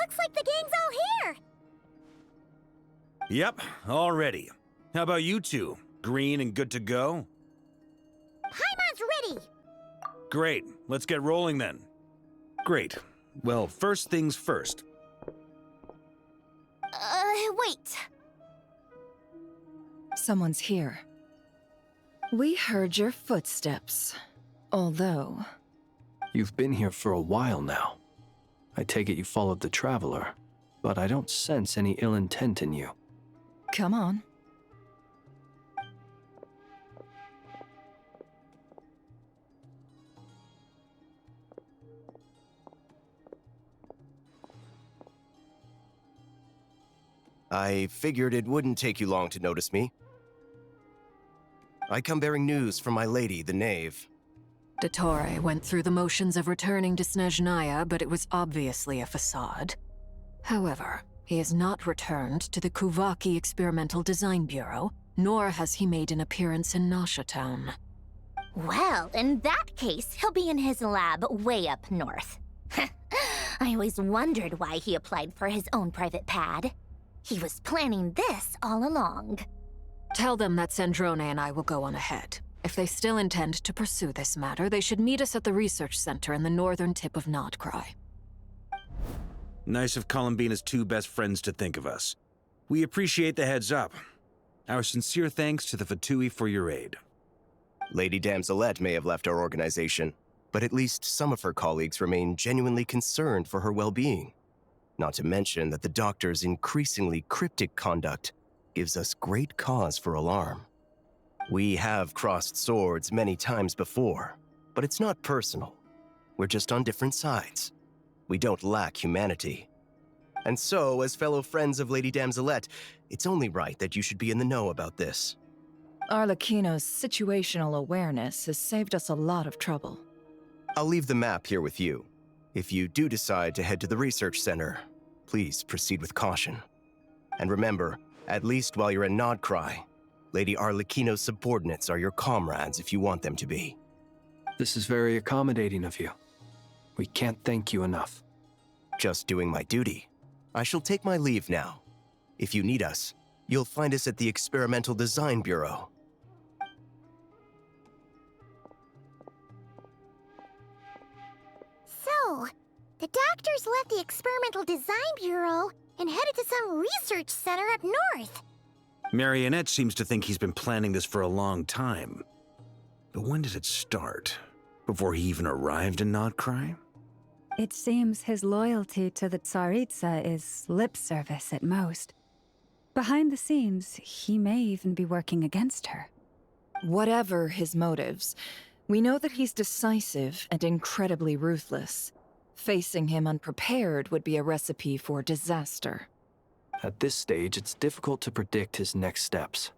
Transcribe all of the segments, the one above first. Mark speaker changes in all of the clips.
Speaker 1: Looks like the gang's all here!
Speaker 2: Yep, all ready. How about you two? Green and good to go?
Speaker 1: Paimon's ready!
Speaker 2: Great, let's get rolling then. Great. Well, first things first.
Speaker 1: Wait.
Speaker 3: Someone's here. We heard your footsteps. Although...
Speaker 4: You've been here for a while now. I take it you followed the Traveler, but I don't sense any ill intent in you.
Speaker 3: Come on.
Speaker 5: I figured it wouldn't take you long to notice me. I come bearing news from my lady, the Knave.
Speaker 6: Dottore went through the motions of returning to Snezhnaya, but it was obviously a facade. However, he has not returned to the Kuvaki Experimental Design Bureau, nor has he made an appearance in Nasha Town.
Speaker 1: Well, in that case, he'll be in his lab way up north. I always wondered why he applied for his own private pad. He was planning this all along.
Speaker 6: Tell them that Sandrone and I will go on ahead. If they still intend to pursue this matter, they should meet us at the research center in the northern tip of Nodcry.
Speaker 2: Nice of Columbina's two best friends to think of us. We appreciate the heads up. Our sincere thanks to the Fatui for your aid.
Speaker 5: Lady Damselette may have left our organization, but at least some of her colleagues remain genuinely concerned for her well-being. Not to mention that the Doctor's increasingly cryptic conduct gives us great cause for alarm. We have crossed swords many times before, but it's not personal. We're just on different sides. We don't lack humanity. And so, as fellow friends of Lady Damselette, it's only right that you should be in the know about this.
Speaker 3: Arlecchino's situational awareness has saved us a lot of trouble.
Speaker 5: I'll leave the map here with you. If you do decide to head to the research center, please proceed with caution. And remember, at least while you're in Nodcry, Lady Arlecchino's subordinates are your comrades if you want them to be.
Speaker 4: This is very accommodating of you. We can't thank you enough.
Speaker 5: Just doing my duty. I shall take my leave now. If you need us, you'll find us at the Experimental Design Bureau.
Speaker 1: So, the Doctors left the Experimental Design Bureau and headed to some research center up north.
Speaker 2: Marionette seems to think he's been planning this for a long time. But when did it start? Before he even arrived in Nodcry?
Speaker 7: It seems his loyalty to the Tsaritsa is lip service at most. Behind the scenes, he may even be working against her.
Speaker 3: Whatever his motives, we know that he's decisive and incredibly ruthless. Facing him unprepared would be a recipe for disaster.
Speaker 4: At this stage, it's difficult to predict his next steps.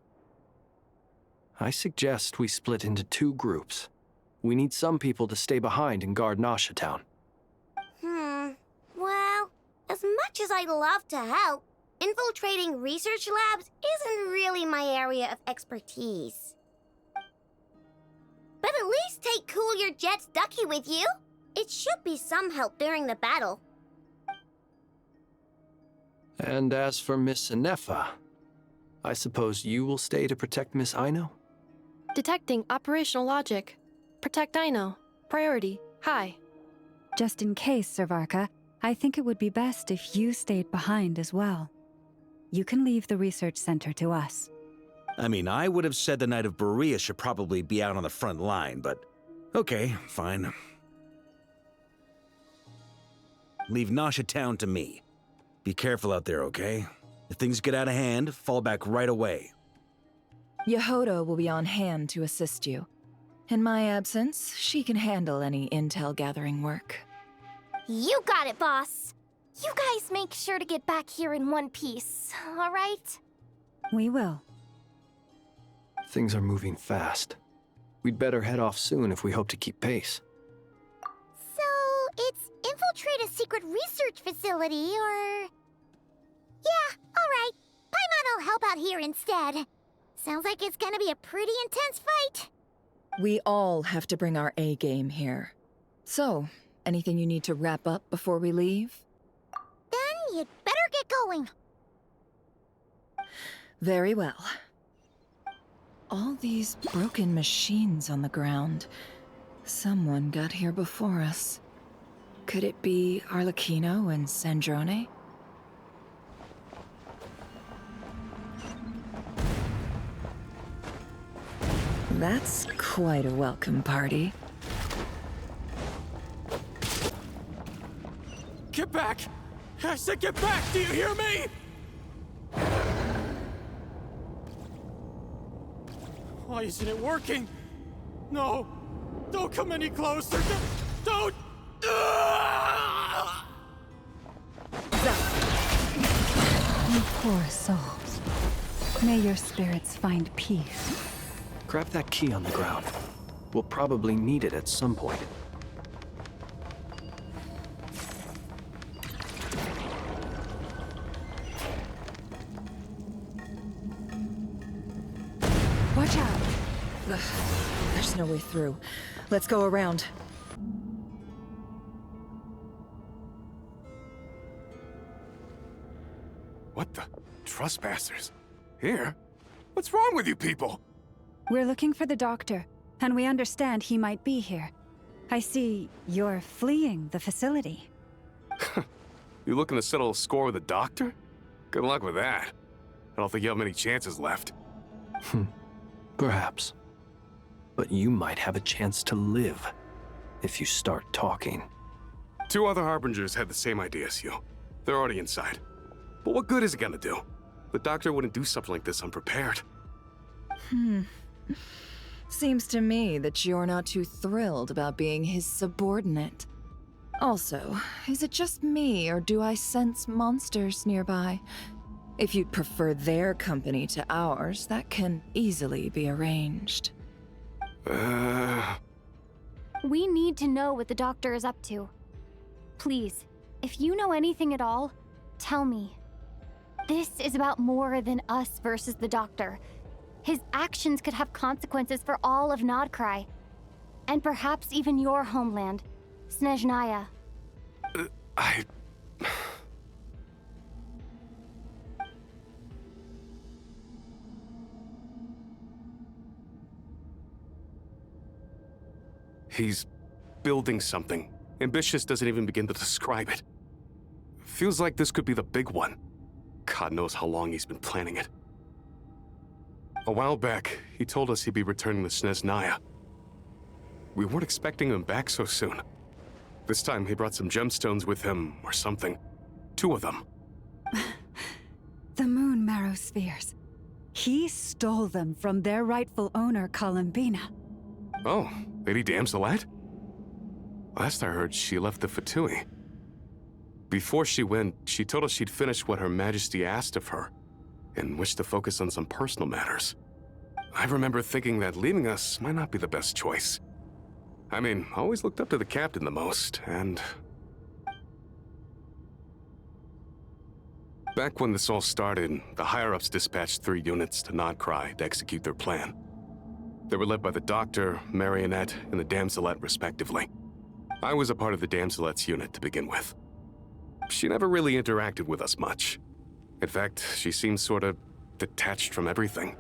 Speaker 4: I suggest we split into two groups. We need some people to stay behind and guard Nasha Town.
Speaker 1: Well, as much as I'd love to help, infiltrating research labs isn't really my area of expertise. But at least take Cool Your Jet's Ducky with you. It should be some help during the battle.
Speaker 4: And as for Miss Inefa, I suppose you will stay to protect Miss Aino?
Speaker 8: Detecting operational logic. Protect Aino. Priority. High.
Speaker 7: Just in case, Servarka, I think it would be best if you stayed behind as well. You can leave the research center to us.
Speaker 2: I mean, I would have said the Knight of Berea should probably be out on the front line, but okay, fine. Leave Nasha Town to me. Be careful out there, okay? If things get out of hand, fall back right away.
Speaker 3: Yehoda will be on hand to assist you. In my absence, she can handle any intel gathering work.
Speaker 1: You got it, boss. You guys make sure to get back here in one piece, all right?
Speaker 7: We will.
Speaker 4: Things are moving fast. We'd better head off soon if we hope to keep pace.
Speaker 1: So, it's infiltrate a secret research facility, or... Yeah, all right. Paimon will help out here instead. Sounds like it's gonna be a pretty intense fight.
Speaker 3: We all have to bring our A-game here. So, anything you need to wrap up before we leave?
Speaker 1: Then you'd better get going.
Speaker 3: Very well. All these broken machines on the ground. Someone got here before us. Could it be Arlecchino and Sandrone? That's quite a welcome party.
Speaker 9: Get back! I said get back! Do you hear me? Why isn't it working? No! Don't come any closer! Don't!
Speaker 7: You poor souls. May your spirits find peace.
Speaker 4: Grab that key on the ground. We'll probably need it at some point.
Speaker 7: Watch out!
Speaker 3: Ugh, there's no way through. Let's go around.
Speaker 9: What the? Trespassers? Here? What's wrong with you people?
Speaker 7: We're looking for the doctor, and we understand he might be here. I see you're fleeing the facility.
Speaker 9: You looking to settle a score with the doctor? Good luck with that. I don't think you have many chances left.
Speaker 4: Perhaps. But you might have a chance to live if you start talking.
Speaker 9: 2 other Harbingers had the same idea as you. They're already inside. But what good is it gonna do? The doctor wouldn't do something like this unprepared.
Speaker 3: Seems to me that you're not too thrilled about being his subordinate. Also, is it just me, or do I sense monsters nearby? If you'd prefer their company to ours, that can easily be arranged.
Speaker 10: We need to know what the doctor is up to. Please, if you know anything at all, tell me. This is about more than us versus the doctor. His actions could have consequences for all of Nodcry. And perhaps even your homeland, Snezhnaya.
Speaker 9: He's building something. Ambitious doesn't even begin to describe it. Feels like this could be the big one. God knows how long he's been planning it. A while back, he told us he'd be returning to Snezhnaya. We weren't expecting him back so soon. This time he brought some gemstones with him, or something. 2 of them.
Speaker 7: The moon marrow spheres. He stole them from their rightful owner, Columbina.
Speaker 9: Oh, Lady Damselette? Last I heard, she left the Fatui. Before she went, she told us she'd finished what Her Majesty asked of her, and wished to focus on some personal matters. I remember thinking that leaving us might not be the best choice. I mean, I always looked up to the captain the most, and... Back when this all started, the higher-ups dispatched 3 units to Nodcry to execute their plan. They were led by the Doctor, Marionette, and the Damselette, respectively. I was a part of the Damselette's unit to begin with. She never really interacted with us much. In fact, she seemed sort of detached from everything.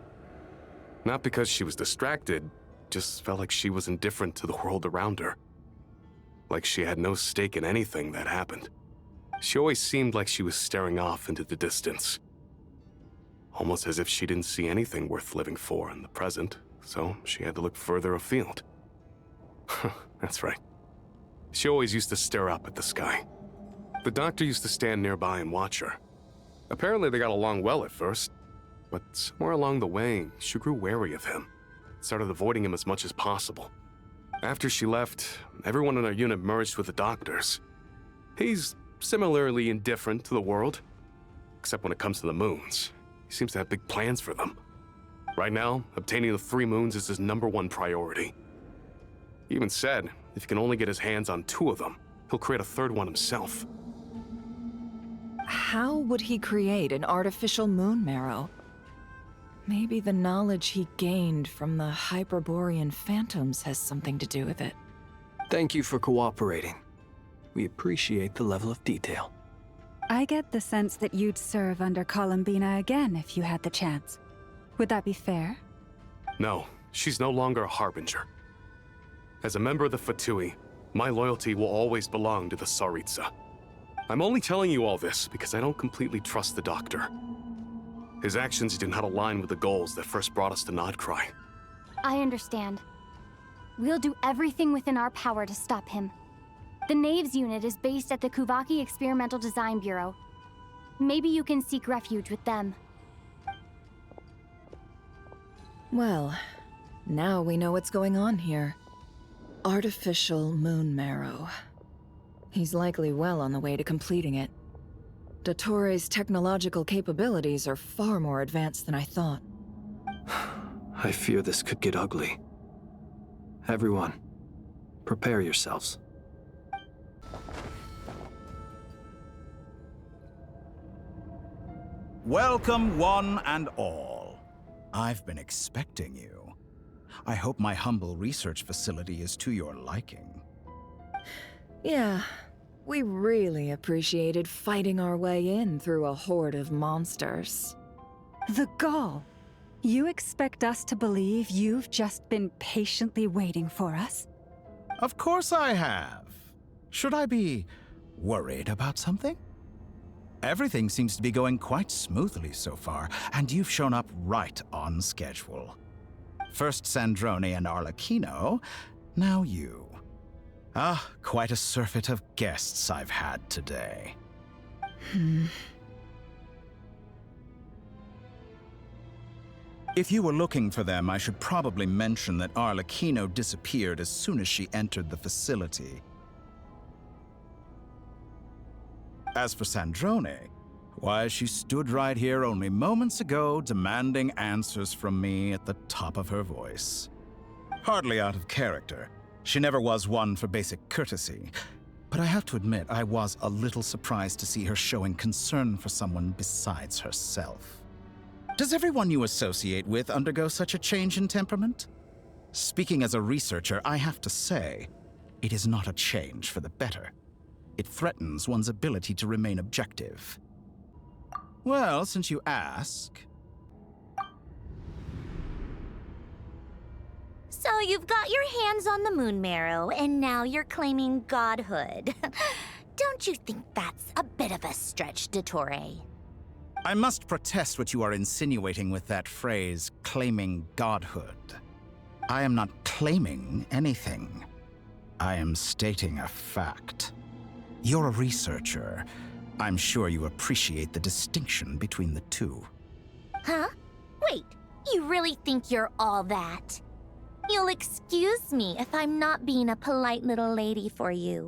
Speaker 9: Not because she was distracted, just felt like she was indifferent to the world around her. Like she had no stake in anything that happened. She always seemed like she was staring off into the distance. Almost as if she didn't see anything worth living for in the present, so she had to look further afield. That's right. She always used to stare up at the sky. The Doctor used to stand nearby and watch her. Apparently they got along well at first, but somewhere along the way, she grew wary of him, started avoiding him as much as possible. After she left, everyone in our unit merged with the Doctor's. He's similarly indifferent to the world, except when it comes to the moons. He seems to have big plans for them. Right now, obtaining the 3 moons is his #1 priority. He even said, if he can only get his hands on 2 of them, he'll create a 3rd one himself.
Speaker 3: How would he create an artificial moon marrow? Maybe the knowledge he gained from the Hyperborean phantoms has something to do with it.
Speaker 4: Thank you for cooperating. We appreciate the level of detail.
Speaker 7: I get the sense that you'd serve under Columbina again if you had the chance. Would that be fair?
Speaker 9: No, she's no longer a harbinger. As a member of the Fatui, my loyalty will always belong to the Tsaritsa. I'm only telling you all this because I don't completely trust the Doctor. His actions do not align with the goals that first brought us to Nodcry.
Speaker 10: I understand. We'll do everything within our power to stop him. The Knaves unit is based at the Kuvaki Experimental Design Bureau. Maybe you can seek refuge with them.
Speaker 3: Well, now we know what's going on here. Artificial moon marrow. He's likely well on the way to completing it. Dottore's technological capabilities are far more advanced than I thought.
Speaker 4: I fear this could get ugly. Everyone, prepare yourselves.
Speaker 11: Welcome, one and all. I've been expecting you. I hope my humble research facility is to your liking.
Speaker 3: Yeah, we really appreciated fighting our way in through a horde of monsters.
Speaker 7: The gall! You expect us to believe you've just been patiently waiting for us?
Speaker 11: Of course I have. Should I be worried about something? Everything seems to be going quite smoothly so far, and you've shown up right on schedule. First Sandrone and Arlecchino, now you. Ah, quite a surfeit of guests I've had today. If you were looking for them, I should probably mention that Arlecchino disappeared as soon as she entered the facility. As for Sandrone, why, she stood right here only moments ago demanding answers from me at the top of her voice. Hardly out of character. She never was one for basic courtesy. But I have to admit, I was a little surprised to see her showing concern for someone besides herself. Does everyone you associate with undergo such a change in temperament? Speaking as a researcher, I have to say, it is not a change for the better. It threatens one's ability to remain objective. Well, since you ask...
Speaker 1: So you've got your hands on the moon marrow, and now you're claiming godhood. Don't you think that's a bit of a stretch, Dottore?
Speaker 11: I must protest what you are insinuating with that phrase, claiming godhood. I am not claiming anything. I am stating a fact. You're a researcher. I'm sure you appreciate the distinction between the two.
Speaker 1: Huh? Wait, you really think you're all that? You'll excuse me if I'm not being a polite little lady for you.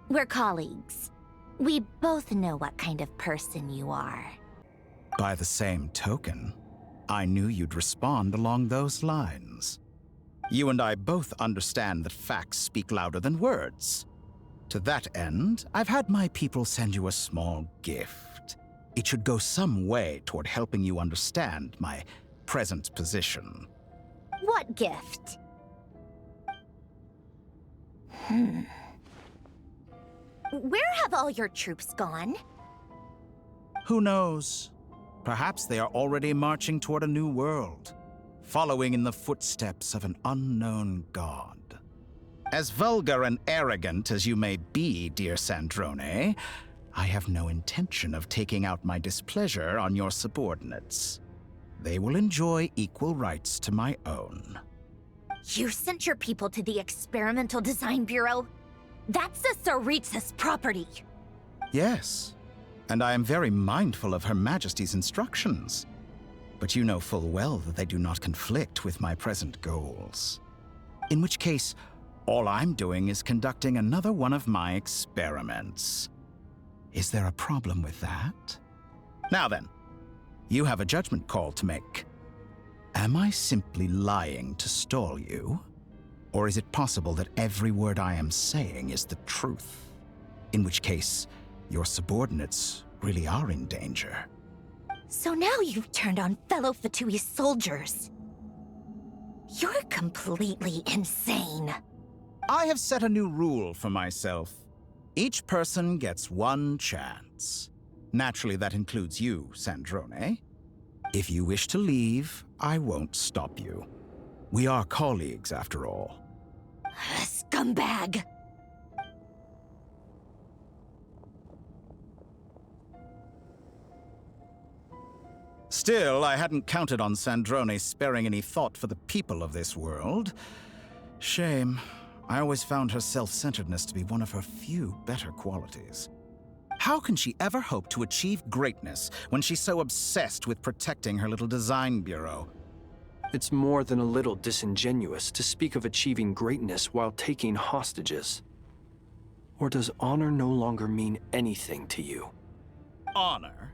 Speaker 1: We're colleagues. We both know what kind of person you are.
Speaker 11: By the same token, I knew you'd respond along those lines. You and I both understand that facts speak louder than words. To that end, I've had my people send you a small gift. It should go some way toward helping you understand my present position.
Speaker 1: What gift? Where have all your troops gone?
Speaker 11: Who knows? Perhaps they are already marching toward a new world, following in the footsteps of an unknown god. As vulgar and arrogant as you may be, dear Sandrone, I have no intention of taking out my displeasure on your subordinates. They will enjoy equal rights to my own.
Speaker 1: You sent your people to the Experimental Design Bureau? That's the Tsaritsa's property.
Speaker 11: Yes, and I am very mindful of Her Majesty's instructions. But you know full well that they do not conflict with my present goals. In which case, all I'm doing is conducting another one of my experiments. Is there a problem with that? Now then, you have a judgment call to make. Am I simply lying to stall you? Or is it possible that every word I am saying is the truth? In which case, your subordinates really are in danger.
Speaker 1: So now you've turned on fellow Fatui soldiers. You're completely insane.
Speaker 11: I have set a new rule for myself. Each person gets one chance. Naturally, that includes you, Sandrone. If you wish to leave, I won't stop you. We are colleagues, after all.
Speaker 6: Scumbag!
Speaker 11: Still, I hadn't counted on Sandrone sparing any thought for the people of this world. Shame. I always found her self-centeredness to be one of her few better qualities. How can she ever hope to achieve greatness when she's so obsessed with protecting her little design bureau?
Speaker 4: It's more than a little disingenuous to speak of achieving greatness while taking hostages. Or does honor no longer mean anything to you?
Speaker 11: Honor?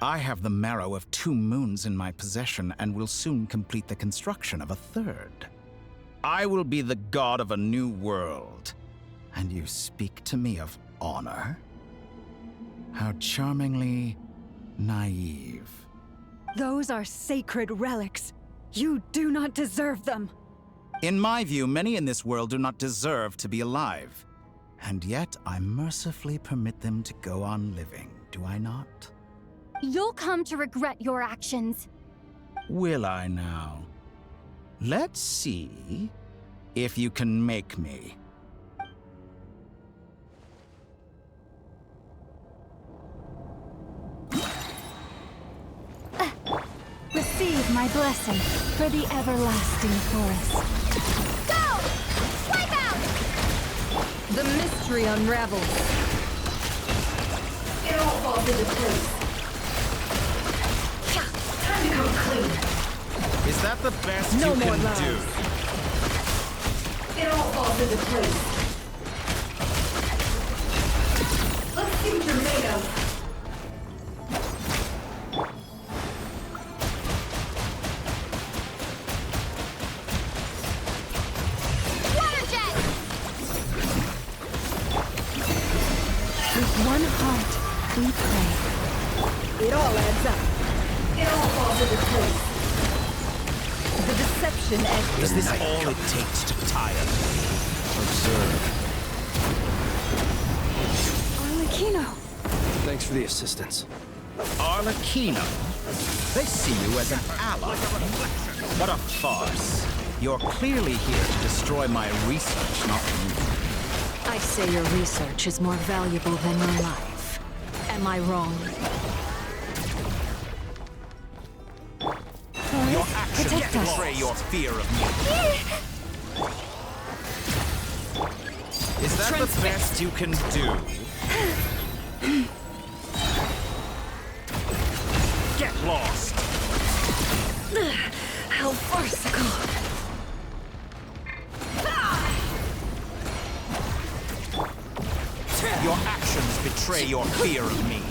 Speaker 11: I have the marrow of 2 moons in my possession and will soon complete the construction of a 3rd. I will be the god of a new world. And you speak to me of honor? How charmingly naive.
Speaker 7: Those are sacred relics. You do not deserve them.
Speaker 11: In my view, many in this world do not deserve to be alive. And yet, I mercifully permit them to go on living, do I not?
Speaker 10: You'll come to regret your actions.
Speaker 11: Will I now? Let's see if you can make me.
Speaker 7: Receive my blessing for the everlasting forest.
Speaker 1: Go! Wipe out!
Speaker 3: The mystery unravels.
Speaker 12: It all falls into place. Time to come clean.
Speaker 11: Is that the best
Speaker 3: No
Speaker 11: you
Speaker 3: more
Speaker 11: can
Speaker 3: lies.
Speaker 11: do?
Speaker 12: It all falls into place. Let's see what you're made of.
Speaker 1: Water jet!
Speaker 7: With one heart, we pray.
Speaker 3: It all adds up.
Speaker 12: It all falls into place.
Speaker 3: The deception ends.
Speaker 11: Is this all it takes to tire? Observe.
Speaker 7: Arlecchino!
Speaker 4: Thanks for the assistance.
Speaker 11: Arlecchino? They see you as an ally. What a farce. You're clearly here to destroy my research, not me.
Speaker 6: I say your research is more valuable than your life. Am I wrong?
Speaker 11: Your actions
Speaker 7: protect us.
Speaker 11: betray your fear of me. Is that the best you can do? Get lost!
Speaker 3: How farcical.
Speaker 11: Your actions betray your fear of me.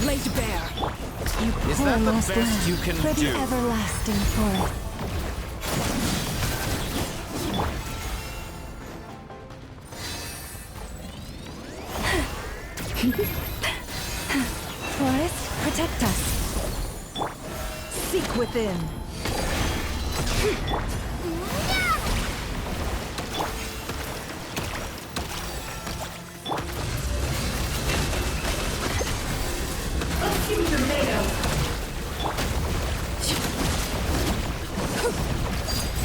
Speaker 3: Laid bare.
Speaker 11: Is
Speaker 7: Pour
Speaker 11: that the
Speaker 7: lost
Speaker 11: best
Speaker 7: land
Speaker 11: you can
Speaker 7: for the
Speaker 11: do?
Speaker 7: everlasting forest. Forest, protect us.
Speaker 3: Seek within.
Speaker 12: Let's see what you're made of.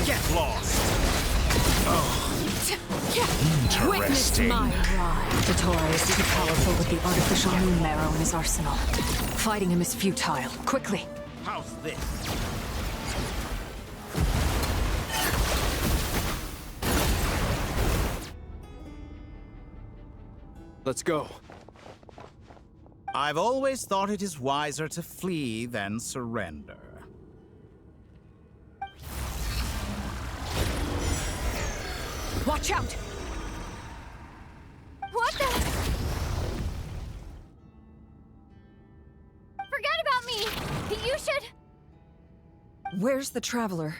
Speaker 11: Get lost!
Speaker 3: Witness my ride.
Speaker 6: Datora is too powerful with the artificial moon marrow in his arsenal. Fighting him is futile. Quickly!
Speaker 11: How's this?
Speaker 4: Let's go.
Speaker 11: I've always thought it is wiser to flee than surrender.
Speaker 3: Watch out!
Speaker 10: What the? Forget about me! You should...
Speaker 3: Where's the traveler?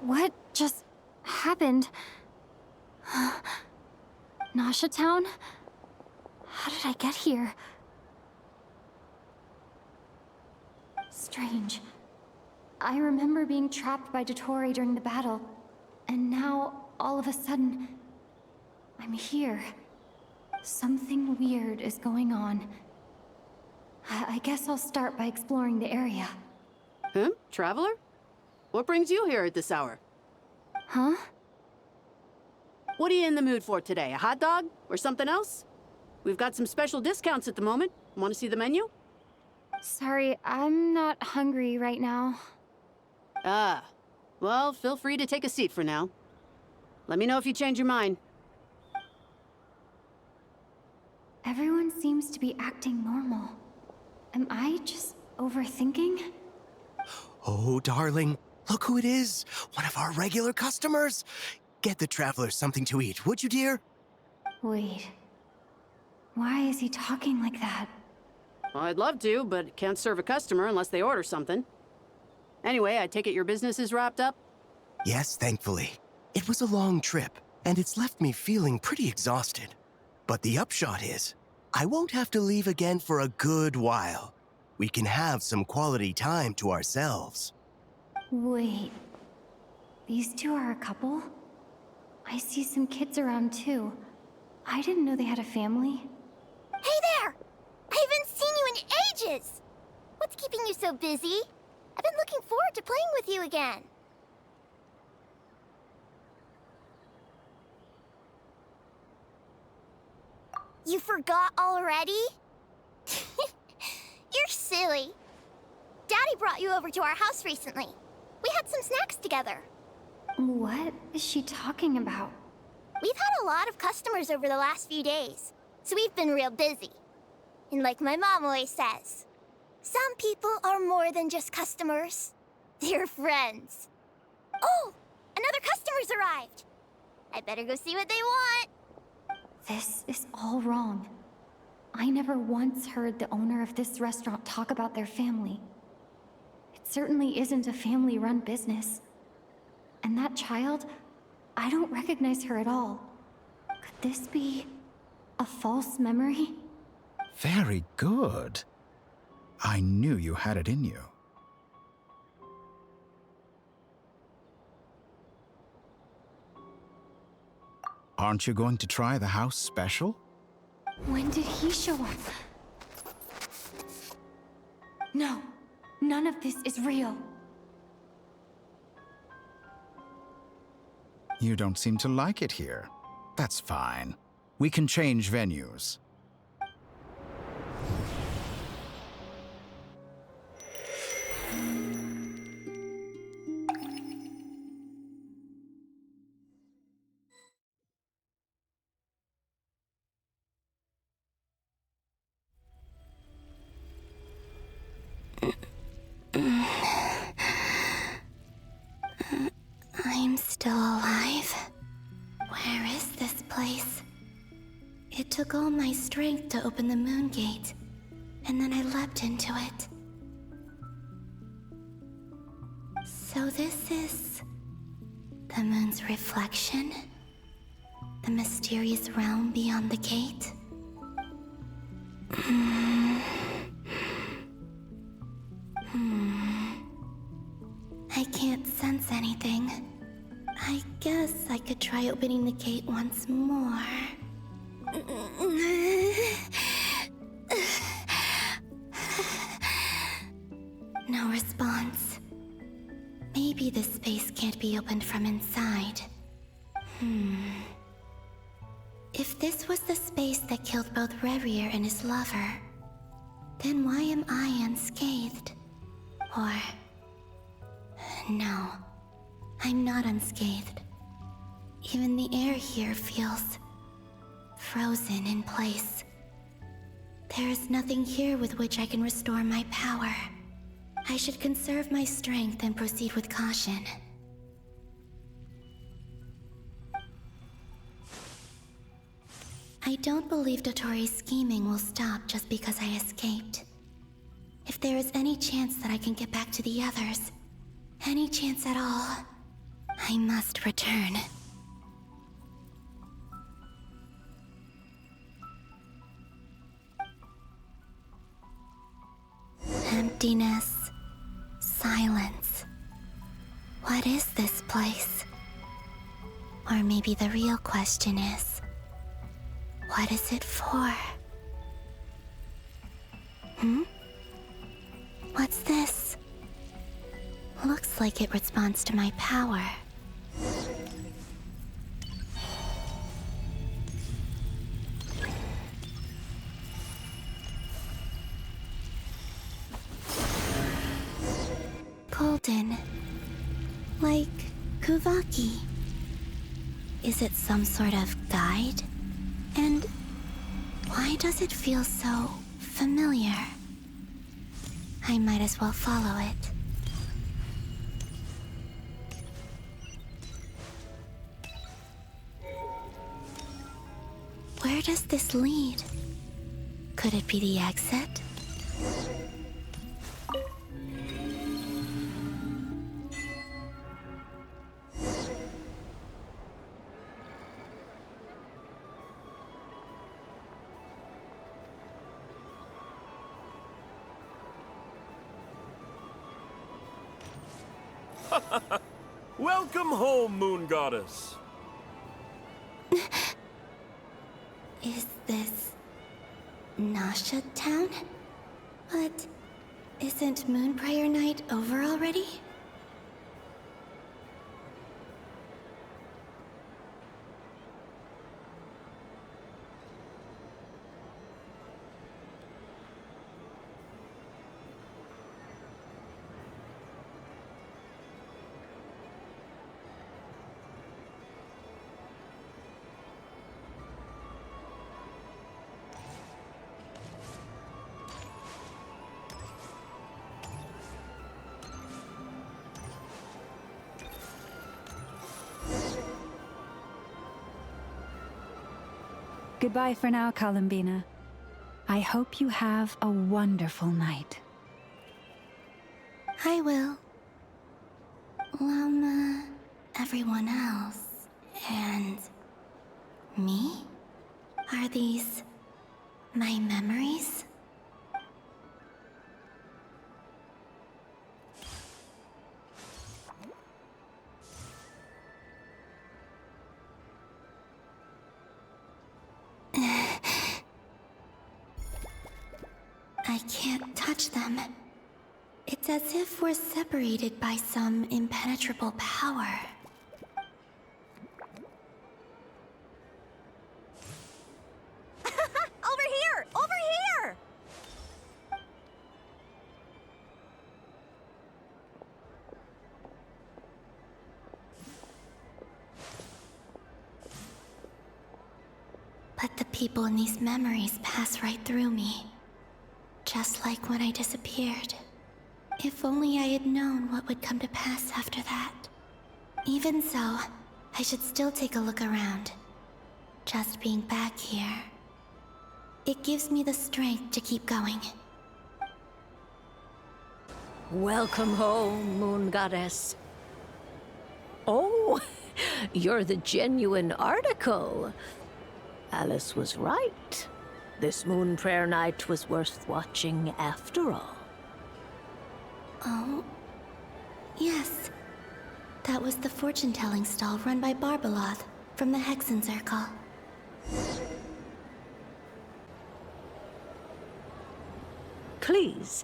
Speaker 10: What just happened? Nasha Town? How did I get here? Strange. I remember being trapped by Dottore during the battle, and now, all of a sudden, I'm here. Something weird is going on. I guess I'll start by exploring the area.
Speaker 13: Huh? Traveler? What brings you here at this hour?
Speaker 10: Huh?
Speaker 13: What are you in the mood for today? A hot dog? Or something else? We've got some special discounts at the moment. Want to see the menu?
Speaker 10: Sorry, I'm not hungry right now.
Speaker 13: Ah. Well, feel free to take a seat for now. Let me know if you change your mind.
Speaker 10: Everyone seems to be acting normal. Am I just overthinking?
Speaker 5: Oh, darling, look who it is. One of our regular customers. Get the traveler something to eat, would you, dear?
Speaker 10: Wait. Why is he talking like that?
Speaker 13: Well, I'd love to, but can't serve a customer unless they order something. Anyway, I take it your business is wrapped up?
Speaker 5: Yes, thankfully. It was a long trip, and it's left me feeling pretty exhausted. But the upshot is, I won't have to leave again for a good while. We can have some quality time to ourselves.
Speaker 10: Wait. These two are a couple? I see some kids around too. I didn't know they had a family.
Speaker 1: Hey there! I haven't seen you in ages! What's keeping you so busy? I've been looking forward to playing with you again. You forgot already? You're silly. Daddy brought you over to our house recently. We had some snacks together.
Speaker 10: What is she talking about?
Speaker 1: We've had a lot of customers over the last few days, so we've been real busy. And like my mom always says, some people are more than just customers. They're friends. Oh, another customer's arrived. I better go see what they want.
Speaker 10: This is all wrong. I never once heard the owner of this restaurant talk about their family. It certainly isn't a family-run business. And that child, I don't recognize her at all. Could this be a false memory?
Speaker 11: Very good. I knew you had it in you. Aren't you going to try the house special?
Speaker 10: When did he show up? No, none of this is real.
Speaker 11: You don't seem to like it here. That's fine. We can change venues.
Speaker 1: I'm still alive. Where is this place? It took all my strength to open the moon gate, and then I leapt into it. So this is the moon's reflection? The mysterious realm beyond the gate? I can't sense anything. I guess I could try opening the gate once more. No response. Maybe this space can't be opened from inside. If this was the space that killed both Revier and his lover, then why am I unscathed? Or... no, I'm not unscathed. Even the air here feels frozen in place. There is nothing here with which I can restore my power. I should conserve my strength and proceed with caution. I don't believe Dottori's scheming will stop just because I escaped. If there is any chance that I can get back to the others, any chance at all, I must return. Emptiness. Silence. What is this place? Or maybe the real question is, what is it for? What's this? Looks like it responds to my power. Golden. Like Kuvaki. Is it some sort of guide? And why does it feel so familiar? I might as well follow it. Where does this lead? Could it be the exit?
Speaker 14: Welcome home, Moon Goddess.
Speaker 1: Is this Nasha Town? But isn't Moon Prayer Night over already?
Speaker 7: Goodbye for now, Columbina. I hope you have a wonderful night.
Speaker 1: I will. Llama, everyone else, and me? Are these my memories? I can't touch them. It's as if we're separated by some impenetrable power.
Speaker 15: Over here! Over here!
Speaker 1: But the people in these memories pass right through me. Just like when I disappeared. If only I had known what would come to pass after that. Even so, I should still take a look around. Just being back here, it gives me the strength to keep going.
Speaker 16: Welcome home, Moon Goddess. Oh, you're the genuine article. Alice was right. This Moon Prayer Night was worth watching after all.
Speaker 1: Oh, yes. That was the fortune-telling stall run by Barbeloth from the Hexen Circle.
Speaker 16: Please,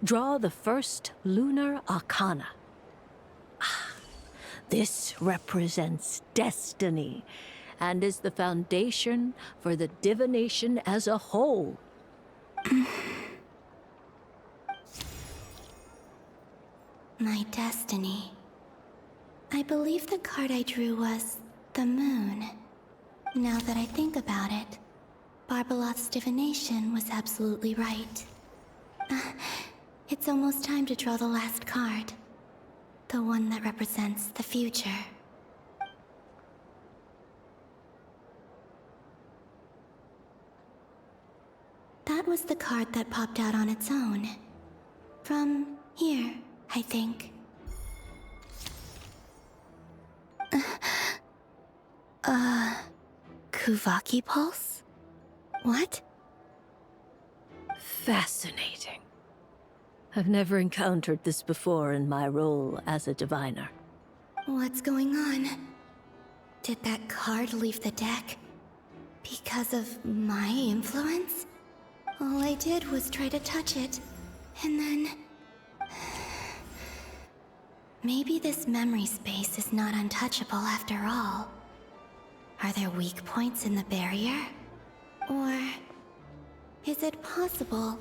Speaker 16: draw the first lunar arcana. This represents destiny and is the foundation for the divination as a whole.
Speaker 1: My destiny. I believe the card I drew was the moon. Now that I think about it, Barbeloth's divination was absolutely right. It's almost time to draw the last card. The one that represents the future. That was the card that popped out on its own. From here, I think.
Speaker 17: Kuvaki pulse? What?
Speaker 16: Fascinating. I've never encountered this before in my role as a diviner.
Speaker 17: What's going on? Did that card leave the deck? Because of my influence? All I did was try to touch it, and then... Maybe this memory space is not untouchable after all. Are there weak points in the barrier? Or... is it possible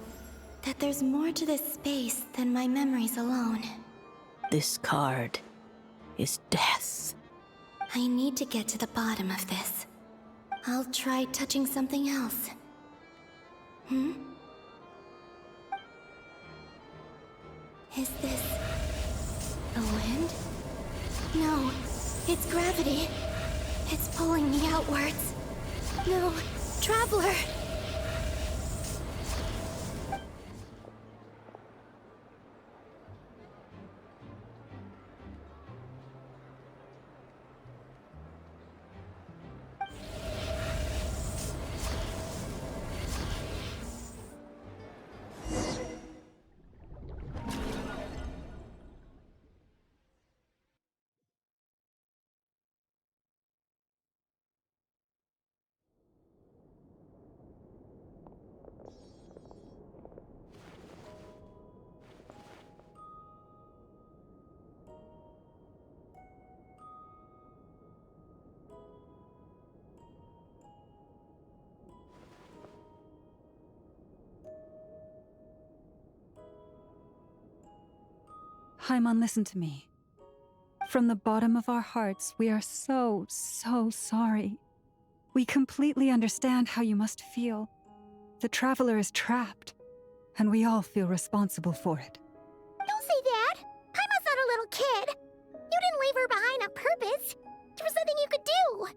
Speaker 17: that there's more to this space than my memories alone?
Speaker 16: This card is death.
Speaker 17: I need to get to the bottom of this. I'll try touching something else. Is this... the wind? No, it's gravity. It's pulling me outwards. No, Traveler!
Speaker 7: Paimon, listen to me. From the bottom of our hearts, we are so sorry. We completely understand how you must feel. The Traveler is trapped, and we all feel responsible for it.
Speaker 1: Don't say that! Paimon's not a little kid! You didn't leave her behind on purpose! There was nothing you could do!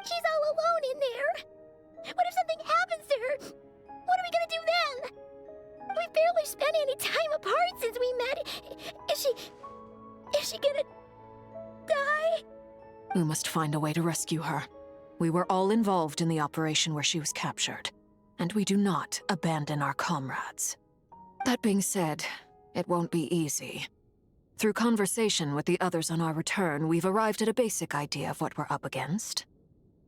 Speaker 1: She's all alone in there! What if something happens to her? What are we gonna do then? We've barely spent any time apart since we met. Is she gonna die?
Speaker 6: We must find a way to rescue her. We were all involved in the operation where she was captured, and we do not abandon our comrades. That being said, it won't be easy. Through conversation with the others on our return, we've arrived at a basic idea of what we're up against.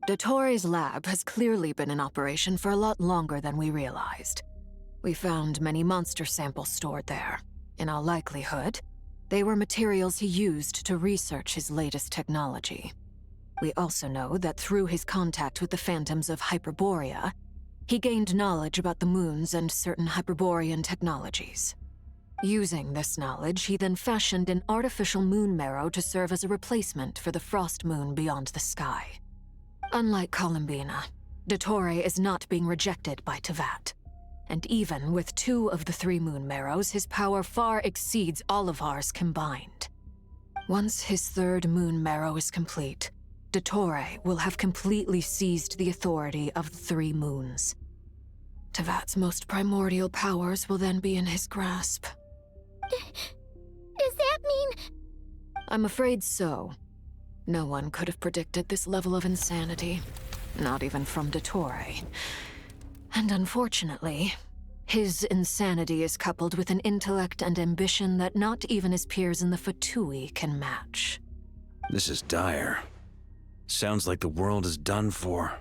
Speaker 6: Dottore's lab has clearly been in operation for a lot longer than we realized. We found many monster samples stored there. In all likelihood, they were materials he used to research his latest technology. We also know that through his contact with the phantoms of Hyperborea, he gained knowledge about the moons and certain Hyperborean technologies. Using this knowledge, he then fashioned an artificial moon marrow to serve as a replacement for the frost moon beyond the sky. Unlike Columbina, Dottore is not being rejected by Teyvat. And even with 2 of the 3 moon marrows, his power far exceeds all of ours combined. Once his 3rd moon marrow is complete, Dottore will have completely seized the authority of the 3 moons. Teyvat's most primordial powers will then be in his grasp.
Speaker 1: Does that mean...
Speaker 6: I'm afraid so. No one could have predicted this level of insanity, not even from Dottore. And unfortunately, his insanity is coupled with an intellect and ambition that not even his peers in the Fatui can match.
Speaker 2: This is dire. Sounds like the world is done for.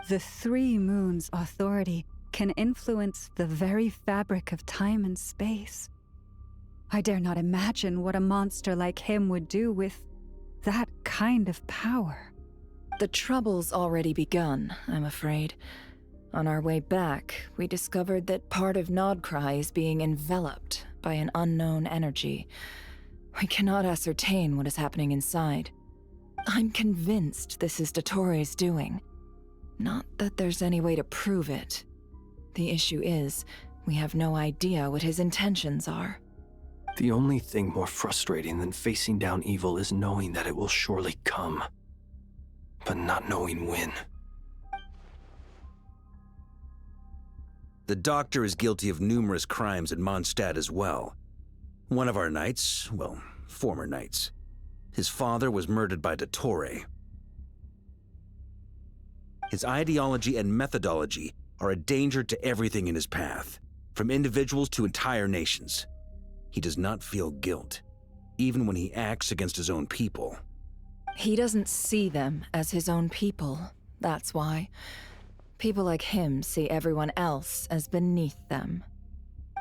Speaker 7: The 3 moons' authority can influence the very fabric of time and space. I dare not imagine what a monster like him would do with that kind of power.
Speaker 3: The trouble's already begun, I'm afraid. On our way back, we discovered that part of Nodcry is being enveloped by an unknown energy. We cannot ascertain what is happening inside. I'm convinced this is Dottore's doing. Not that there's any way to prove it. The issue is, we have no idea what his intentions are.
Speaker 4: The only thing more frustrating than facing down evil is knowing that it will surely come, but not knowing when.
Speaker 2: The Doctor is guilty of numerous crimes at Mondstadt as well. One of our knights, well, former knights. His father was murdered by Dottore. His ideology and methodology are a danger to everything in his path, from individuals to entire nations. He does not feel guilt, even when he acts against his own people.
Speaker 3: He doesn't see them as his own people, that's why. People like him see everyone else as beneath them.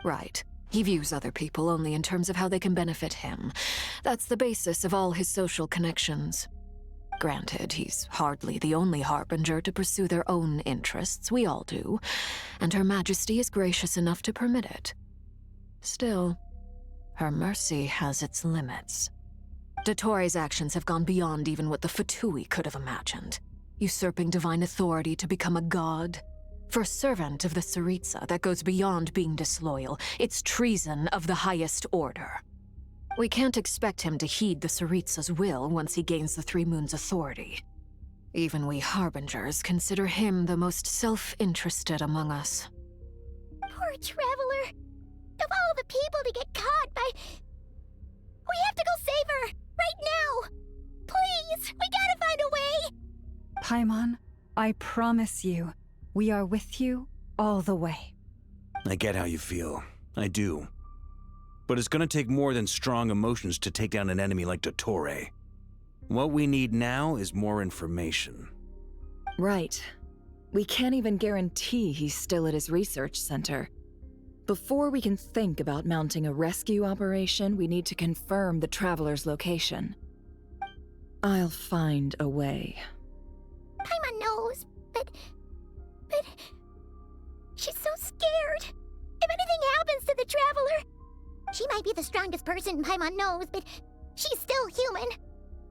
Speaker 6: Right. He views other people only in terms of how they can benefit him. That's the basis of all his social connections. Granted, he's hardly the only harbinger to pursue their own interests. We all do. And Her Majesty is gracious enough to permit it. Still, her mercy has its limits. Dottore's actions have gone beyond even what the Fatui could have imagined. Usurping divine authority to become a god. For a servant of the Tsaritsa, that goes beyond being disloyal. It's treason of the highest order. We can't expect him to heed the Tsaritsa's will once he gains the Three Moons' authority. Even we Harbingers consider him the most self-interested among us.
Speaker 1: Poor Traveler. Of all the people to get caught by... We have to go save her! Right now! Please! We gotta find a way!
Speaker 7: Paimon, I promise you, we are with you all the way.
Speaker 2: I get how you feel. I do. But it's gonna take more than strong emotions to take down an enemy like Dottore. What we need now is more information.
Speaker 3: Right. We can't even guarantee he's still at his research center. Before we can think about mounting a rescue operation, we need to confirm the Traveler's location. I'll find a way.
Speaker 1: Paimon knows, but... She's so scared. If anything happens to the Traveler... She might be the strongest person Paimon knows, but she's still human.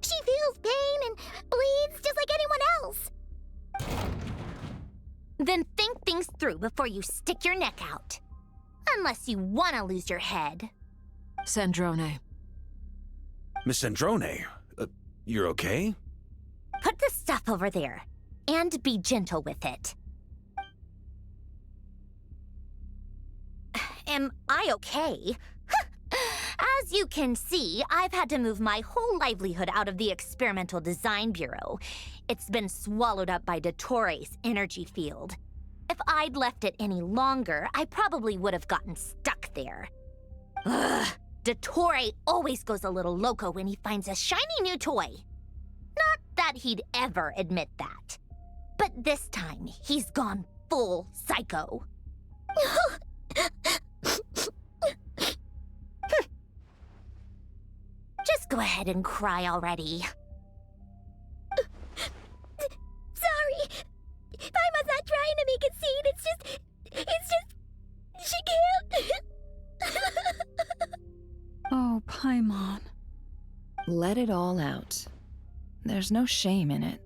Speaker 1: She feels pain and bleeds just like anyone else.
Speaker 18: Then think things through before you stick your neck out. Unless you want to lose your head.
Speaker 6: Sandrone.
Speaker 2: Miss Sandrone, you're okay?
Speaker 18: Put the stuff over there, and be gentle with it. Am I okay? As you can see, I've had to move my whole livelihood out of the Experimental Design Bureau. It's been swallowed up by Dottore's energy field. If I'd left it any longer, I probably would have gotten stuck there. Ugh, Dottore always goes a little loco when he finds a shiny new toy. Not that he'd ever admit that. But this time, he's gone full psycho. Just go ahead and cry already.
Speaker 1: Sorry. Paimon's not trying to make a scene. It's just... She can't.
Speaker 7: Oh, Paimon.
Speaker 3: Let it all out. There's no shame in it.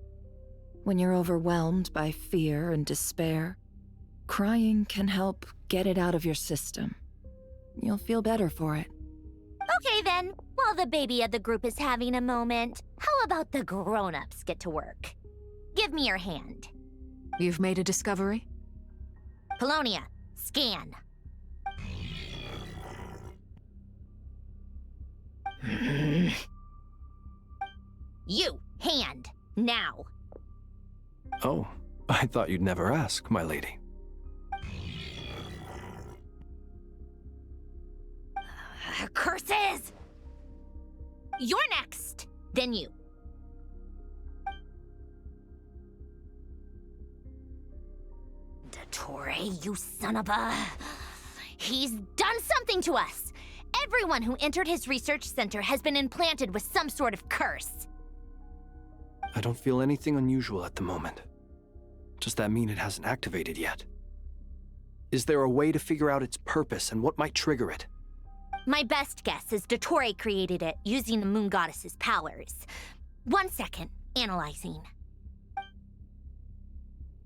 Speaker 3: When you're overwhelmed by fear and despair, crying can help get it out of your system. You'll feel better for it.
Speaker 18: Okay then, while the baby of the group is having a moment, how about the grown-ups get to work? Give me your hand.
Speaker 6: You've made a discovery?
Speaker 18: Polonia, scan. You, hand, now.
Speaker 4: Oh, I thought you'd never ask, my lady.
Speaker 18: Curses! You're next, then you. Dottore, you son of a... He's done something to us! Everyone who entered his research center has been implanted with some sort of curse.
Speaker 4: I don't feel anything unusual at the moment. Does that mean it hasn't activated yet? Is there a way to figure out its purpose and what might trigger it?
Speaker 18: My best guess is Dottore created it using the Moon Goddess's powers. 1 second, analyzing.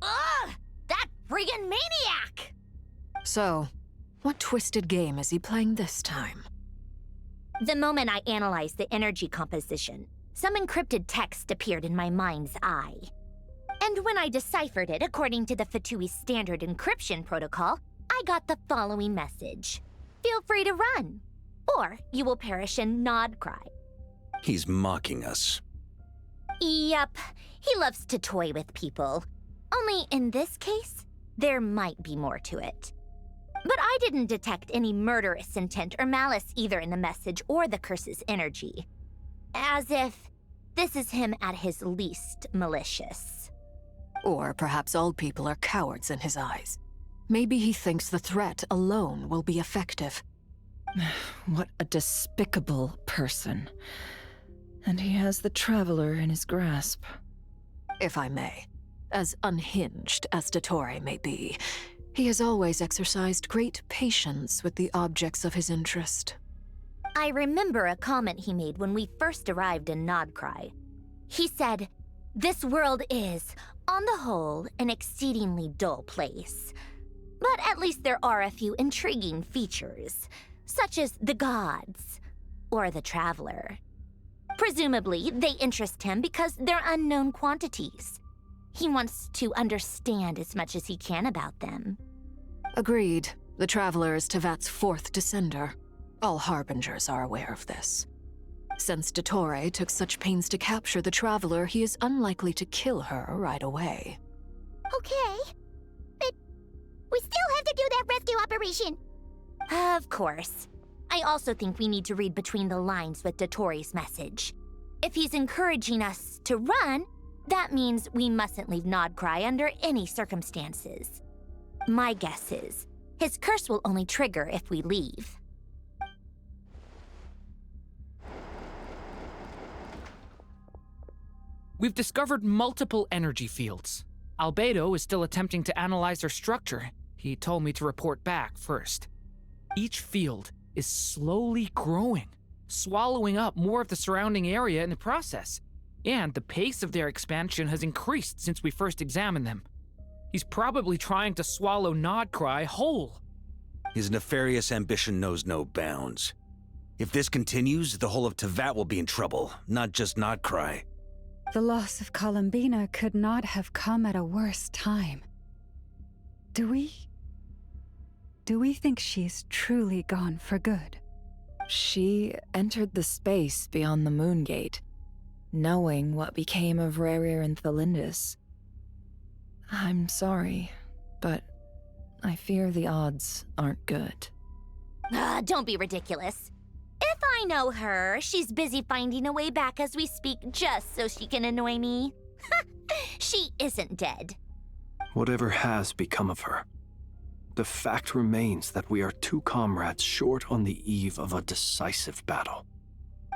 Speaker 18: Ugh! That friggin' maniac!
Speaker 6: So, what twisted game is he playing this time?
Speaker 18: The moment I analyzed the energy composition, some encrypted text appeared in my mind's eye. And when I deciphered it according to the Fatui standard encryption protocol, I got the following message. Feel free to run. or you will perish in Nodcry.
Speaker 2: He's mocking us.
Speaker 18: Yep, he loves to toy with people. Only in this case, there might be more to it. But I didn't detect any murderous intent or malice either in the message or the curse's energy. As if this is him at his least malicious.
Speaker 6: Or perhaps all people are cowards in his eyes. Maybe he thinks the threat alone will be effective.
Speaker 3: What a despicable person. And he has the Traveler in his grasp.
Speaker 6: If I may, as unhinged as Dottore may be, he has always exercised great patience with the objects of his interest.
Speaker 18: I remember a comment he made when we first arrived in Nodcry. He said, "This world is, on the whole, an exceedingly dull place. But at least there are a few intriguing features, such as the gods or the Traveler. Presumably, they interest him because they're unknown quantities. He wants to understand as much as he can about them."
Speaker 6: Agreed. The Traveler is Tevat's fourth descender. All Harbingers are aware of this. Since Dottore took such pains to capture the Traveler, he is unlikely to kill her right away.
Speaker 1: Okay. But we still have to do that rescue operation.
Speaker 18: Of course. I also think we need to read between the lines with Dottore's message. If he's encouraging us to run, that means we mustn't leave Nodcry under any circumstances. My guess is, his curse will only trigger if we leave.
Speaker 19: We've discovered multiple energy fields. Albedo is still attempting to analyze their structure. He told me to report back first. Each field is slowly growing, swallowing up more of the surrounding area in the process. And the pace of their expansion has increased since we first examined them. He's probably trying to swallow Nodcry whole.
Speaker 2: His nefarious ambition knows no bounds. If this continues, the whole of Tevat will be in trouble, not just Nodcry.
Speaker 7: The loss of Columbina could not have come at a worse time. Do we think she's truly gone for good?
Speaker 3: She entered the space beyond the Moon Gate, knowing what became of Rerir and Thalindus. I'm sorry, but I fear the odds aren't good.
Speaker 18: Don't be ridiculous. If I know her, she's busy finding a way back as we speak just so she can annoy me. She isn't dead.
Speaker 4: Whatever has become of her, the fact remains that we are two comrades short on the eve of a decisive battle.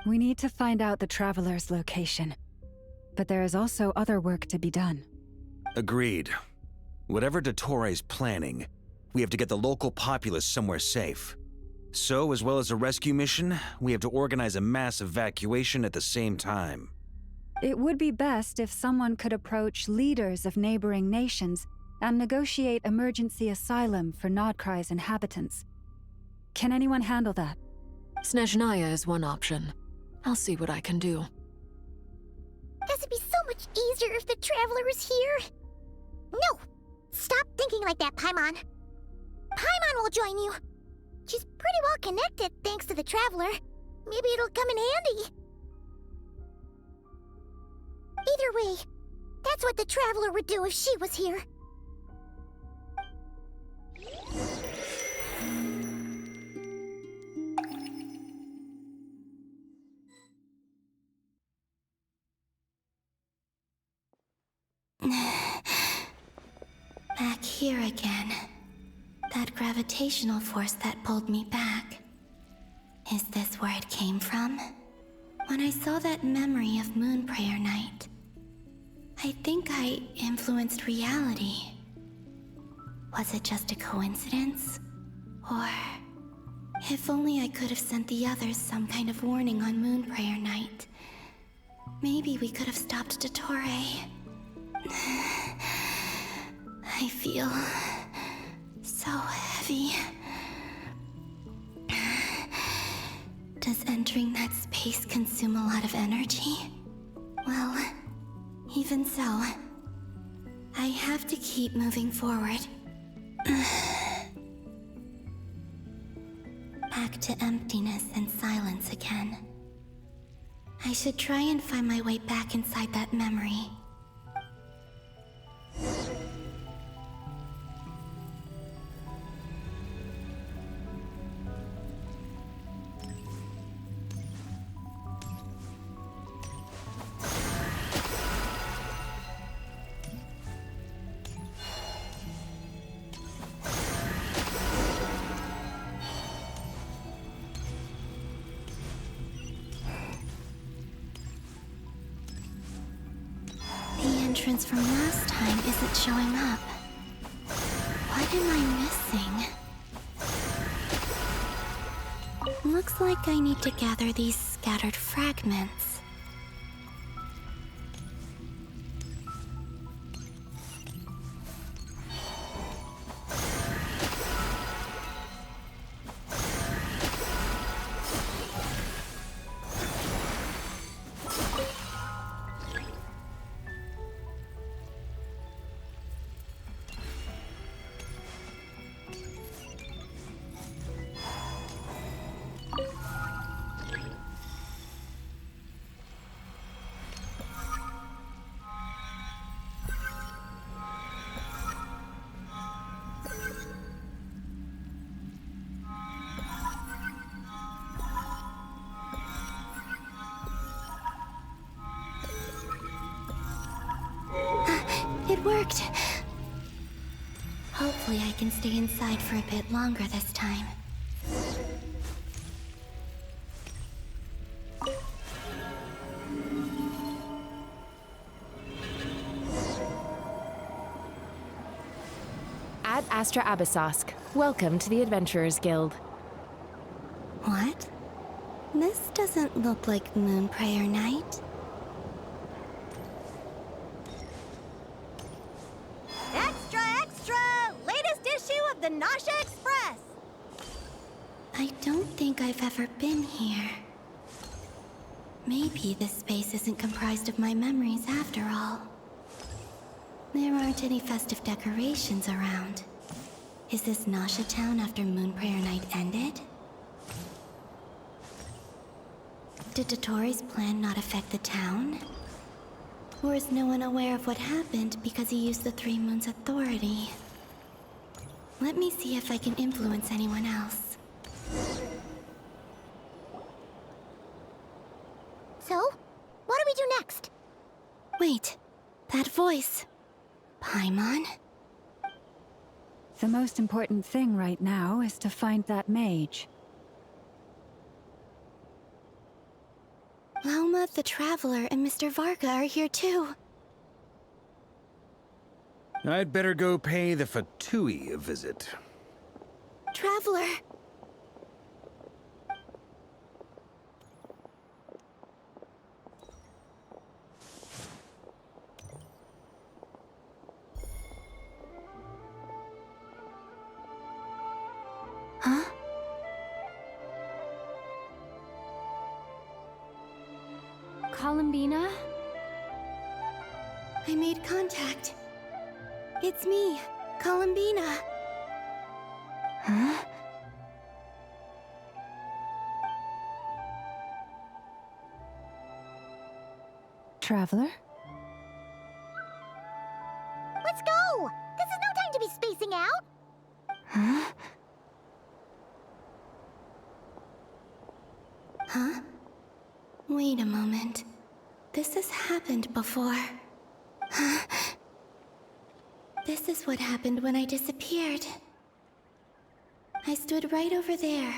Speaker 7: We need to find out the Traveler's location. But there is also other work to be done.
Speaker 2: Agreed. Whatever Dottore's planning, we have to get the local populace somewhere safe. So, as well as a rescue mission, we have to organize a mass evacuation at the same time.
Speaker 7: It would be best if someone could approach leaders of neighboring nations and negotiate emergency asylum for Nodcry's inhabitants. Can anyone handle that?
Speaker 6: Snezhnaya is one option. I'll see what I can do.
Speaker 1: This would be so much easier if the Traveler is here. No! Stop thinking like that, Paimon. Paimon will join you. She's pretty well connected thanks to the Traveler. Maybe it'll come in handy. Either way, that's what the Traveler would do if she was here.
Speaker 17: Back here again. That gravitational force that pulled me back. Is this where it came from? When I saw that memory of Moon Prayer Night, I think I influenced reality. Was it just a coincidence? Or... if only I could have sent the others some kind of warning on Moon Prayer Night. Maybe we could have stopped Dottore. I feel... so heavy. Does entering that space consume a lot of energy? Well, even so, I have to keep moving forward. Back back to emptiness and silence again. I should try and find my way back inside that memory. The entrance from last time isn't showing up. What am I missing? Looks like I need to gather these scattered fragments. It worked! Hopefully I can stay inside for a bit longer this time.
Speaker 20: Ad Astra Abyssosk. Welcome to the Adventurers Guild.
Speaker 17: What? This doesn't look like Moonprayer Night.
Speaker 15: Extra, extra! Latest issue of the Nasha Express!
Speaker 17: I don't think I've ever been here. Maybe this space isn't comprised of my memories after all. There aren't any festive decorations around. Is this Nasha town after Moonprayer Night ended? Did Dotori's plan not affect the town? Or is no one aware of what happened because he used the Three Moons' authority? Let me see if I can influence anyone else.
Speaker 1: So, what do we do next?
Speaker 17: Wait, that voice. Paimon?
Speaker 7: The most important thing right now is to find that mage.
Speaker 17: Lauma the Traveler and Mr. Varga are here too.
Speaker 2: I'd better go pay the Fatui a visit.
Speaker 17: Traveler! Huh?
Speaker 10: Columbina?
Speaker 17: I made contact. It's me, Columbina. Huh?
Speaker 7: Traveler?
Speaker 1: Let's go! This is no time to be spacing out!
Speaker 17: Huh? Huh? Wait a moment. This has happened before. Huh? This is what happened when I disappeared. I stood right over there,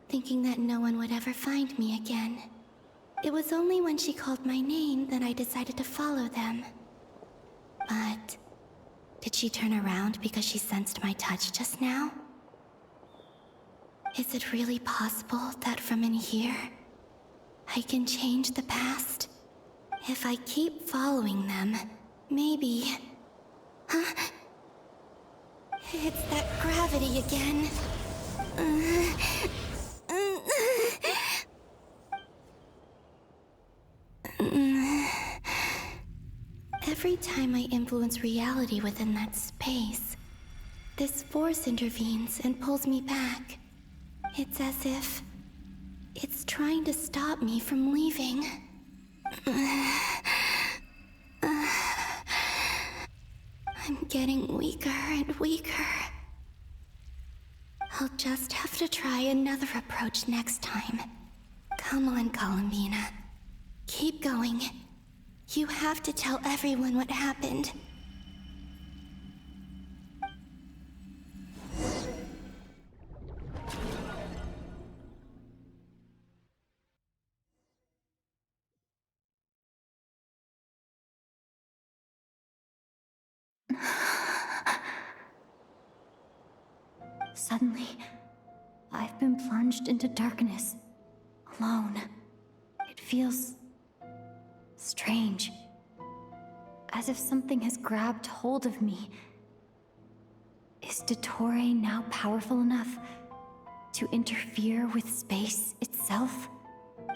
Speaker 17: thinking that no one would ever find me again. It was only when she called my name that I decided to follow them. But did she turn around because she sensed my touch just now? Is it really possible that from in here, I can change the past? If I keep following them, maybe... Huh? It's that gravity again. Every time I influence reality within that space, this force intervenes and pulls me back. It's as if it's trying to stop me from leaving. I'm getting weaker and weaker. I'll just have to try another approach next time. Come on, Columbina. Keep going. You have to tell everyone what happened.
Speaker 10: Suddenly, I've been plunged into darkness, alone. It feels strange, as if something has grabbed hold of me. Is Dottore now powerful enough to interfere with space itself?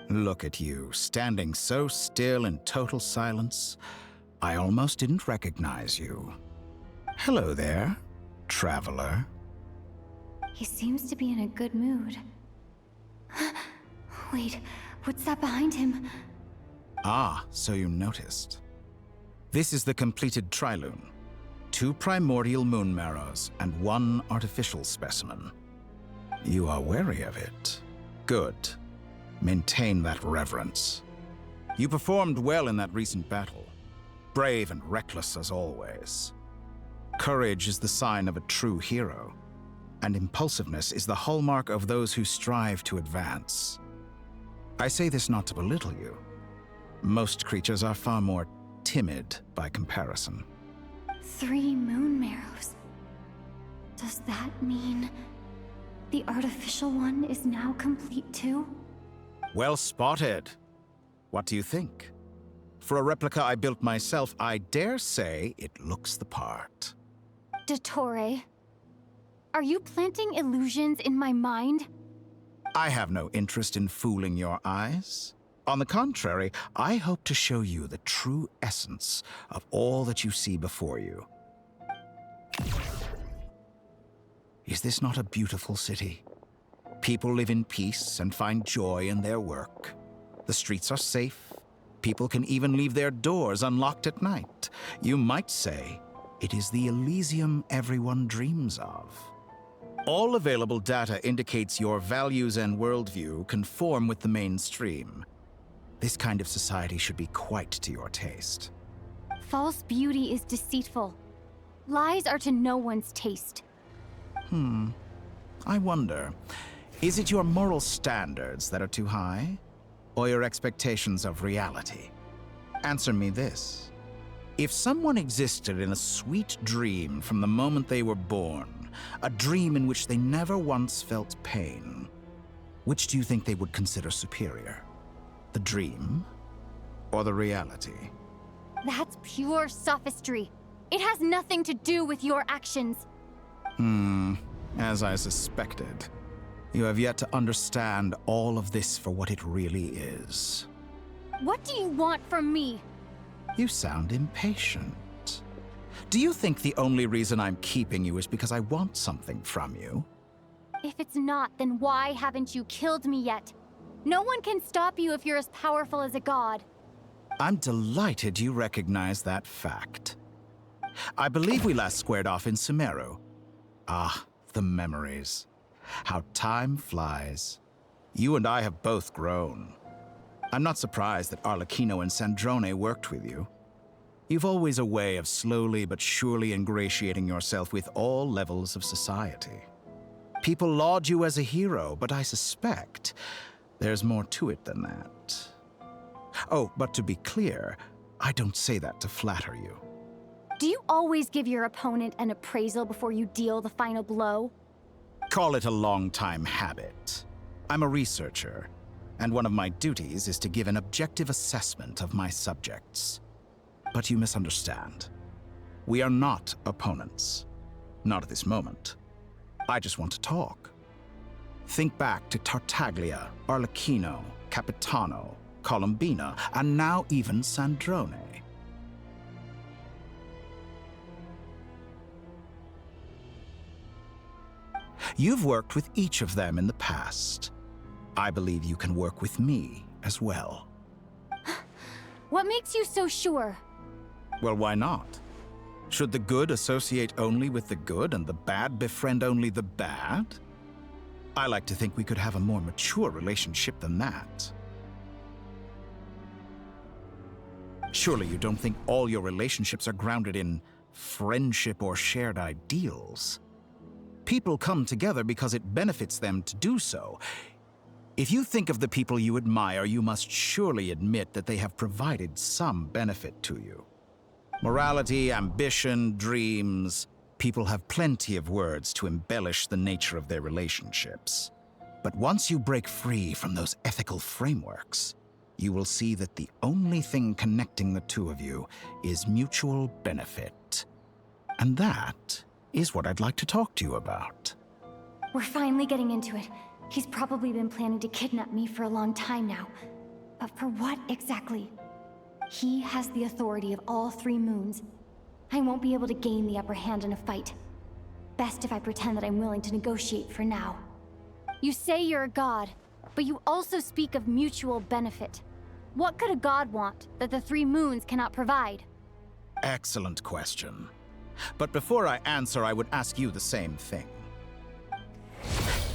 Speaker 11: Look at you, standing so still in total silence. I almost didn't recognize you. Hello there, traveler.
Speaker 10: He seems to be in a good mood. Wait, what's that behind him?
Speaker 11: Ah, so you noticed. This is the completed trilune. 2 primordial moon marrows and 1 artificial specimen. You are wary of it. Good. Maintain that reverence. You performed well in that recent battle. Brave and reckless as always. Courage is the sign of a true hero, and impulsiveness is the hallmark of those who strive to advance. I say this not to belittle you. Most creatures are far more timid by comparison.
Speaker 10: 3 moon marrows. Does that mean the artificial one is now complete too?
Speaker 11: Well spotted. What do you think? For a replica I built myself, I dare say it looks the part.
Speaker 10: Dottore, are you planting illusions in my mind?
Speaker 11: I have no interest in fooling your eyes. On the contrary, I hope to show you the true essence of all that you see before you. Is this not a beautiful city? People live in peace and find joy in their work. The streets are safe. People can even leave their doors unlocked at night. You might say it is the Elysium everyone dreams of. All available data indicates your values and worldview conform with the mainstream. This kind of society should be quite to your taste.
Speaker 10: False beauty is deceitful. Lies are to no one's taste.
Speaker 11: I wonder, is it your moral standards that are too high, or your expectations of reality? Answer me this. If someone existed in a sweet dream from the moment they were born, a dream in which they never once felt pain, which do you think they would consider superior? The dream or the reality?
Speaker 10: That's pure sophistry. It has nothing to do with your actions.
Speaker 11: As I suspected. You have yet to understand all of this for what it really is.
Speaker 10: What do you want from me?
Speaker 11: You sound impatient. Do you think the only reason I'm keeping you is because I want something from you?
Speaker 10: If it's not, then why haven't you killed me yet? No one can stop you if you're as powerful as a god.
Speaker 11: I'm delighted you recognize that fact. I believe we last squared off in Sumeru. Ah, the memories. How time flies. You and I have both grown. I'm not surprised that Arlecchino and Sandrone worked with you. You've always a way of slowly but surely ingratiating yourself with all levels of society. People laud you as a hero, but I suspect there's more to it than that. Oh, but to be clear, I don't say that to flatter you.
Speaker 10: Do you always give your opponent an appraisal before you deal the final blow?
Speaker 11: Call it a long-time habit. I'm a researcher, and one of my duties is to give an objective assessment of my subjects. But you misunderstand. We are not opponents. Not at this moment. I just want to talk. Think back to Tartaglia, Arlecchino, Capitano, Columbina, and now even Sandrone. You've worked with each of them in the past. I believe you can work with me as well.
Speaker 10: What makes you so sure?
Speaker 11: Well, why not? Should the good associate only with the good and the bad befriend only the bad? I like to think we could have a more mature relationship than that. Surely you don't think all your relationships are grounded in friendship or shared ideals? People come together because it benefits them to do so. If you think of the people you admire, you must surely admit that they have provided some benefit to you. Morality, ambition, dreams. People have plenty of words to embellish the nature of their relationships. But once you break free from those ethical frameworks, you will see that the only thing connecting the two of you is mutual benefit. And that is what I'd like to talk to you about.
Speaker 10: We're finally getting into it. He's probably been planning to kidnap me for a long time now. But for what exactly? He has the authority of all 3 moons. I won't be able to gain the upper hand in a fight. Best if I pretend that I'm willing to negotiate for now. You say you're a god, but you also speak of mutual benefit. What could a god want that the 3 moons cannot provide?
Speaker 11: Excellent question. But before I answer, I would ask you the same thing.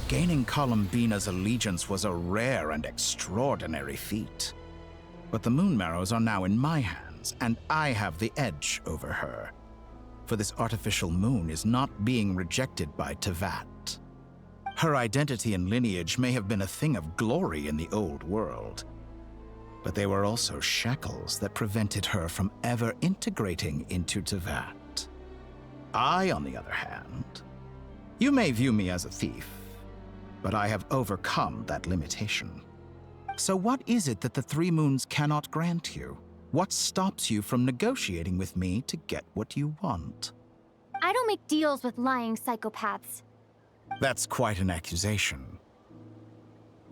Speaker 11: Gaining Columbina's allegiance was a rare and extraordinary feat. But the Moon Marrows are now in my hands, and I have the edge over her. For this artificial moon is not being rejected by Tevat. Her identity and lineage may have been a thing of glory in the old world, but they were also shackles that prevented her from ever integrating into Tevat. I, on the other hand, you may view me as a thief, but I have overcome that limitation. So what is it that the 3 moons cannot grant you? What stops you from negotiating with me to get what you want?
Speaker 10: I don't make deals with lying psychopaths.
Speaker 11: That's quite an accusation.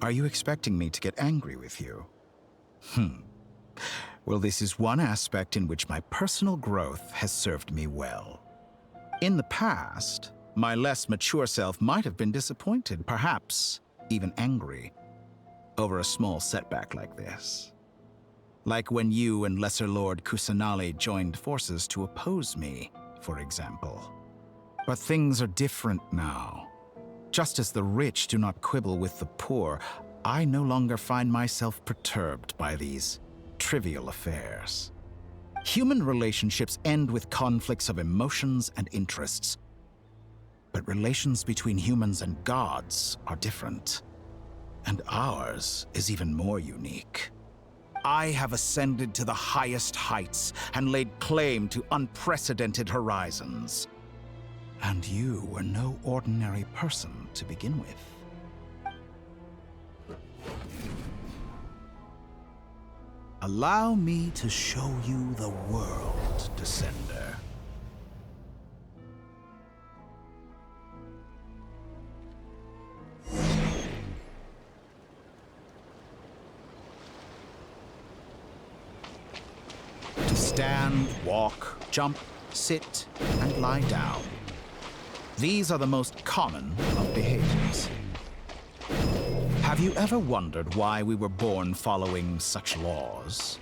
Speaker 11: Are you expecting me to get angry with you? Well, this is one aspect in which my personal growth has served me well. In the past, my less mature self might have been disappointed, perhaps even angry, over a small setback like this. Like when you and Lesser Lord Kusanali joined forces to oppose me, for example. But things are different now. Just as the rich do not quibble with the poor, I no longer find myself perturbed by these trivial affairs. Human relationships end with conflicts of emotions and interests, but relations between humans and gods are different. And ours is even more unique. I have ascended to the highest heights and laid claim to unprecedented horizons. And you were no ordinary person to begin with. Allow me to show you the world, Descender. To stand, walk, jump, sit, and lie down. These are the most common of behaviors. Have you ever wondered why we were born following such laws?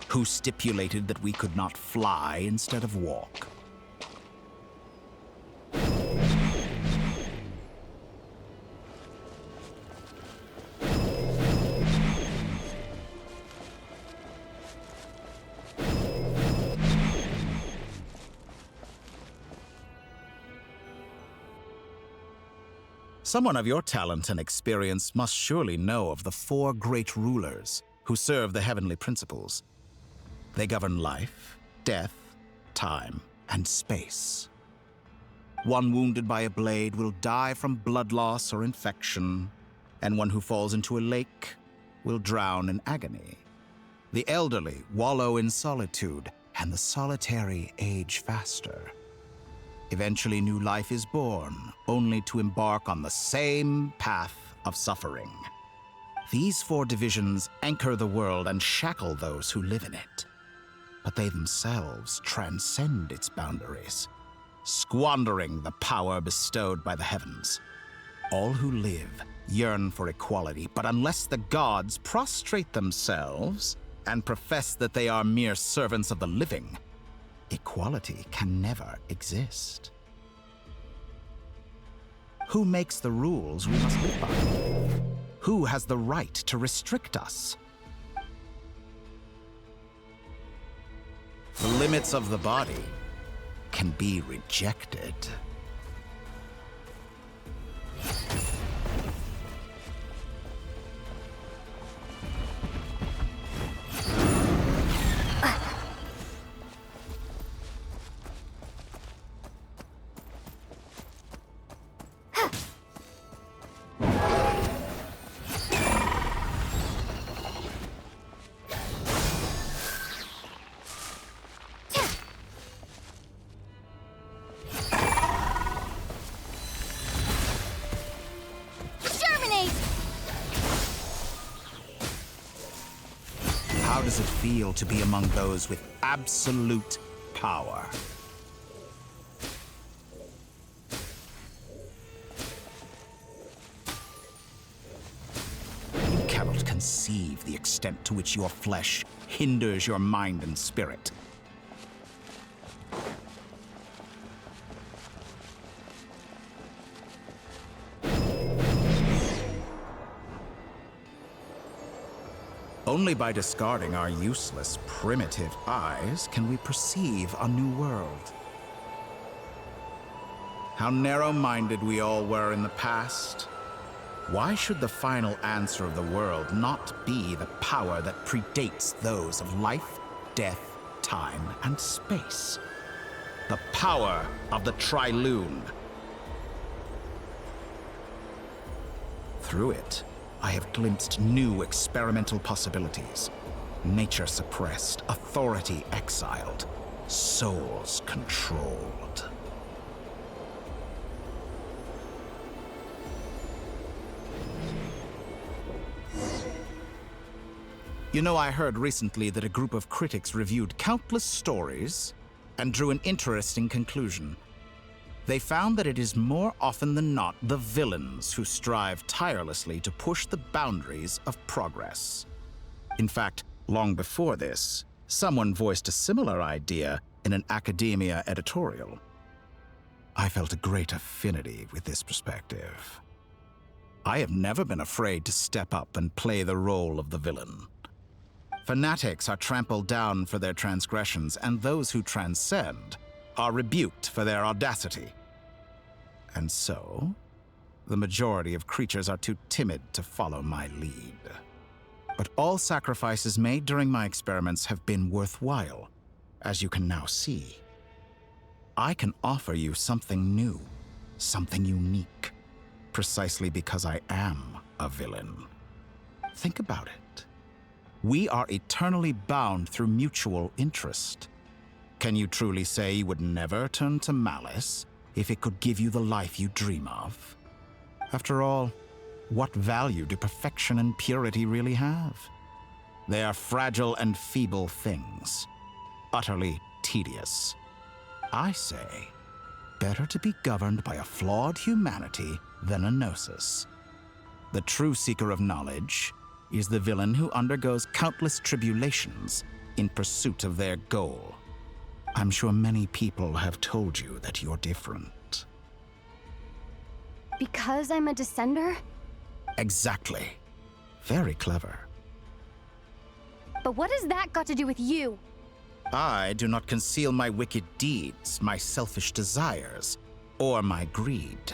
Speaker 11: Who stipulated that we could not fly instead of walk? Someone of your talent and experience must surely know of the 4 great rulers who serve the heavenly principles. They govern life, death, time, and space. One wounded by a blade will die from blood loss or infection, and one who falls into a lake will drown in agony. The elderly wallow in solitude, and the solitary age faster. Eventually, new life is born, only to embark on the same path of suffering. These 4 divisions anchor the world and shackle those who live in it. But they themselves transcend its boundaries, squandering the power bestowed by the heavens. All who live yearn for equality, but unless the gods prostrate themselves and profess that they are mere servants of the living, equality can never exist. Who makes the rules we must live by? Who has the right to restrict us? The limits of the body can be rejected. How does it feel to be among those with absolute power? You cannot conceive the extent to which your flesh hinders your mind and spirit. Only by discarding our useless, primitive eyes can we perceive a new world. How narrow-minded we all were in the past. Why should the final answer of the world not be the power that predates those of life, death, time, and space? The power of the Trilune. Through it, I have glimpsed new experimental possibilities. Nature suppressed, authority exiled, souls controlled. You know, I heard recently that a group of critics reviewed countless stories and drew an interesting conclusion. They found that it is more often than not the villains who strive tirelessly to push the boundaries of progress. In fact, long before this, someone voiced a similar idea in an academia editorial. I felt a great affinity with this perspective. I have never been afraid to step up and play the role of the villain. Fanatics are trampled down for their transgressions, and those who transcend are rebuked for their audacity. And so, the majority of creatures are too timid to follow my lead. But all sacrifices made during my experiments have been worthwhile, as you can now see. I can offer you something new, something unique, precisely because I am a villain. Think about it. We are eternally bound through mutual interest. Can you truly say you would never turn to malice if it could give you the life you dream of? After all, what value do perfection and purity really have? They are fragile and feeble things, utterly tedious. I say, better to be governed by a flawed humanity than a gnosis. The true seeker of knowledge is the villain who undergoes countless tribulations in pursuit of their goal. I'm sure many people have told you that you're different.
Speaker 10: Because I'm a descender?
Speaker 11: Exactly. Very clever.
Speaker 10: But what has that got to do with you?
Speaker 11: I do not conceal my wicked deeds, my selfish desires, or my greed.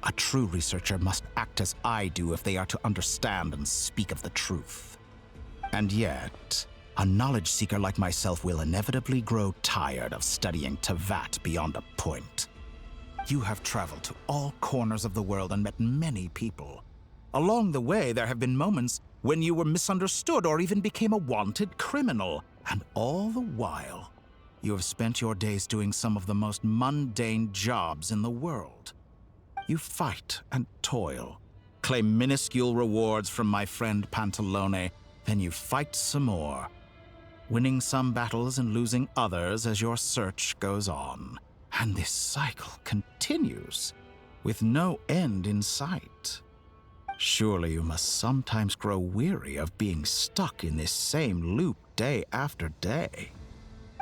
Speaker 11: A true researcher must act as I do if they are to understand and speak of the truth. And yet, a knowledge seeker like myself will inevitably grow tired of studying Tevat beyond a point. You have traveled to all corners of the world and met many people. Along the way, there have been moments when you were misunderstood or even became a wanted criminal. And all the while, you have spent your days doing some of the most mundane jobs in the world. You fight and toil, claim minuscule rewards from my friend Pantalone, then you fight some more, winning some battles and losing others as your search goes on. And this cycle continues. with no end in sight. Surely you must sometimes grow weary of being stuck in this same loop day after day.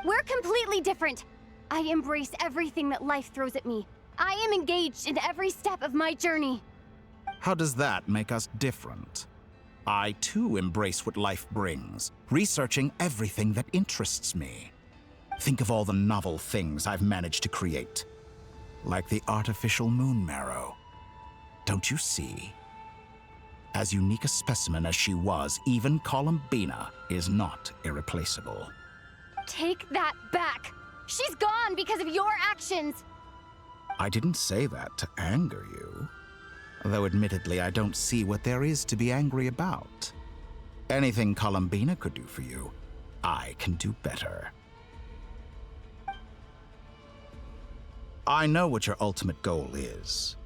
Speaker 10: We're completely different. I embrace everything that life throws at me. I am engaged in every step of my journey.
Speaker 11: How does that make us different? I too embrace what life brings, researching everything that interests me. Think of all the novel things I've managed to create, like the artificial moon marrow. Don't you see? As unique a specimen as she was, even Columbina is not irreplaceable.
Speaker 10: Take that back. She's gone because of your actions.
Speaker 11: I didn't say that to anger you. Though admittedly, I don't see what there is to be angry about. Anything Columbina could do for you, I can do better. I know what your ultimate goal is.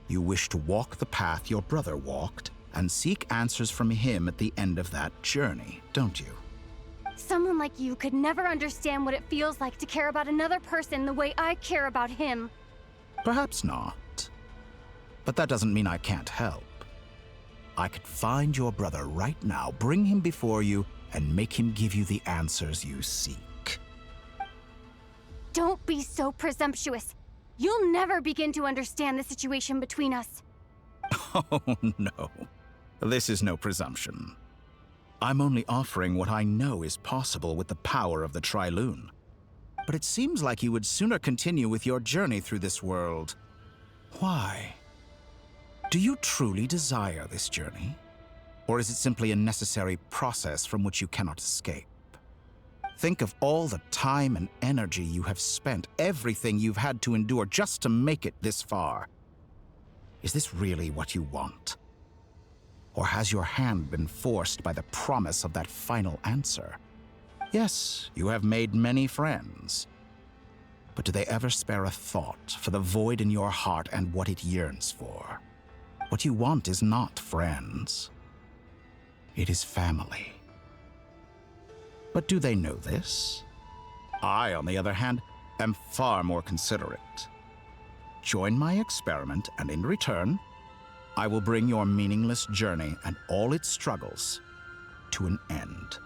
Speaker 11: You wish to walk the path your brother walked and seek answers from him at the end of that journey, don't you?
Speaker 10: Someone like you could never understand what it feels like to care about another person the way I care about him.
Speaker 11: Perhaps not. But that doesn't mean I can't help. I could find your brother right now, bring him before you, and make him give you the answers you seek.
Speaker 10: Don't be so presumptuous. You'll never begin to understand the situation between us.
Speaker 11: Oh, no. This is no presumption. I'm only offering what I know is possible with the power of the Trilune. But it seems like you would sooner continue with your journey through this world. Why? Do you truly desire this journey? Or is it simply a necessary process from which you cannot escape? Think of all the time and energy you have spent, everything you've had to endure just to make it this far. Is this really what you want? Or has your hand been forced by the promise of that final answer? Yes, you have made many friends. But do they ever spare a thought for the void in your heart and what it yearns for? What you want is not friends. It is family. But do they know this? I, on the other hand, am far more considerate. Join my experiment, and in return, I will bring your meaningless journey and all its struggles to an end.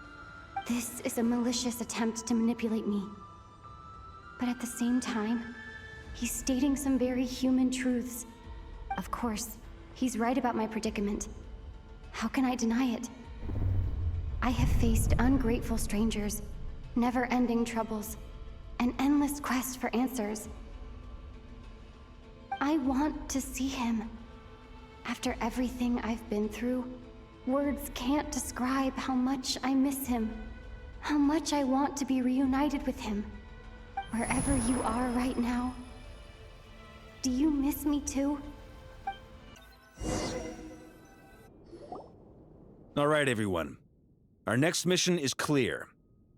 Speaker 10: This is a malicious attempt to manipulate me. But at the same time, he's stating some very human truths. Of course, he's right about my predicament. How can I deny it? I have faced ungrateful strangers, never-ending troubles, an endless quest for answers. I want to see him. After everything I've been through, words can't describe how much I miss him, how much I want to be reunited with him. Wherever you are right now, do you miss me too?
Speaker 2: All right, everyone. Our next mission is clear.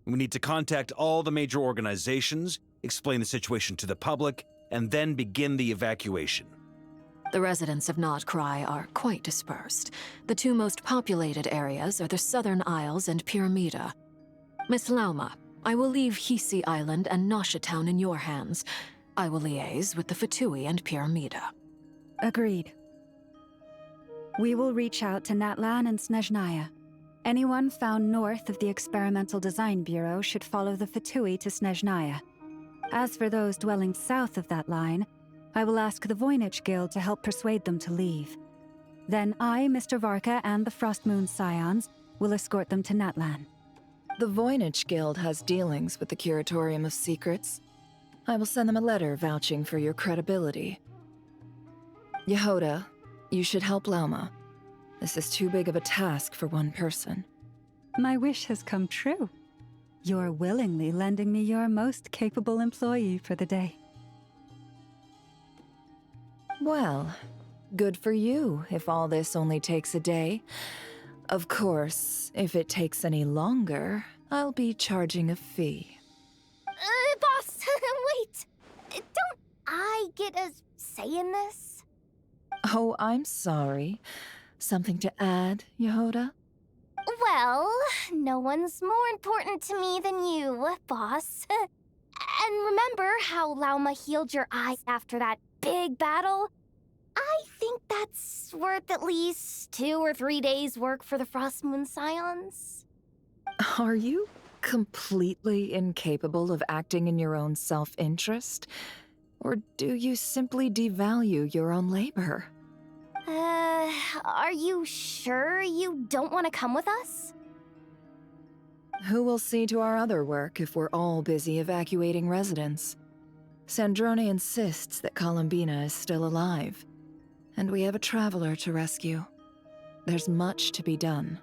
Speaker 2: We need to contact all the major organizations, explain the situation to the public, and then begin the evacuation.
Speaker 6: The residents of Notcry are quite dispersed. The two most populated areas are the Southern Isles and Pyramida. Miss Lauma, I will leave Hisi Island and Nasha Town in your hands. I will liaise with the Fatui and Pyramida.
Speaker 7: Agreed. We will reach out to Natlan and Snezhnaya. Anyone found north of the Experimental Design Bureau should follow the Fatui to Snezhnaya. As for those dwelling south of that line, I will ask the Voynich Guild to help persuade them to leave. Then I, Mr. Varka, and the Frostmoon Scions will escort them to Natlan.
Speaker 3: The Voynich Guild has dealings with the Curatorium of Secrets. I will send them a letter vouching for your credibility. Yehoda, you should help Lauma. This is too big of a task for one person.
Speaker 7: My wish has come true. You're willingly lending me your most capable employee for the day.
Speaker 3: Well, good for you if all this only takes a day. Of course, if it takes any longer, I'll be charging a fee.
Speaker 1: Boss, wait! Don't I get a say in this?
Speaker 3: Oh, I'm sorry. Something to add, Yehoda?
Speaker 1: Well, no one's more important to me than you, boss. And remember how Lauma healed your eyes after that big battle?
Speaker 10: I think that's worth at least 2 or 3 days' work for the Frost Moon Scions.
Speaker 3: Are you completely incapable of acting in your own self-interest? Or do you simply devalue your own labor?
Speaker 10: Are you sure you don't want to come with us?
Speaker 3: Who will see to our other work if we're all busy evacuating residents? Sandrone insists that Columbina is still alive, and we have a traveler to rescue. There's much to be done.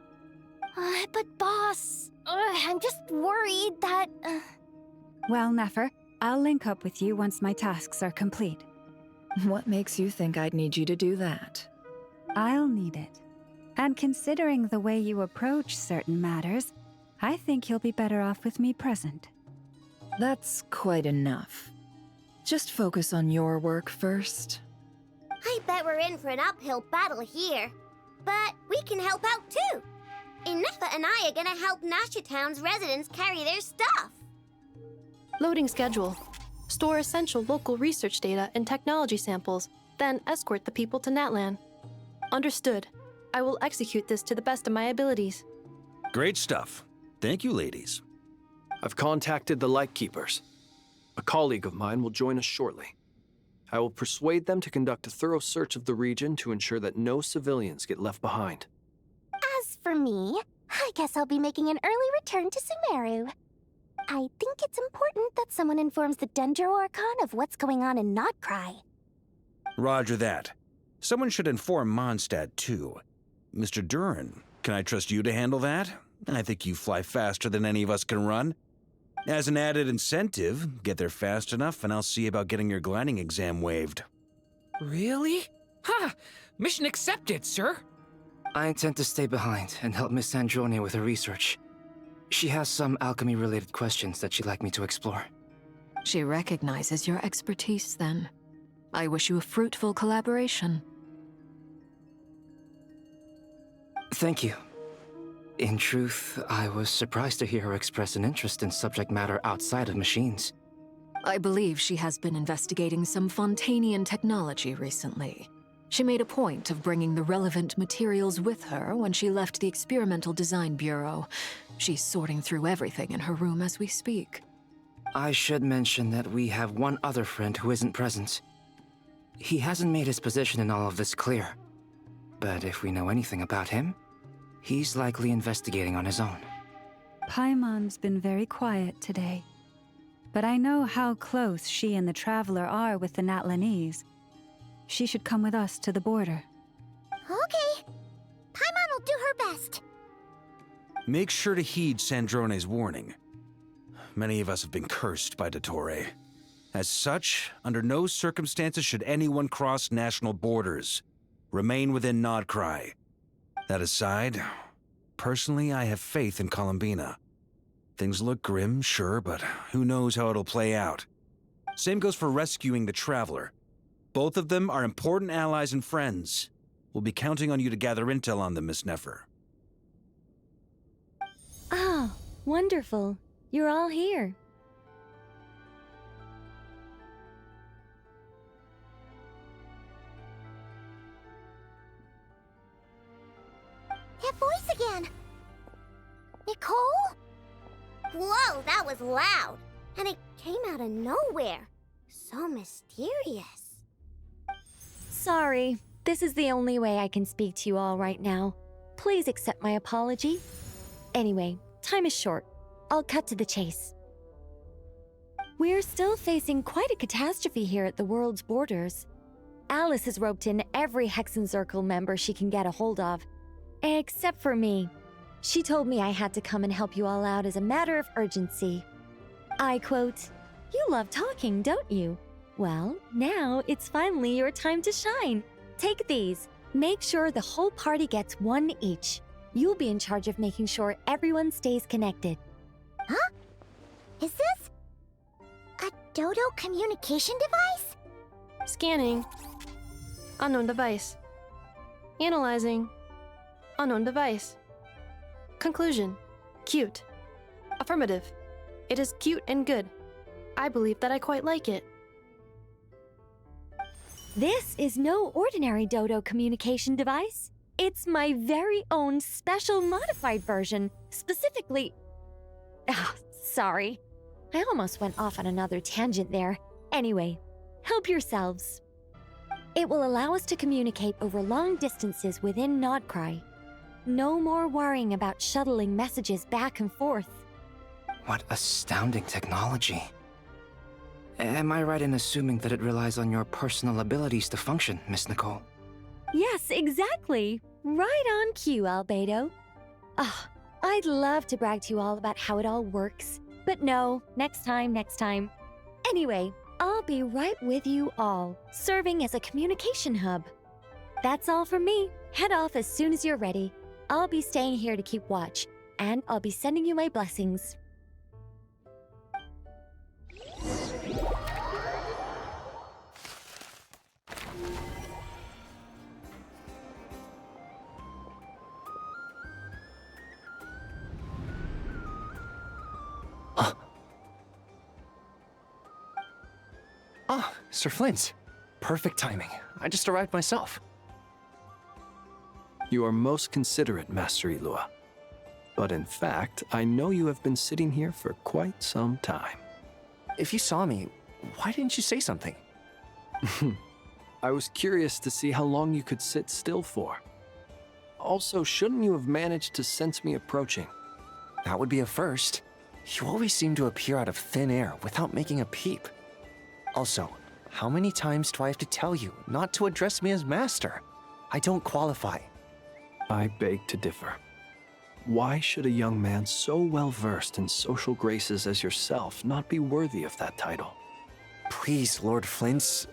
Speaker 10: But boss, I'm just worried that...
Speaker 7: Well, Nefer, I'll link up with you once my tasks are complete.
Speaker 3: What makes you think I'd need you to do that?
Speaker 7: I'll need it. And considering the way you approach certain matters, I think you'll be better off with me present.
Speaker 3: That's quite enough. Just focus on your work first.
Speaker 1: I bet we're in for an uphill battle here. But we can help out too. Inefa and I are gonna help Nasha Town's residents carry their stuff.
Speaker 8: Loading schedule. Store essential local research data and technology samples, then escort the people to Natlan. Understood. I will execute this to the best of my abilities.
Speaker 2: Great stuff. Thank you, ladies.
Speaker 4: I've contacted the Lightkeepers. A colleague of mine will join us shortly. I will persuade them to conduct a thorough search of the region to ensure that no civilians get left behind.
Speaker 1: As for me, I guess I'll be making an early return to Sumeru. I think it's important that someone informs the Dendro Archon of what's going on in Notcry.
Speaker 2: Roger that. Someone should inform Mondstadt, too. Mr. Duran, can I trust you to handle that? I think you fly faster than any of us can run. As an added incentive, get there fast enough and I'll see about getting your gliding exam waived.
Speaker 19: Really? Ha! Mission accepted, sir.
Speaker 21: I intend to stay behind and help Miss Sandrone with her research. She has some alchemy-related questions that she'd like me to explore.
Speaker 6: She recognizes your expertise, then. I wish you a fruitful collaboration.
Speaker 21: Thank you. In truth, I was surprised to hear her express an interest in subject matter outside of machines.
Speaker 6: I believe she has been investigating some Fontanian technology recently. She made a point of bringing the relevant materials with her when she left the Experimental Design Bureau. She's sorting through everything in her room as we speak.
Speaker 21: I should mention that we have one other friend who isn't present. He hasn't made his position in all of this clear. But if we know anything about him, he's likely investigating on his own.
Speaker 7: Paimon's been very quiet today. But I know how close she and the Traveler are with the Natlanese. She should come with us to the border.
Speaker 1: Okay. Paimon will do her best.
Speaker 2: Make sure to heed Sandrone's warning. Many of us have been cursed by Dottore. As such, under no circumstances should anyone cross national borders. Remain within Nodcry. That aside, personally, I have faith in Columbina. Things look grim, sure, but who knows how it'll play out. Same goes for rescuing the Traveler. Both of them are important allies and friends. We'll be counting on you to gather intel on them, Miss Nefer.
Speaker 22: Oh, wonderful. You're all here.
Speaker 1: That voice again! Nicole? Whoa, that was loud! And it came out of nowhere. So mysterious.
Speaker 22: Sorry, this is the only way I can speak to you all right now. Please accept my apology. Anyway, time is short. I'll cut to the chase. We're still facing quite a catastrophe here at the world's borders. Alice has roped in every Hexenzirkel member she can get a hold of. Except for me. She told me I had to come and help you all out as a matter of urgency. I quote, "You love talking, don't you? Well, now it's finally your time to shine. Take these. Make sure the whole party gets one each. You'll be in charge of making sure everyone stays connected."
Speaker 1: Huh? Is this a Dodo communication device?
Speaker 8: Scanning. Unknown device. Analyzing. Unknown device. Conclusion. Cute. Affirmative. It is cute and good. I believe that I quite like it.
Speaker 22: This is no ordinary Dodo communication device. It's my very own special modified version, specifically... Ah, sorry. I almost went off on another tangent there. Anyway, help yourselves. It will allow us to communicate over long distances within Nodcry. No more worrying about shuttling messages back and forth.
Speaker 21: What astounding technology. Am I right in assuming that it relies on your personal abilities to function, Miss Nicole?
Speaker 22: Yes, exactly. Right on cue, Albedo. Ah, I'd love to brag to you all about how it all works. But no, next time. Anyway, I'll be right with you all, serving as a communication hub. That's all from me. Head off as soon as you're ready. I'll be staying here to keep watch, and I'll be sending you my blessings.
Speaker 4: Sir Flint. Perfect timing. I just arrived myself. You are most considerate, Master Ilua. But in fact, I know you have been sitting here for quite some time.
Speaker 9: If you saw me, why didn't you say something?
Speaker 4: I was curious to see how long you could sit still for. Also, shouldn't you have managed to sense me approaching?
Speaker 9: That would be a first. You always seem to appear out of thin air without making a peep. Also, how many times do I have to tell you not to address me as master? I don't qualify.
Speaker 4: I beg to differ. Why should a young man so well versed in social graces as yourself not be worthy of that title?
Speaker 9: Please, Lord Flint's...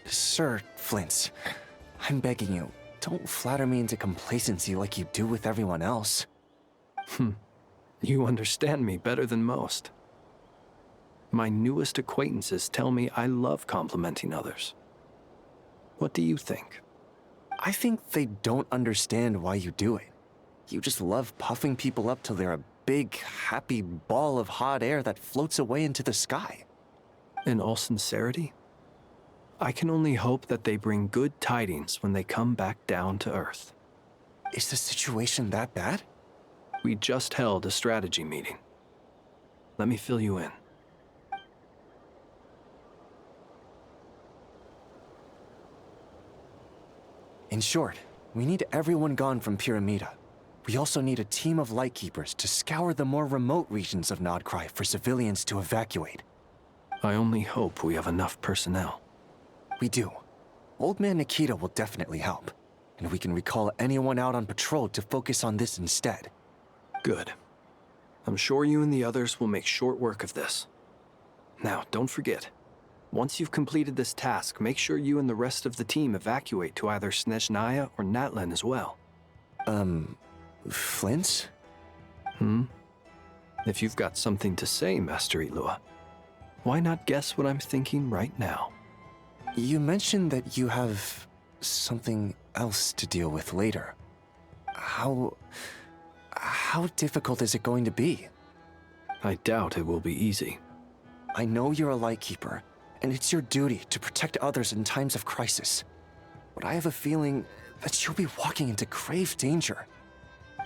Speaker 9: Sir Flint's. I'm begging you, don't flatter me into complacency like you do with everyone else.
Speaker 4: You understand me better than most. My newest acquaintances tell me I love complimenting others. What do you think?
Speaker 9: I think they don't understand why you do it. You just love puffing people up till they're a big, happy ball of hot air that floats away into the sky.
Speaker 4: In all sincerity, I can only hope that they bring good tidings when they come back down to Earth.
Speaker 9: Is the situation that bad?
Speaker 4: We just held a strategy meeting. Let me fill you in.
Speaker 9: In short, we need everyone gone from Pyramida. We also need a team of Lightkeepers to scour the more remote regions of Nodcry for civilians to evacuate.
Speaker 4: I only hope we have enough personnel.
Speaker 9: We do. Old Man Nikita will definitely help, and we can recall anyone out on patrol to focus on this instead.
Speaker 4: Good. I'm sure you and the others will make short work of this. Now, don't forget, once you've completed this task, make sure you and the rest of the team evacuate to either Snezhnaya or Natlan as well.
Speaker 9: Flint?
Speaker 4: If you've got something to say, Master Ilua, why not guess what I'm thinking right now?
Speaker 9: You mentioned that you have something else to deal with later. How difficult is it going to be?
Speaker 4: I doubt it will be easy.
Speaker 9: I know you're a Lightkeeper, and it's your duty to protect others in times of crisis. But I have a feeling that you'll be walking into grave danger.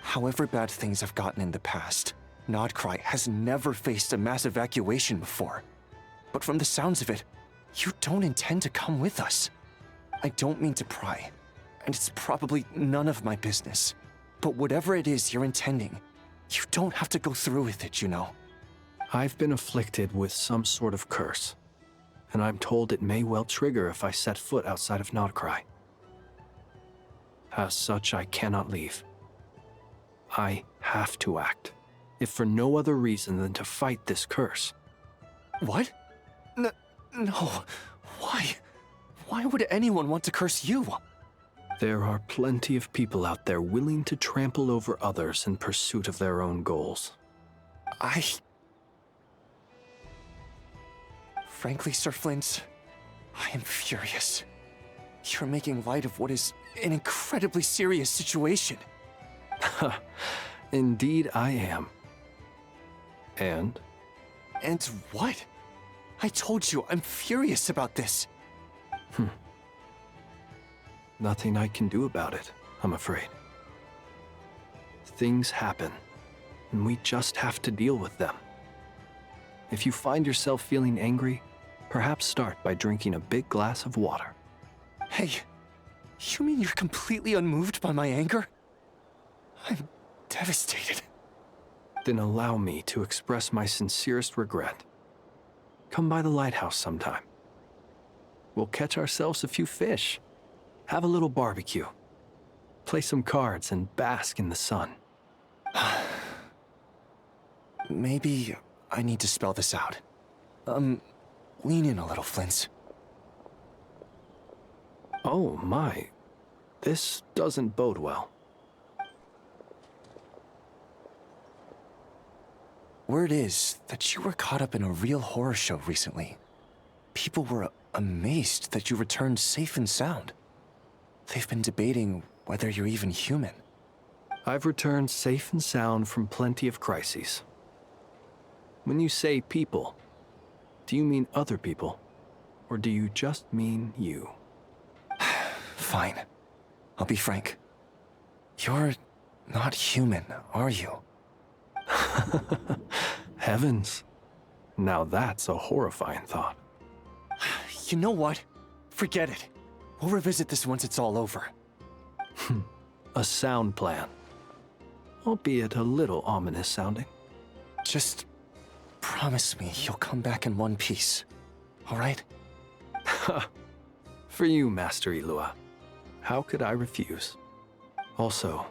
Speaker 9: However bad things have gotten in the past, Nodcry has never faced a mass evacuation before. But from the sounds of it, you don't intend to come with us. I don't mean to pry, and it's probably none of my business. But whatever it is you're intending, you don't have to go through with it, you know.
Speaker 4: I've been afflicted with some sort of curse, and I'm told it may well trigger if I set foot outside of Nodcry. As such, I cannot leave. I have to act, if for no other reason than to fight this curse.
Speaker 9: What? No. Why? Why would anyone want to curse you?
Speaker 4: There are plenty of people out there willing to trample over others in pursuit of their own goals.
Speaker 9: Frankly, Sir Flint, I am furious. You're making light of what is an incredibly serious situation.
Speaker 4: Indeed I am. And?
Speaker 9: And what? I told you, I'm furious about this.
Speaker 4: Nothing I can do about it, I'm afraid. Things happen, and we just have to deal with them. If you find yourself feeling angry, perhaps start by drinking a big glass of water.
Speaker 9: Hey, you mean you're completely unmoved by my anger? I'm devastated.
Speaker 4: Then allow me to express my sincerest regret. Come by the lighthouse sometime. We'll catch ourselves a few fish, have a little barbecue, play some cards, and bask in the sun.
Speaker 9: Maybe I need to spell this out. Lean in a little, Flint.
Speaker 4: Oh my, this doesn't bode well.
Speaker 9: Word is that you were caught up in a real horror show recently. People were amazed that you returned safe and sound. They've been debating whether you're even human.
Speaker 4: I've returned safe and sound from plenty of crises. When you say people, do you mean other people? Or do you just mean you?
Speaker 9: Fine. I'll be frank. You're not human, are you?
Speaker 4: Heavens. Now that's a horrifying thought.
Speaker 9: You know what? Forget it. We'll revisit this once it's all over.
Speaker 4: A sound plan. Albeit a little ominous sounding.
Speaker 9: Just promise me you'll come back in one piece, all right?
Speaker 4: For you, Master Ilua. How could I refuse? Also,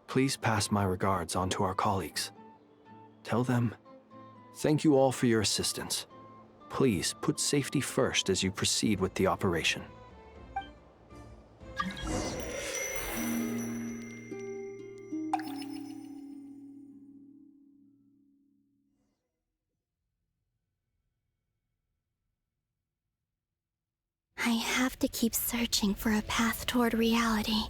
Speaker 4: please pass my regards on to our colleagues. Tell them, thank you all for your assistance. Please put safety first as you proceed with the operation.
Speaker 17: I have to keep searching for a path toward reality.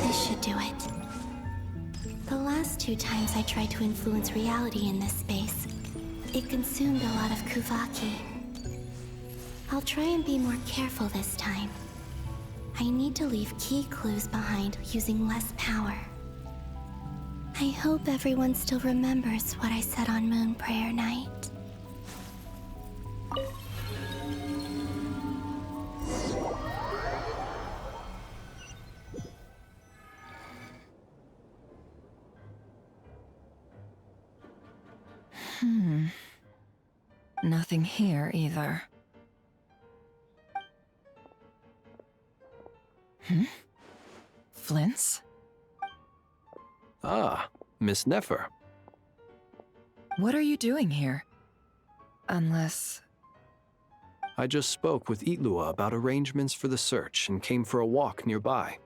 Speaker 17: This should do it. The last 2 times I tried to influence reality in this space, it consumed a lot of Kuvaki. I'll try and be more careful this time. I need to leave key clues behind using less power. I hope everyone still remembers what I said on Moon Prayer Night.
Speaker 3: Nothing here either. Flint's?
Speaker 4: Ah, Miss Nefer.
Speaker 3: What are you doing here? Unless...
Speaker 4: I just spoke with Itlua about arrangements for the search and came for a walk nearby.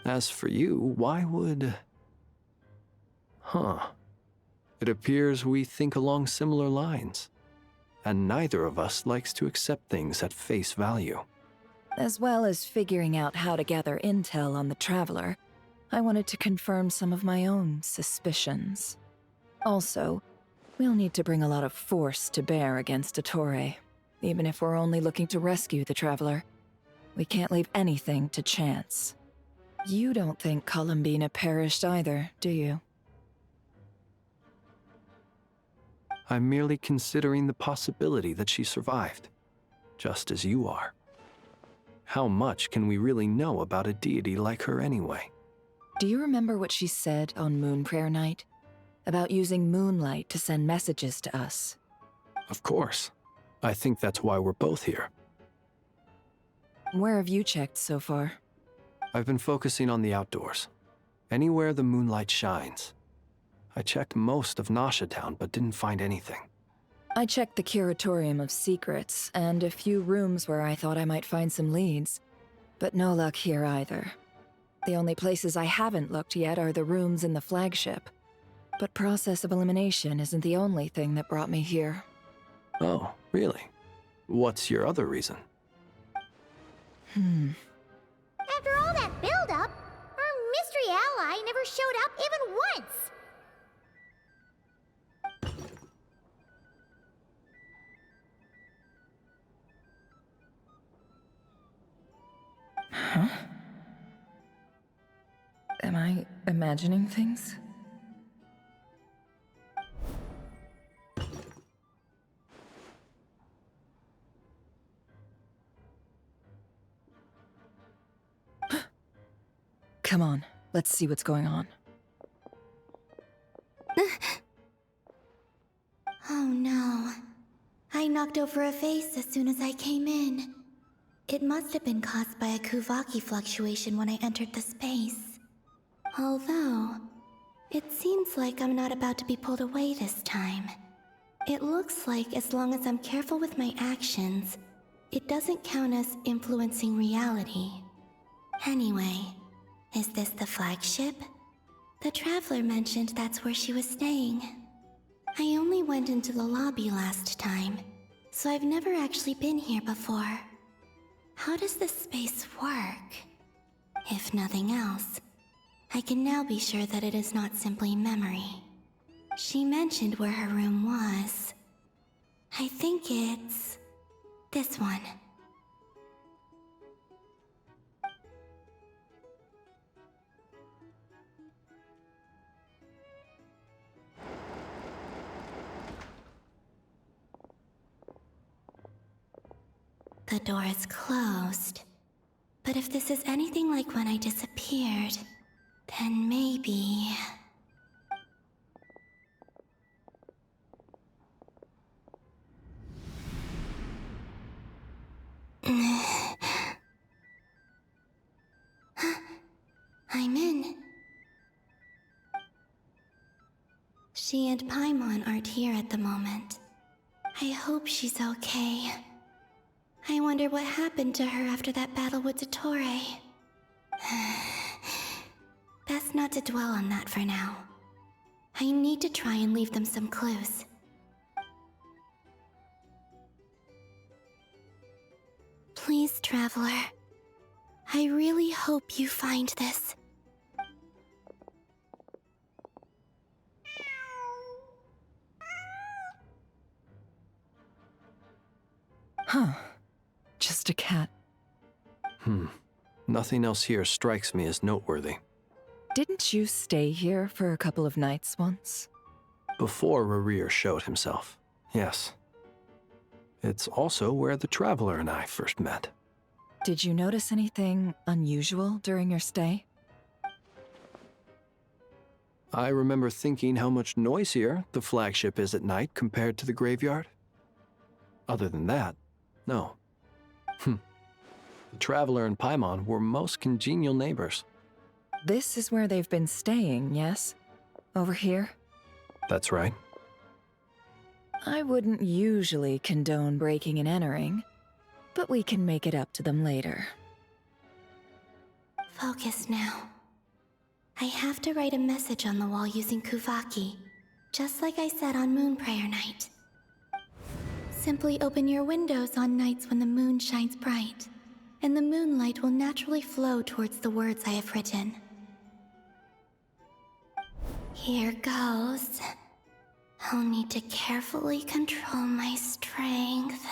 Speaker 4: As for you, why would... It appears we think along similar lines. And neither of us likes to accept things at face value.
Speaker 3: As well as figuring out how to gather intel on the Traveler, I wanted to confirm some of my own suspicions. Also, we'll need to bring a lot of force to bear against Ettore, even if we're only looking to rescue the Traveler. We can't leave anything to chance. You don't think Columbina perished either, do you?
Speaker 4: I'm merely considering the possibility that she survived, just as you are. How much can we really know about a deity like her anyway?
Speaker 3: Do you remember what she said on Moon Prayer Night? About using moonlight to send messages to us?
Speaker 4: Of course. I think that's why we're both here.
Speaker 3: Where have you checked so far?
Speaker 4: I've been focusing on the outdoors. Anywhere the moonlight shines. I checked most of Nasha Town, but didn't find anything.
Speaker 3: I checked the Curatorium of Secrets and a few rooms where I thought I might find some leads. But no luck here either. The only places I haven't looked yet are the rooms in the flagship. But process of elimination isn't the only thing that brought me here.
Speaker 4: Oh, really? What's your other reason?
Speaker 1: After all that build-up, our mystery ally never showed up even once!
Speaker 3: Huh? Am I imagining things? Come on, let's see what's going on.
Speaker 17: Oh no. I knocked over a vase as soon as I came in. It must have been caused by a Kuvaki fluctuation when I entered the space. Although, it seems like I'm not about to be pulled away this time. It looks like as long as I'm careful with my actions, it doesn't count as influencing reality. Anyway, is this the flagship? The Traveler mentioned that's where she was staying. I only went into the lobby last time, so I've never actually been here before. How does this space work? If nothing else, I can now be sure that it is not simply memory. She mentioned where her room was. I think it's this one. The door is closed. But if this is anything like when I disappeared, then maybe... I'm in. She and Paimon aren't here at the moment. I hope she's okay. I wonder what happened to her after that battle with Dottore. Best not to dwell on that for now. I need to try and leave them some clues. Please, Traveler. I really hope you find this.
Speaker 3: Huh. Just a cat.
Speaker 4: Nothing else here strikes me as noteworthy.
Speaker 3: Didn't you stay here for a couple of nights once?
Speaker 4: Before Rerir showed himself, yes. It's also where the Traveler and I first met.
Speaker 3: Did you notice anything unusual during your stay?
Speaker 4: I remember thinking how much noisier the flagship is at night compared to the graveyard. Other than that, no. The Traveler and Paimon were most congenial neighbors.
Speaker 3: This is where they've been staying, yes? Over here?
Speaker 4: That's right.
Speaker 3: I wouldn't usually condone breaking and entering, but we can make it up to them later.
Speaker 17: Focus now. I have to write a message on the wall using Kuvaki, just like I said on Moon Prayer Night. Simply open your windows on nights when the moon shines bright, and the moonlight will naturally flow towards the words I have written. Here goes. I'll need to carefully control my strength.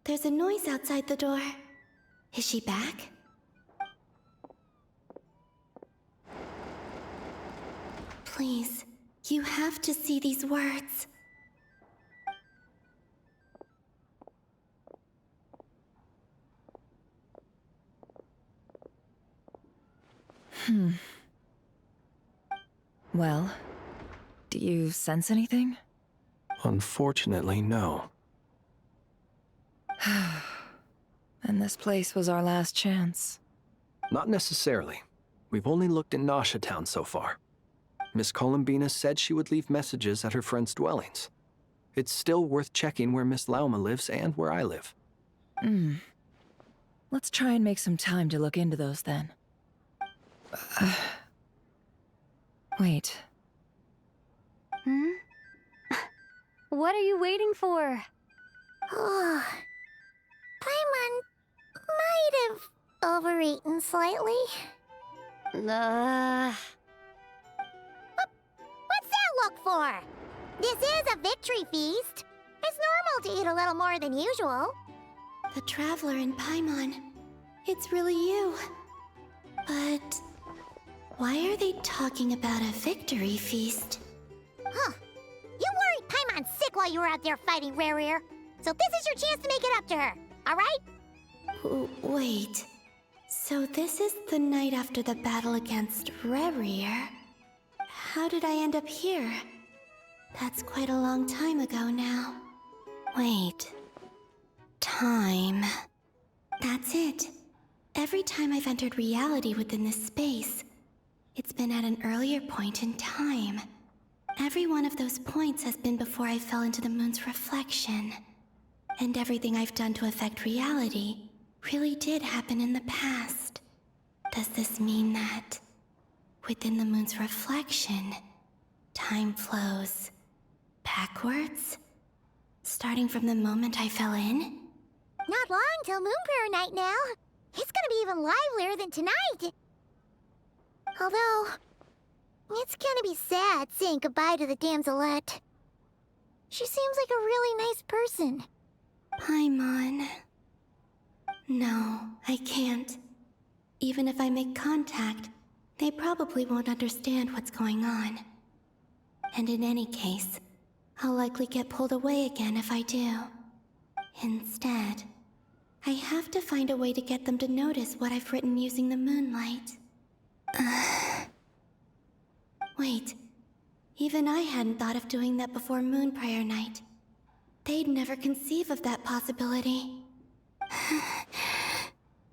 Speaker 17: There's a noise outside the door. Is she back? Please, you have to see these words.
Speaker 3: Well, do you sense anything?
Speaker 4: Unfortunately, no.
Speaker 3: And this place was our last chance.
Speaker 4: Not necessarily. We've only looked in Nasha Town so far. Miss Columbina said she would leave messages at her friends' dwellings. It's still worth checking where Miss Lauma lives and where I live.
Speaker 3: Let's try and make some time to look into those then. Wait.
Speaker 10: What are you waiting for?
Speaker 1: Oh, Paimon might have overeaten slightly. What's that look for? This is a victory feast. It's normal to eat a little more than usual.
Speaker 17: The Traveler in Paimon. It's really you. But why are they talking about a victory feast?
Speaker 1: Huh. You worried Paimon sick while you were out there fighting Rare. So this is your chance to make it up to her, alright?
Speaker 17: Wait. So this is the night after the battle against Rare. How did I end up here? That's quite a long time ago now. Wait. Time. That's it. Every time I've entered reality within this space, it's been at an earlier point in time. Every one of those points has been before I fell into the moon's reflection. And everything I've done to affect reality really did happen in the past. Does this mean that within the moon's reflection, time flows backwards? Starting from the moment I fell in?
Speaker 1: Not long till Moon Prayer Night now. It's gonna be even livelier than tonight. Although, it's gonna be sad saying goodbye to the damselette. She seems like a really nice person.
Speaker 17: Paimon. No, I can't. Even if I make contact, they probably won't understand what's going on. And in any case, I'll likely get pulled away again if I do. Instead, I have to find a way to get them to notice what I've written using the moonlight. Wait, even I hadn't thought of doing that before Moon Prayer Night. They'd never conceive of that possibility.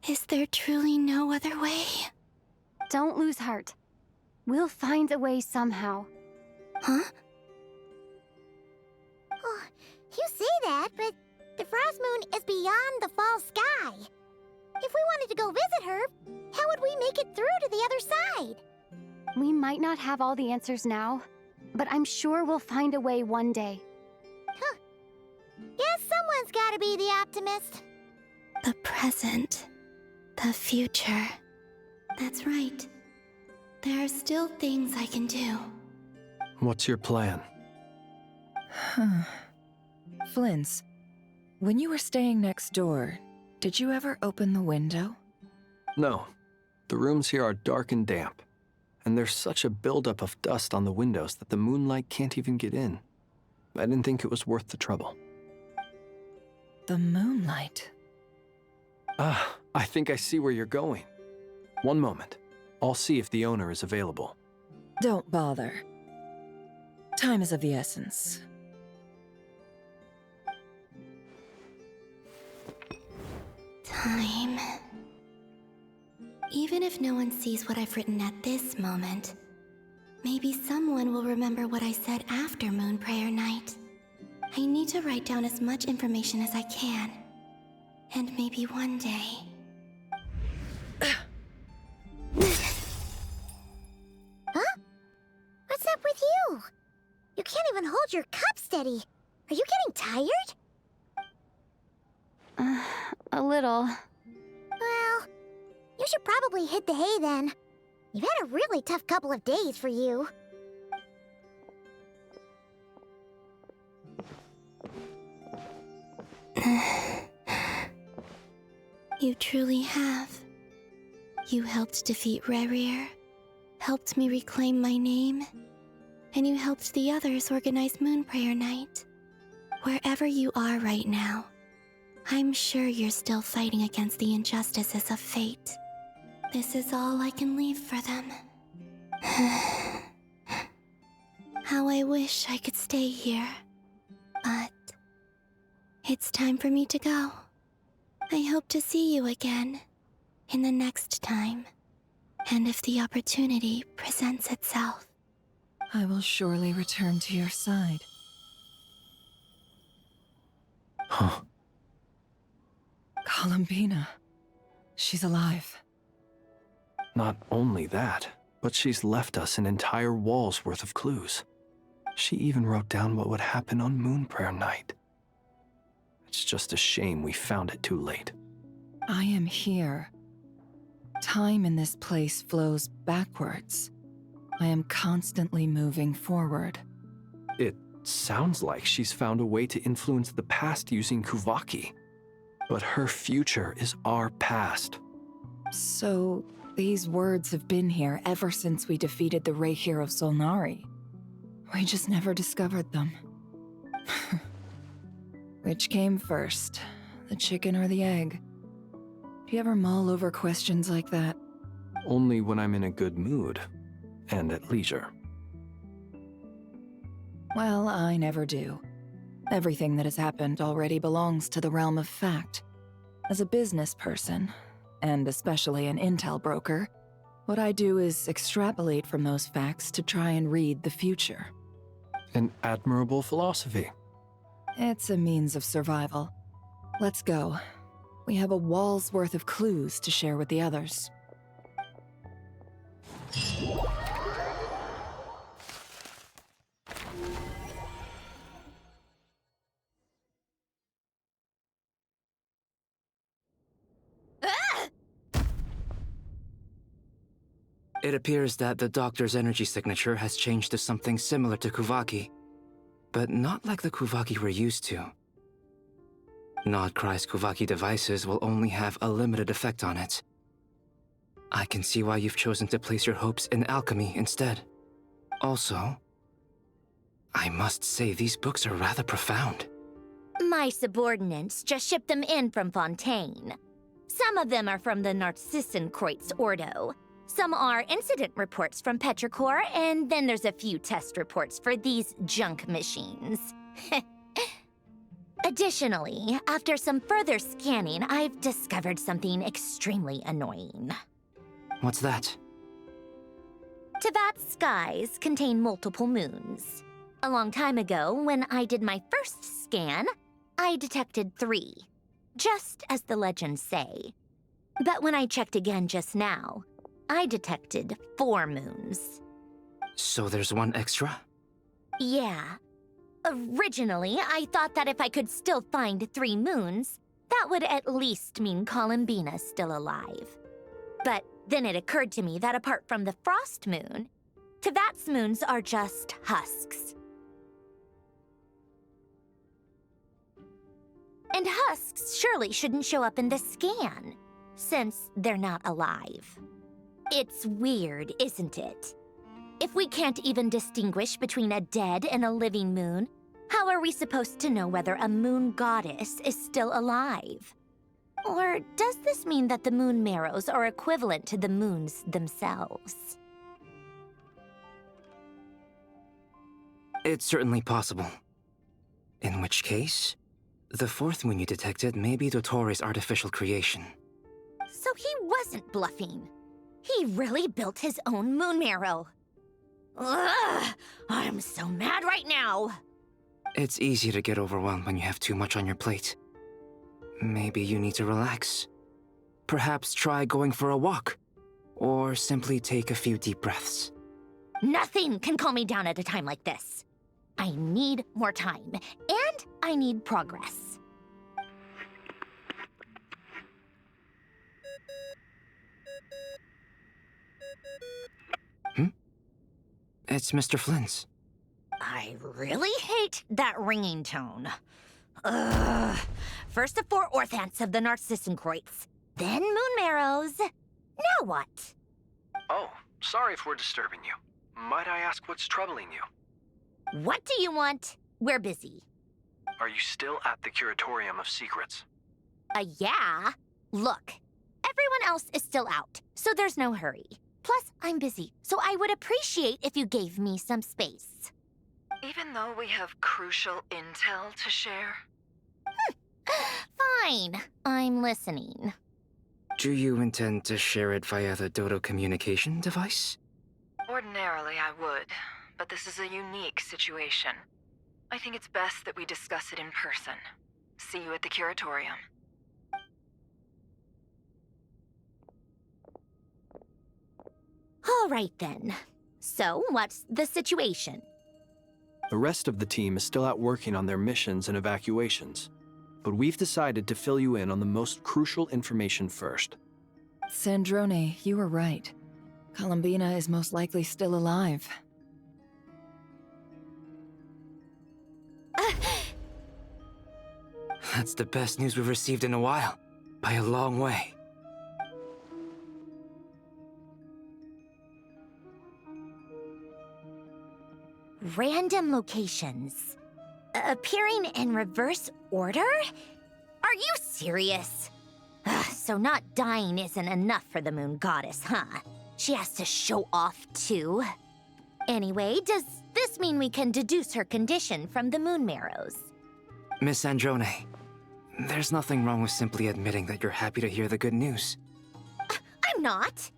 Speaker 17: Is there truly no other way?
Speaker 10: Don't lose heart. We'll find a way somehow.
Speaker 17: Huh?
Speaker 1: Oh, you say that, but the Frost Moon is beyond the fall sky. If we wanted to go visit her, how would we make it through to the other side?
Speaker 10: We might not have all the answers now, but I'm sure we'll find a way one day.
Speaker 1: Huh. Guess someone's gotta be the optimist.
Speaker 17: The present. The future. That's right. There are still things I can do.
Speaker 4: What's your plan?
Speaker 3: Flint's, when you were staying next door, did you ever open the window?
Speaker 4: No. The rooms here are dark and damp. And there's such a buildup of dust on the windows that the moonlight can't even get in. I didn't think it was worth the trouble.
Speaker 3: The moonlight?
Speaker 4: I think I see where you're going. One moment. I'll see if the owner is available.
Speaker 3: Don't bother. Time is of the essence.
Speaker 17: Time. Even if no one sees what I've written at this moment, maybe someone will remember what I said after Moon Prayer Night. I need to write down as much information as I can. And maybe one day...
Speaker 1: Huh? What's up with you? You can't even hold your cup steady. Are you getting tired?
Speaker 10: A little.
Speaker 1: Well, you should probably hit the hay then. You've had a really tough couple of days for you.
Speaker 17: You truly have. You helped defeat Rerir, helped me reclaim my name, and you helped the others organize Moon Prayer Night. Wherever you are right now, I'm sure you're still fighting against the injustices of fate. This is all I can leave for them. How I wish I could stay here. But it's time for me to go. I hope to see you again in the next time, and if the opportunity presents itself.
Speaker 3: I will surely return to your side.
Speaker 4: Huh.
Speaker 3: Columbina. She's alive.
Speaker 4: Not only that, but she's left us an entire wall's worth of clues. She even wrote down what would happen on Moon Prayer Night. It's just a shame we found it too late.
Speaker 3: I am here. Time in this place flows backwards. I am constantly moving forward.
Speaker 4: It sounds like she's found a way to influence the past using Kuvaki. But her future is our past.
Speaker 3: So, these words have been here ever since we defeated the Ray hero Solnari. We just never discovered them. Which came first, the chicken or the egg? Do you ever mull over questions like that?
Speaker 4: Only when I'm in a good mood and at leisure.
Speaker 3: Well, I never do. Everything that has happened already belongs to the realm of fact. As a business person, and especially an intel broker, what I do is extrapolate from those facts to try and read the future.
Speaker 4: An admirable philosophy.
Speaker 3: It's a means of survival. Let's go. We have a wall's worth of clues to share with the others.
Speaker 21: It appears that the doctor's energy signature has changed to something similar to Kuvaki, but not like the Kuvaki we're used to. Nodcry's Kuvaki devices will only have a limited effect on it. I can see why you've chosen to place your hopes in alchemy instead. Also, I must say these books are rather profound.
Speaker 18: My subordinates just shipped them in from Fontaine. Some of them are from the Narcissenkreuz Ordo. Some are incident reports from Petrichor, and then there's a few test reports for these junk machines. Additionally, after some further scanning, I've discovered something extremely annoying.
Speaker 21: What's that?
Speaker 18: Tevat's skies contain multiple moons. A long time ago, when I did my first scan, I detected 3, just as the legends say. But when I checked again just now, I detected 4 moons.
Speaker 21: So there's one extra?
Speaker 18: Yeah. Originally, I thought that if I could still find 3 moons, that would at least mean Columbina's still alive. But then it occurred to me that apart from the frost moon, Tevat's moons are just husks. And husks surely shouldn't show up in the scan, since they're not alive. It's weird, isn't it? If we can't even distinguish between a dead and a living moon, how are we supposed to know whether a moon goddess is still alive? Or does this mean that the moon marrows are equivalent to the moons themselves?
Speaker 21: It's certainly possible. In which case, the 4th moon you detected may be Dottores' artificial creation.
Speaker 18: So he wasn't bluffing. He really built his own moon marrow. Ugh! I'm so mad right now!
Speaker 21: It's easy to get overwhelmed when you have too much on your plate. Maybe you need to relax. Perhaps try going for a walk. Or simply take a few deep breaths.
Speaker 18: Nothing can calm me down at a time like this. I need more time, and I need progress.
Speaker 21: It's Mr. Flynn's.
Speaker 18: I really hate that ringing tone. Ugh. First the 4 orthants of the Narcissenkreuz, then moon marrows. Now what?
Speaker 4: Oh, sorry if we're disturbing you. Might I ask what's troubling you?
Speaker 18: What do you want? We're busy.
Speaker 4: Are you still at the Curatorium of Secrets?
Speaker 18: Yeah. Look, everyone else is still out, so there's no hurry. Plus, I'm busy, so I would appreciate if you gave me some space.
Speaker 3: Even though we have crucial intel to share?
Speaker 18: Fine, I'm listening.
Speaker 21: Do you intend to share it via the Dodo communication device?
Speaker 3: Ordinarily, I would, but this is a unique situation. I think it's best that we discuss it in person. See you at the Curatorium.
Speaker 18: All right then. So, what's the situation?
Speaker 4: The rest of the team is still out working on their missions and evacuations, but we've decided to fill you in on the most crucial information first.
Speaker 3: Sandrone, you were right. Columbina is most likely still alive.
Speaker 21: That's the best news we've received in a while, by a long way.
Speaker 18: Random locations. Appearing in reverse order? Are you serious? So not dying isn't enough for the moon goddess, huh? She has to show off too. Anyway, does this mean we can deduce her condition from the moon marrows?
Speaker 21: Miss Androne, there's nothing wrong with simply admitting that you're happy to hear the good news.
Speaker 18: I'm not.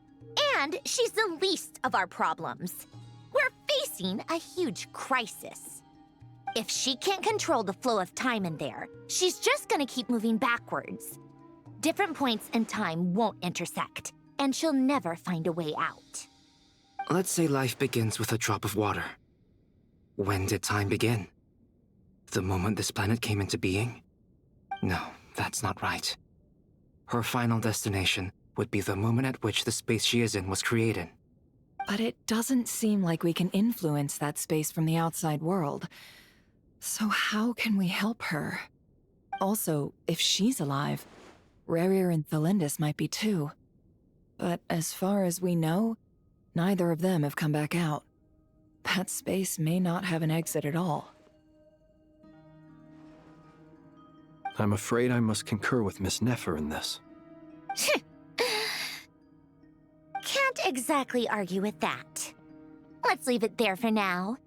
Speaker 18: And she's the least of our problems. We're facing a huge crisis. If she can't control the flow of time in there, she's just gonna keep moving backwards. Different points in time won't intersect, and she'll never find a way out.
Speaker 21: Let's say life begins with a drop of water. When did time begin? The moment this planet came into being? No, that's not right. Her final destination would be the moment at which the space she is in was created.
Speaker 3: But it doesn't seem like we can influence that space from the outside world. So how can we help her? Also, if she's alive, Rerir and Thalindus might be too. But as far as we know, neither of them have come back out. That space may not have an exit at all.
Speaker 4: I'm afraid I must concur with Miss Nefer in this.
Speaker 18: Can't exactly argue with that. Let's leave it there for now.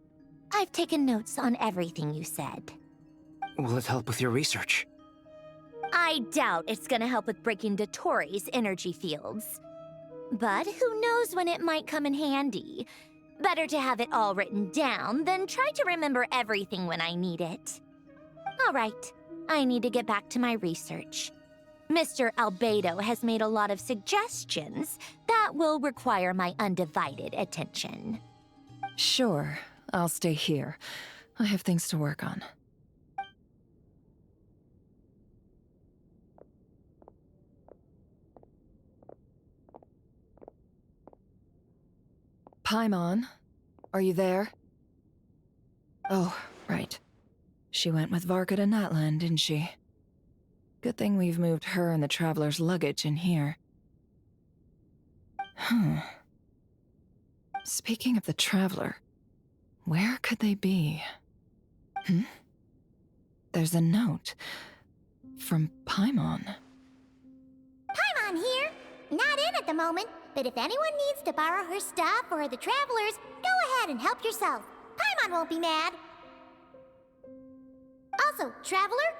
Speaker 18: I've taken notes on everything you said.
Speaker 21: Will it help with your research?
Speaker 18: I doubt it's gonna help with breaking Dottore energy fields. But who knows when it might come in handy. Better to have it all written down than try to remember everything when I need it. All right, I need to get back to my research. Mr. Albedo has made a lot of suggestions that will require my undivided attention.
Speaker 3: Sure, I'll stay here. I have things to work on. Paimon, are you there? Oh, right. She went with Varka to Natlan, didn't she? Good thing we've moved her and the Traveler's luggage in here. Speaking of the Traveler, where could they be? There's a note from Paimon.
Speaker 1: Paimon here. Not in at the moment, but if anyone needs to borrow her stuff or the Travelers, go ahead and help yourself. Paimon won't be mad. Also, Traveler,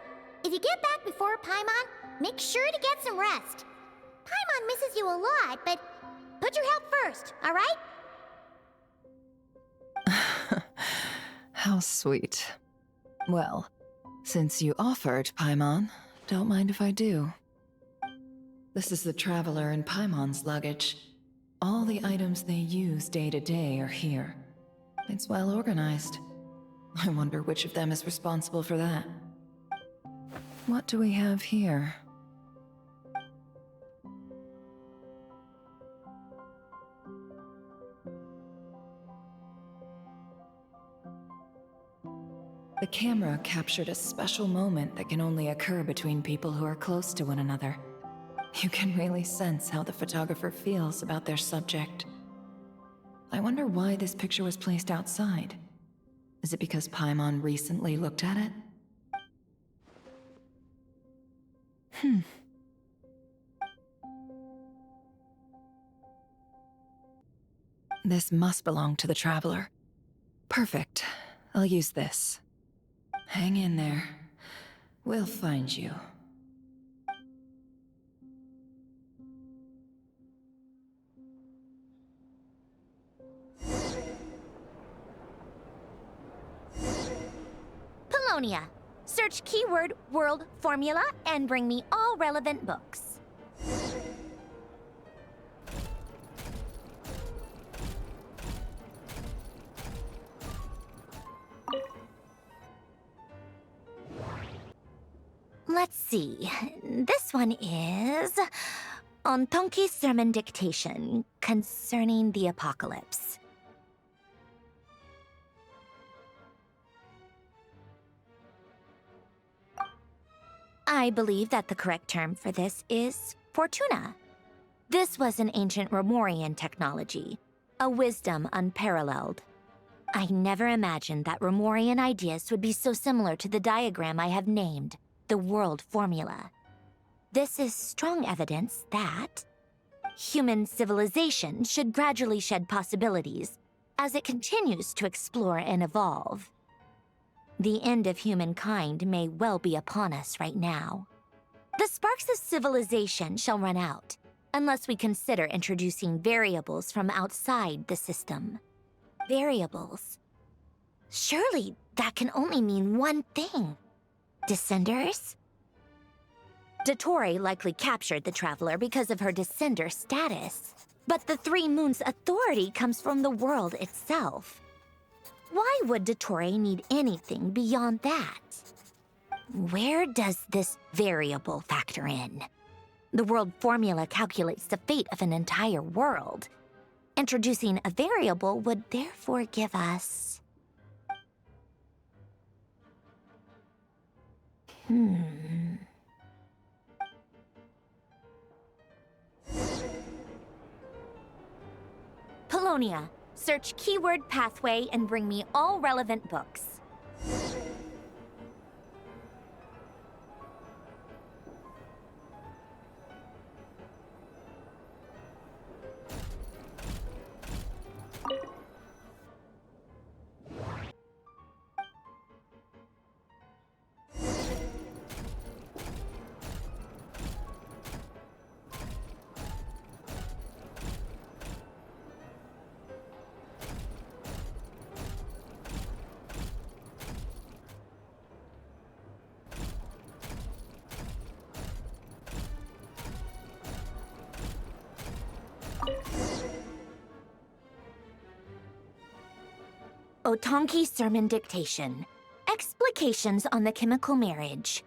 Speaker 1: if you get back before Paimon, make sure to get some rest. Paimon misses you a lot, but put your health first, all right?
Speaker 3: How sweet. Well, since you offered, Paimon, don't mind if I do. This is the Traveler and Paimon's luggage. All the items they use day to day are here. It's well organized. I wonder which of them is responsible for that. What do we have here? The camera captured a special moment that can only occur between people who are close to one another. You can really sense how the photographer feels about their subject. I wonder why this picture was placed outside. Is it because Paimon recently looked at it? This must belong to the Traveler. Perfect. I'll use this. Hang in there. We'll find you.
Speaker 18: Polonia. Search keyword world formula and bring me all relevant books. Let's see. This one is on Tonki's sermon dictation concerning the apocalypse. I believe that the correct term for this is Fortuna. This was an ancient Romorian technology, a wisdom unparalleled. I never imagined that Romorian ideas would be so similar to the diagram I have named, the world formula. This is strong evidence that human civilization should gradually shed possibilities as it continues to explore and evolve. The end of humankind may well be upon us right now. The sparks of civilization shall run out, unless we consider introducing variables from outside the system. Variables. Surely that can only mean one thing. Descenders? Dottore likely captured the Traveler because of her descender status. But the Three Moons' authority comes from the world itself. Why would Dottore need anything beyond that? Where does this variable factor in? The world formula calculates the fate of an entire world. Introducing a variable would therefore give us... Polonia. Search keyword pathway and bring me all relevant books. Otonki sermon dictation. Explications on the chemical marriage.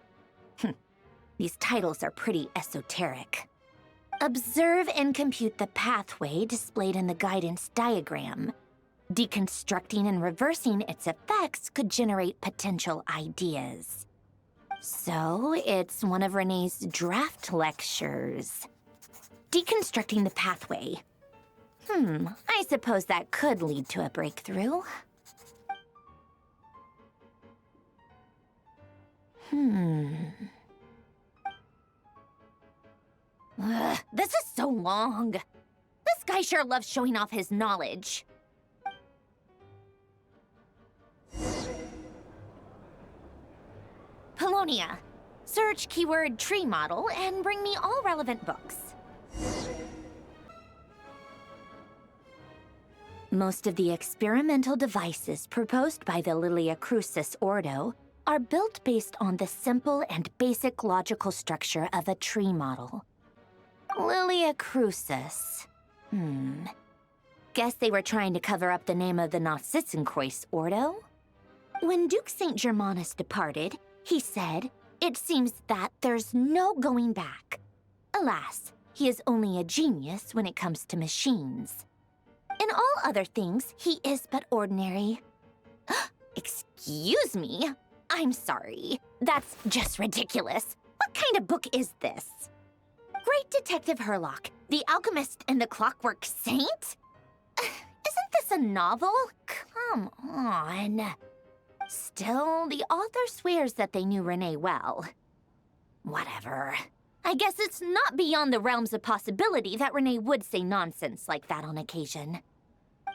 Speaker 18: These titles are pretty esoteric. Observe and compute the pathway displayed in the guidance diagram. Deconstructing and reversing its effects could generate potential ideas. So, it's one of Renee's draft lectures. Deconstructing the pathway. I suppose that could lead to a breakthrough. This is so long. This guy sure loves showing off his knowledge. Polonia. Search keyword tree model and bring me all relevant books. Most of the experimental devices proposed by the Lilia Crucis Ordo are built based on the simple and basic logical structure of a tree model. Lilia Crucis. Guess they were trying to cover up the name of the Nautitzenkreuz Ordo? When Duke St. Germanus departed, he said, "It seems that there's no going back." Alas, he is only a genius when it comes to machines. In all other things, he is but ordinary. Excuse me? I'm sorry. That's just ridiculous. What kind of book is this? Great Detective Herlock, the Alchemist and the Clockwork Saint? Isn't this a novel? Come on. Still, the author swears that they knew Renee well. Whatever. I guess it's not beyond the realms of possibility that Renee would say nonsense like that on occasion.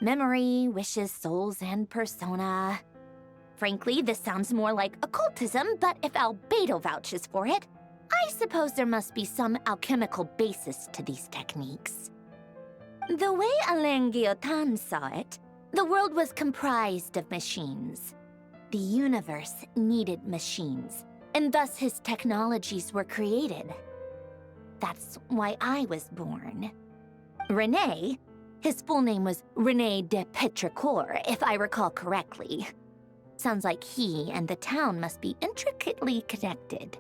Speaker 18: Memory, wishes, souls, and persona. Frankly, this sounds more like occultism, but if Albedo vouches for it, I suppose there must be some alchemical basis to these techniques. The way Alain Guillotin saw it, the world was comprised of machines. The universe needed machines, and thus his technologies were created. That's why I was born. René, his full name was René de Petrichor, if I recall correctly. Sounds like he and the town must be intricately connected.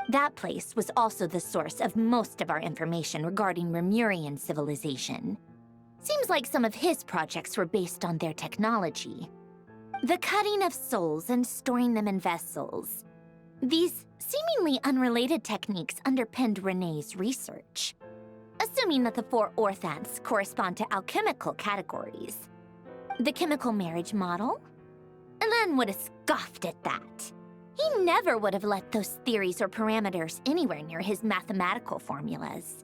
Speaker 18: That place was also the source of most of our information regarding Remurian civilization. Seems like some of his projects were based on their technology. The cutting of souls and storing them in vessels. These seemingly unrelated techniques underpinned René's research. Assuming that the 4 orthants correspond to alchemical categories. The chemical marriage model? Alain would have scoffed at that. He never would have let those theories or parameters anywhere near his mathematical formulas.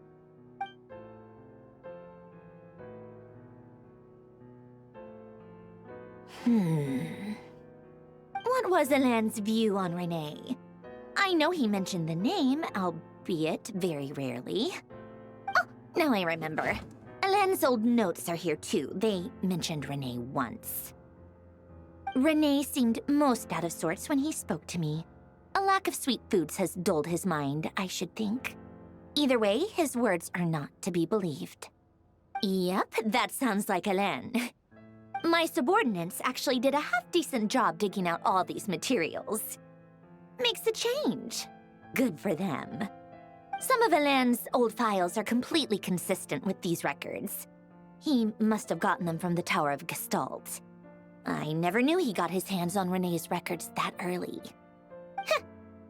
Speaker 18: What was Alain's view on René? I know he mentioned the name, albeit very rarely. Oh, now I remember. Alain's old notes are here too. They mentioned René once. René seemed most out of sorts when he spoke to me. A lack of sweet foods has dulled his mind, I should think. Either way, his words are not to be believed. Yep, that sounds like Alain. My subordinates actually did a half-decent job digging out all these materials. Makes a change. Good for them. Some of Alain's old files are completely consistent with these records. He must have gotten them from the Tower of Gestalt. I never knew he got his hands on René's records that early.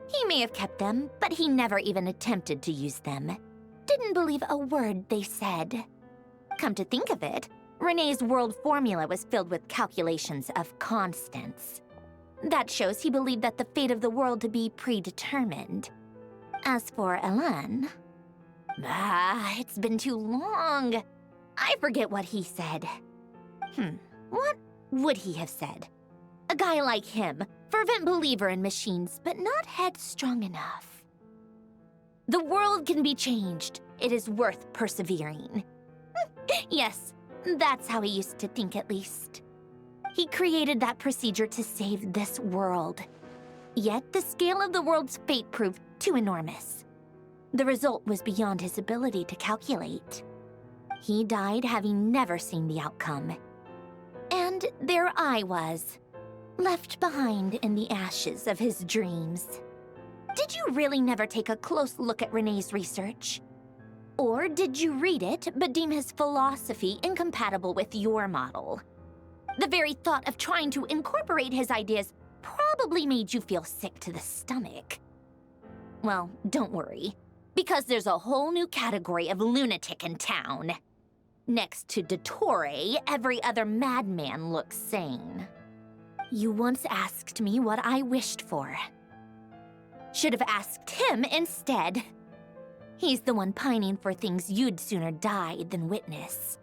Speaker 18: He may have kept them, but he never even attempted to use them. Didn't believe a word they said. Come to think of it, René's world formula was filled with calculations of constants. That shows he believed that the fate of the world to be predetermined. As for Alain... it's been too long. I forget what he said. What would he have said? A guy like him, fervent believer in machines, but not headstrong enough. The world can be changed. It is worth persevering. Yes, that's how he used to think at least. He created that procedure to save this world. Yet the scale of the world's fate proved too enormous. The result was beyond his ability to calculate. He died having never seen the outcome. And there I was, left behind in the ashes of his dreams. Did you really never take a close look at René's research? Or did you read it but deem his philosophy incompatible with your model? The very thought of trying to incorporate his ideas probably made you feel sick to the stomach. Well, don't worry, because there's a whole new category of lunatic in town. Next to Dottore, every other madman looks sane. You once asked me what I wished for. Should have asked him instead. He's the one pining for things you'd sooner die than witness.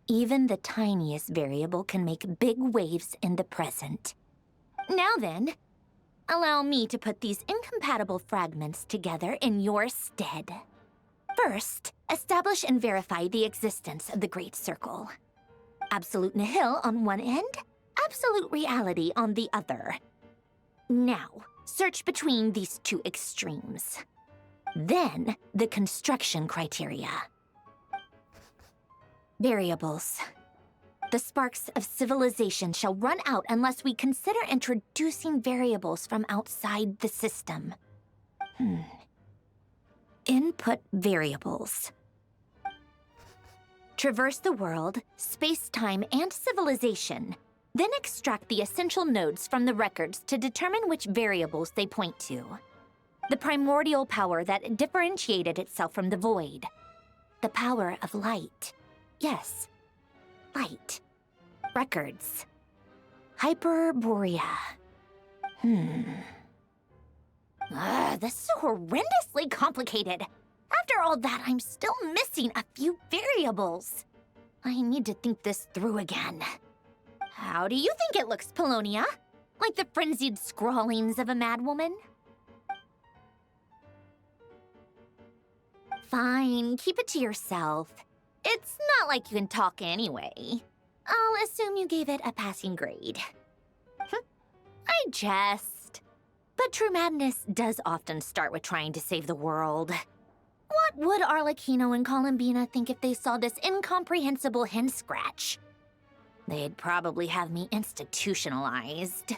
Speaker 18: Even the tiniest variable can make big waves in the present. Now then, allow me to put these incompatible fragments together in your stead. First, establish and verify the existence of the Great Circle. Absolute nihil on one end, absolute reality on the other. Now, search between these two extremes. Then, the construction criteria. Variables. The sparks of civilization shall run out unless we consider introducing variables from outside the system. Input variables. traverse the world, space-time, and civilization, then extract the essential nodes from the records to determine which variables they point to. The primordial power that differentiated itself from the void. The power of light. Yes, light. Records. Hyperborea. This is horrendously complicated. After all that, I'm still missing a few variables. I need to think this through again. How do you think it looks, Polonia? Like the frenzied scrawlings of a madwoman? Fine, keep it to yourself. It's not like you can talk anyway. I'll assume you gave it a passing grade. I jest. But true madness does often start with trying to save the world. What would Arlecchino and Columbina think if they saw this incomprehensible hen scratch? They'd probably have me institutionalized.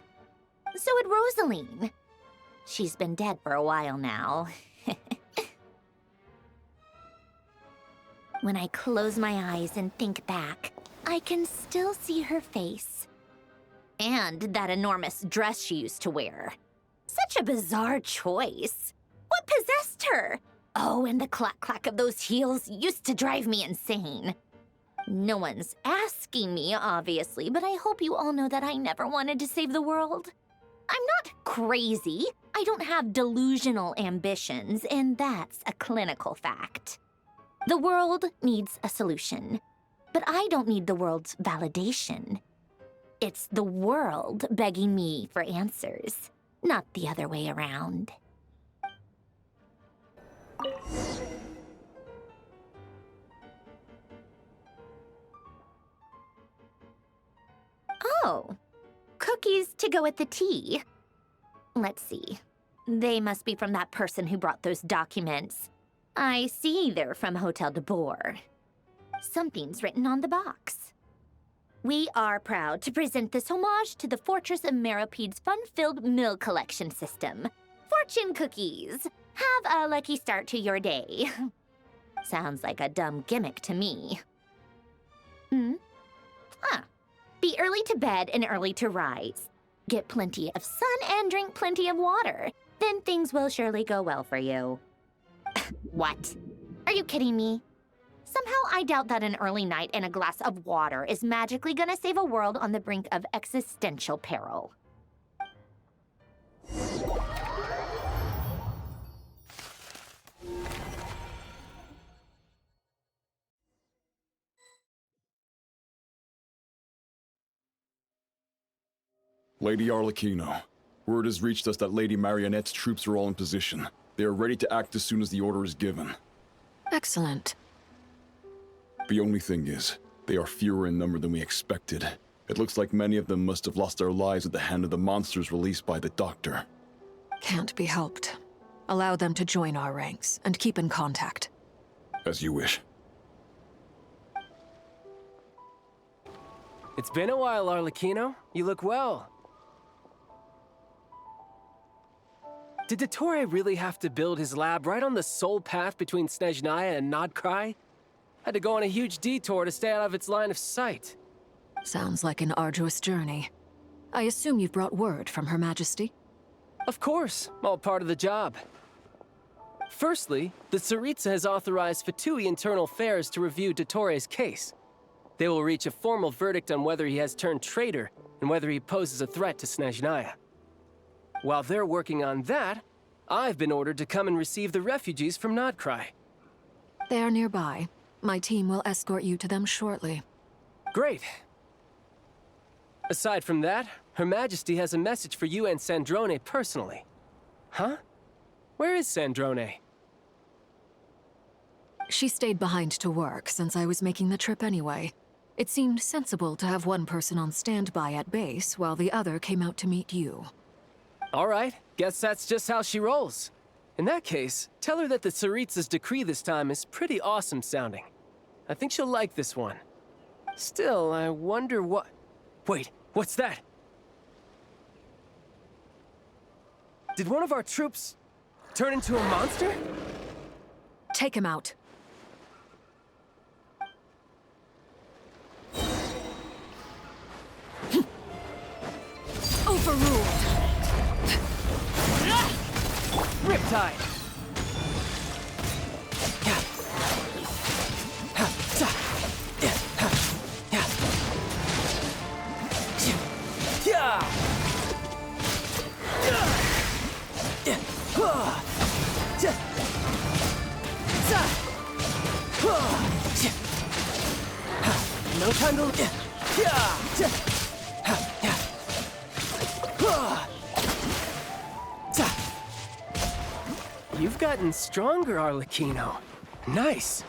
Speaker 18: So would Rosaline. She's been dead for a while now. When I close my eyes and think back, I can still see her face. And that enormous dress she used to wear. Such a bizarre choice. What possessed her? Oh, and the clack-clack of those heels used to drive me insane. No one's asking me, obviously, but I hope you all know that I never wanted to save the world. I'm not crazy. I don't have delusional ambitions, and that's a clinical fact. The world needs a solution, but I don't need the world's validation. It's the world begging me for answers, not the other way around. Oh, cookies to go with the tea. Let's see. They must be from that person who brought those documents. I see they're from Hotel de Boer. Something's written on the box. We are proud to present this homage to the Fortress of Meropede's fun-filled meal collection system. Fortune cookies. Have a lucky start to your day. Sounds like a dumb gimmick to me. Be early to bed and early to rise. Get plenty of sun and drink plenty of water. Then things will surely go well for you. What? Are you kidding me? Somehow I doubt that an early night and a glass of water is magically gonna save a world on the brink of existential peril.
Speaker 12: Lady Arlecchino, word has reached us that Lady Marionette's troops are all in position. They are ready to act as soon as the order is given.
Speaker 6: Excellent.
Speaker 12: The only thing is, they are fewer in number than we expected. It looks like many of them must have lost their lives at the hand of the monsters released by the Doctor.
Speaker 6: Can't be helped. Allow them to join our ranks, and keep in contact.
Speaker 12: As you wish.
Speaker 13: It's been a while, Arlecchino. You look well. Did Dottore really have to build his lab right on the sole path between Snezhnaya and Nodkrai? Had to go on a huge detour to stay out of its line of sight.
Speaker 6: Sounds like an arduous journey. I assume you've brought word from Her Majesty?
Speaker 13: Of course, all part of the job. Firstly, the Tsaritsa has authorized Fatui Internal Affairs to review Dottore's case. They will reach a formal verdict on whether he has turned traitor and whether he poses a threat to Snezhnaya. While they're working on that, I've been ordered to come and receive the refugees from Nodkrai.
Speaker 6: They are nearby. My team will escort you to them shortly.
Speaker 13: Great. Aside from that, Her Majesty has a message for you and Sandrone personally. Huh? Where is Sandrone?
Speaker 6: She stayed behind to work since I was making the trip anyway. It seemed sensible to have one person on standby at base while the other came out to meet you.
Speaker 13: All right, guess that's just how she rolls. In that case, tell her that the Tsaritsa's decree this time is pretty awesome sounding. I think she'll like this one. Still, I wonder what... Wait, what's that? Did one of our troops turn into a monster?
Speaker 6: Take him out.
Speaker 13: Overruled! Riptide! No time to... You've gotten stronger, Arlecchino. Nice.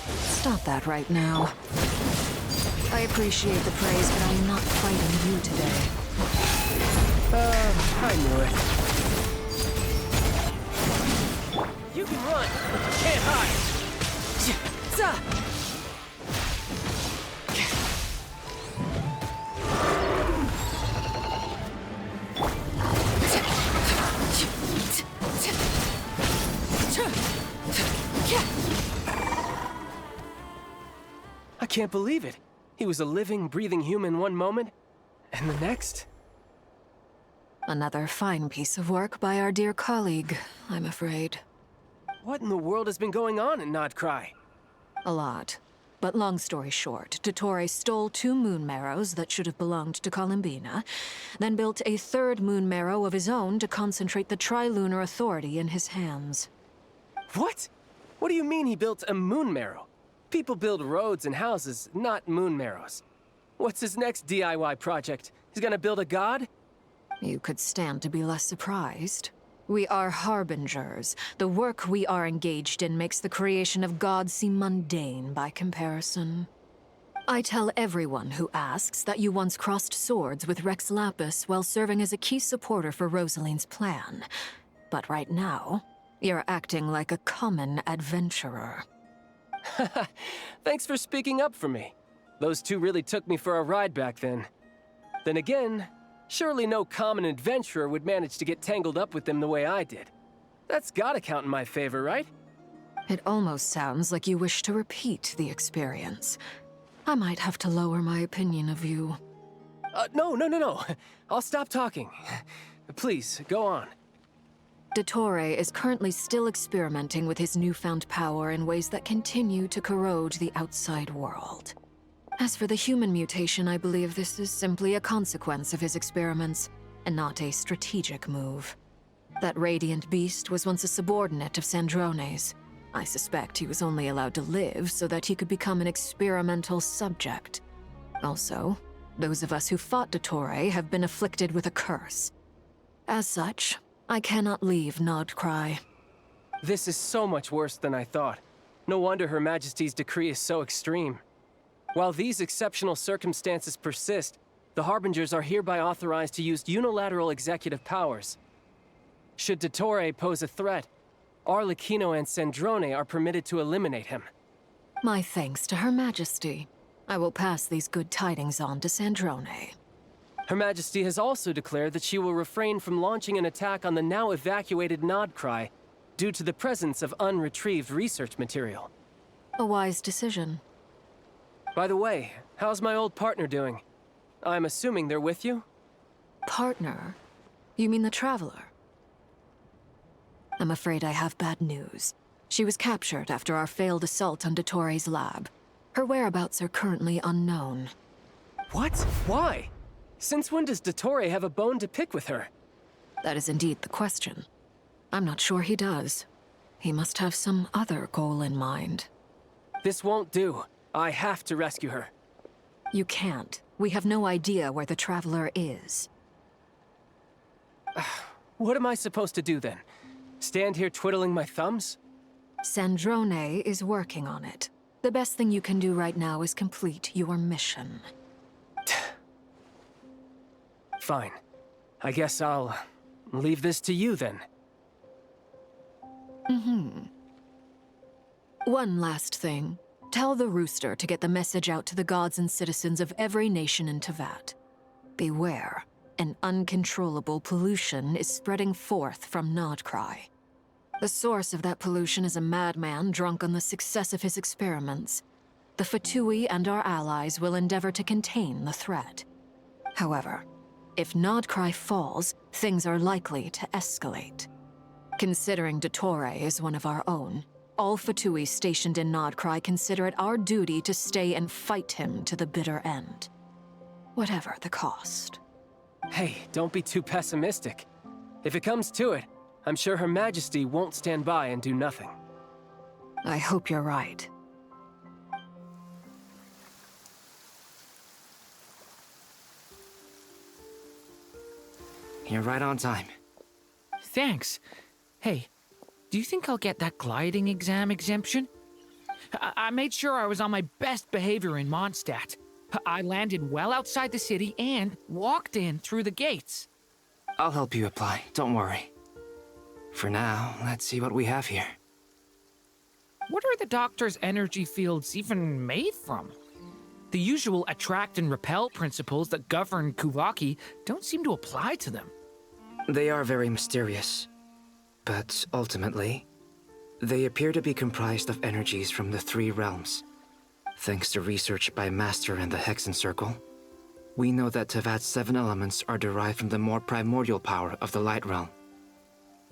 Speaker 6: Stop that right now. I appreciate the praise, but I'm not fighting you today.
Speaker 13: I knew it. You can run, but you can't hide. I can't believe it. He was a living, breathing human one moment, and the next...
Speaker 6: Another fine piece of work by our dear colleague, I'm afraid.
Speaker 13: What in the world has been going on in Nodcry?
Speaker 6: A lot. But long story short, Dottore stole 2 moon marrows that should have belonged to Columbina, then built a 3rd moon marrow of his own to concentrate the Trilunar Authority in his hands.
Speaker 13: What? What do you mean he built a moon marrow? People build roads and houses, not moon marrows. What's his next DIY project? He's gonna build a god?
Speaker 6: You could stand to be less surprised. We are harbingers. The work we are engaged in makes the creation of gods seem mundane by comparison. I tell everyone who asks that you once crossed swords with Rex Lapis while serving as a key supporter for Rosaline's plan. But right now, you're acting like a common adventurer.
Speaker 13: Thanks for speaking up for me. Those 2 really took me for a ride back then. Then again, surely no common adventurer would manage to get tangled up with them the way I did. That's gotta count in my favor, right?
Speaker 6: It almost sounds like you wish to repeat the experience. I might have to lower my opinion of you.
Speaker 13: No. I'll stop talking. Please, go on.
Speaker 6: Dottore is currently still experimenting with his newfound power in ways that continue to corrode the outside world. As for the human mutation, I believe this is simply a consequence of his experiments, and not a strategic move. That radiant beast was once a subordinate of Sandrone's. I suspect he was only allowed to live so that he could become an experimental subject. Also, those of us who fought Dottore have been afflicted with a curse. As such, I cannot leave Nodcry.
Speaker 13: This is so much worse than I thought. No wonder Her Majesty's decree is so extreme. While these exceptional circumstances persist, the Harbingers are hereby authorized to use unilateral executive powers. Should Dottore pose a threat, Arlecchino and Sandrone are permitted to eliminate him.
Speaker 6: My thanks to Her Majesty. I will pass these good tidings on to Sandrone.
Speaker 13: Her Majesty has also declared that she will refrain from launching an attack on the now evacuated Nodcry due to the presence of unretrieved research material.
Speaker 6: A wise decision.
Speaker 13: By the way, how's my old partner doing? I'm assuming they're with you?
Speaker 6: Partner? You mean the Traveler? I'm afraid I have bad news. She was captured after our failed assault on Dottore's lab. Her whereabouts are currently unknown.
Speaker 13: What? Why? Since when does Dottore have a bone to pick with her?
Speaker 6: That is indeed the question. I'm not sure he does. He must have some other goal in mind.
Speaker 13: This won't do. I have to rescue her.
Speaker 6: You can't. We have no idea where the Traveler is.
Speaker 13: What am I supposed to do then? Stand here twiddling my thumbs?
Speaker 6: Sandrone is working on it. The best thing you can do right now is complete your mission.
Speaker 13: Fine. I guess I'll leave this to you then.
Speaker 6: One last thing. Tell the Rooster to get the message out to the gods and citizens of every nation in Teyvat. Beware. An uncontrollable pollution is spreading forth from Nodcry. The source of that pollution is a madman drunk on the success of his experiments. The Fatui and our allies will endeavor to contain the threat. However, If Nodcry falls, things are likely to escalate. Considering Dottore is one of our own, all Fatui stationed in Nodcry consider it our duty to stay and fight him to the bitter end. Whatever the cost.
Speaker 13: Hey, don't be too pessimistic. If it comes to it, I'm sure Her Majesty won't stand by and do nothing.
Speaker 6: I hope you're right.
Speaker 21: You're right on time.
Speaker 19: Thanks. Hey, do you think I'll get that gliding exam exemption? I made sure I was on my best behavior in Mondstadt. I landed well outside the city and walked in through the gates.
Speaker 21: I'll help you apply, don't worry. For now, let's see what we have here.
Speaker 19: What are the doctor's energy fields even made from? The usual attract and repel principles that govern Kuvaki don't seem to apply to them.
Speaker 21: They are very mysterious, but ultimately, they appear to be comprised of energies from the three realms. Thanks to research by Master in the Hexen Circle, we know that Tevat's 7 elements are derived from the more primordial power of the Light Realm,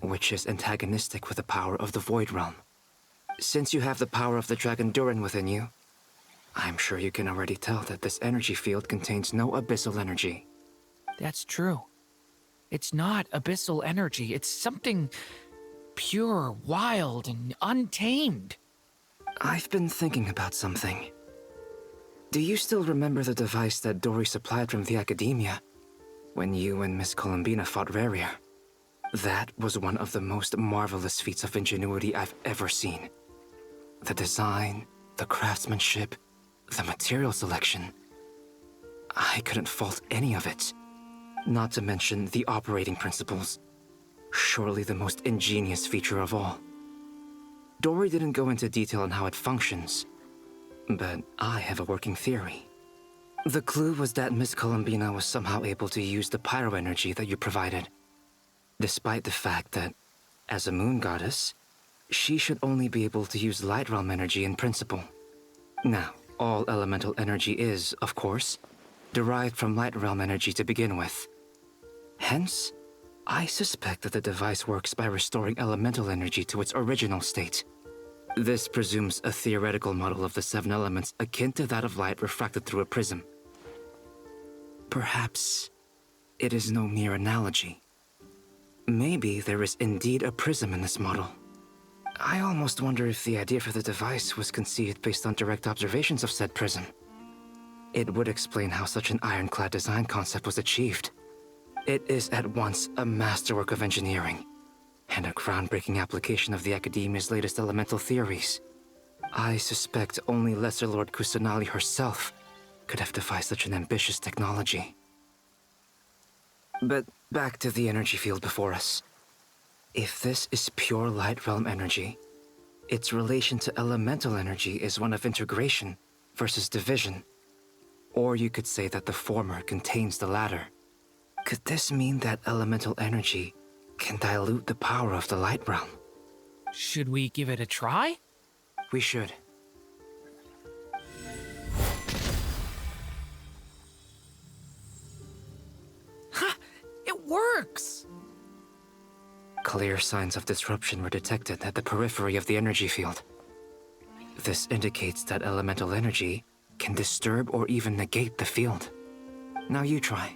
Speaker 21: which is antagonistic with the power of the Void Realm. Since you have the power of the Dragon Durin within you, I'm sure you can already tell that this energy field contains no abyssal energy.
Speaker 19: That's true. It's not abyssal energy, it's something pure, wild, and untamed.
Speaker 21: I've been thinking about something. Do you still remember the device that Dory supplied from the Academia when you and Miss Columbina fought Raria? That was one of the most marvelous feats of ingenuity I've ever seen. The design, the craftsmanship, the material selection. I couldn't fault any of it. Not to mention the operating principles. Surely the most ingenious feature of all. Dory didn't go into detail on how it functions, but I have a working theory. The clue was that Miss Columbina was somehow able to use the pyro energy that you provided, despite the fact that, as a moon goddess, she should only be able to use Light Realm energy in principle. Now, all elemental energy is, of course, derived from Light Realm energy to begin with. Hence, I suspect that the device works by restoring elemental energy to its original state. This presumes a theoretical model of the 7 elements akin to that of light refracted through a prism. Perhaps it is no mere analogy. Maybe there is indeed a prism in this model. I almost wonder if the idea for the device was conceived based on direct observations of said prism. It would explain how such an ironclad design concept was achieved. It is at once a masterwork of engineering and a groundbreaking application of the Academia's latest elemental theories. I suspect only Lesser Lord Kusanali herself could have devised such an ambitious technology. But back to the energy field before us. If this is pure Light Realm energy, its relation to elemental energy is one of integration versus division. Or you could say that the former contains the latter. Could this mean that elemental energy can dilute the power of the Light Realm?
Speaker 19: Should we give it a try?
Speaker 21: We should.
Speaker 19: Ha! It works!
Speaker 21: Clear signs of disruption were detected at the periphery of the energy field. This indicates that elemental energy can disturb or even negate the field. Now you try.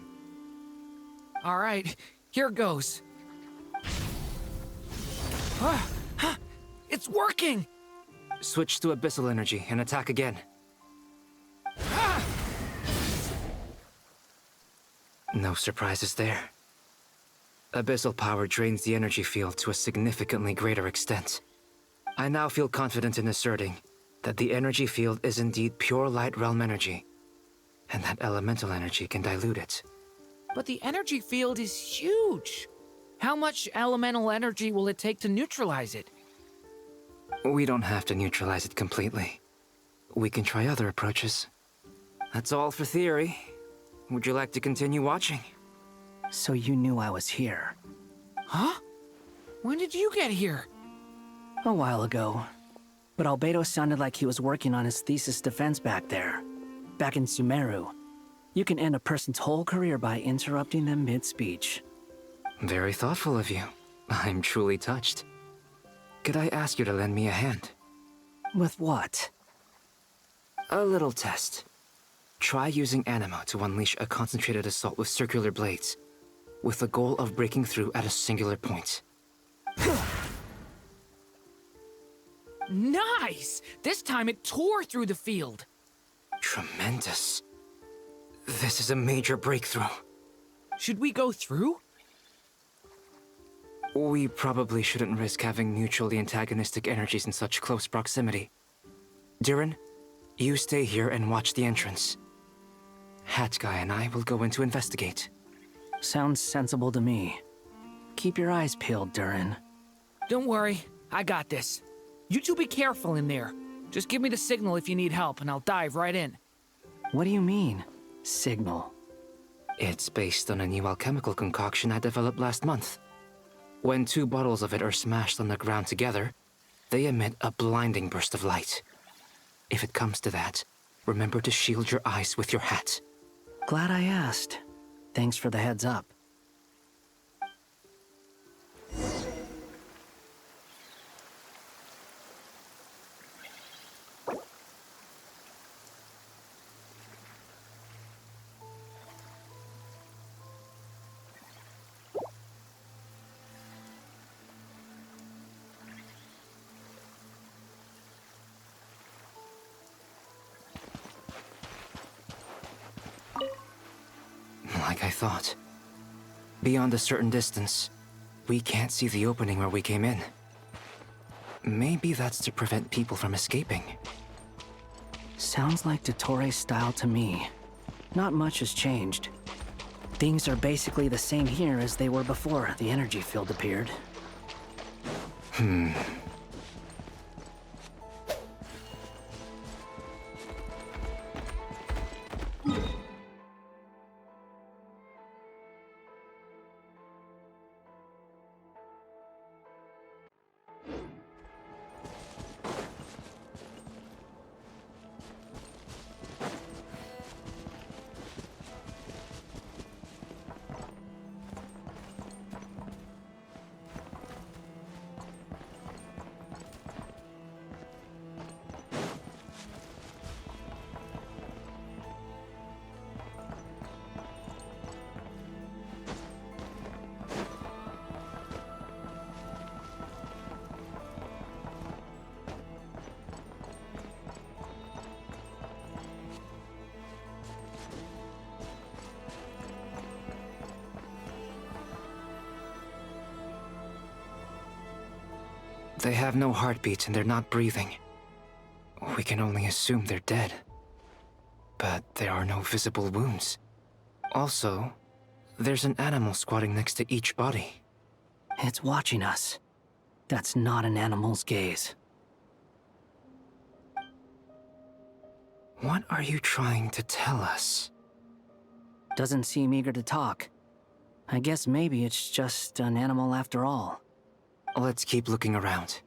Speaker 19: All right, here goes. It's working!
Speaker 21: Switch to abyssal energy and attack again. No surprises there. Abyssal power drains the energy field to a significantly greater extent. I now feel confident in asserting that the energy field is indeed pure Light Realm energy, and that elemental energy can dilute it.
Speaker 19: But the energy field is huge. How much elemental energy will it take to neutralize it?
Speaker 21: We don't have to neutralize it completely. We can try other approaches. That's all for theory. Would you like to continue watching?
Speaker 5: So you knew I was here.
Speaker 19: Huh? When did you get here?
Speaker 5: A while ago. But Albedo sounded like he was working on his thesis defense back there. Back in Sumeru. You can end a person's whole career by interrupting them mid-speech.
Speaker 21: Very thoughtful of you. I'm truly touched. Could I ask you to lend me a hand?
Speaker 5: With what?
Speaker 21: A little test. Try using Anima to unleash a concentrated assault with circular blades, with the goal of breaking through at a singular point.
Speaker 19: Nice! This time it tore through the field.
Speaker 21: Tremendous. This is a major breakthrough.
Speaker 19: Should we go through?
Speaker 21: We probably shouldn't risk having mutually antagonistic energies in such close proximity. Durin, you stay here and watch the entrance. Hat Guy and I will go in to investigate.
Speaker 5: Sounds sensible to me. Keep your eyes peeled, Durin.
Speaker 19: Don't worry, I got this. You two be careful in there. Just give me the signal if you need help and I'll dive right in.
Speaker 5: What do you mean, signal?
Speaker 21: It's based on a new alchemical concoction I developed last month. When 2 bottles of it are smashed on the ground together, they emit a blinding burst of light. If it comes to that, remember to shield your eyes with your hat.
Speaker 5: Glad I asked. Thanks for the heads up.
Speaker 21: Like I thought. Beyond a certain distance, we can't see the opening where we came in. Maybe that's to prevent people from escaping.
Speaker 5: Sounds like Dottore style to me. Not much has changed. Things are basically the same here as they were before the energy field appeared.
Speaker 21: They have no heartbeats and they're not breathing. We can only assume they're dead. But there are no visible wounds. Also, there's an animal squatting next to each body.
Speaker 5: It's watching us. That's not an animal's gaze.
Speaker 21: What are you trying to tell us?
Speaker 5: Doesn't seem eager to talk. I guess maybe it's just an animal after all.
Speaker 21: Let's keep looking around.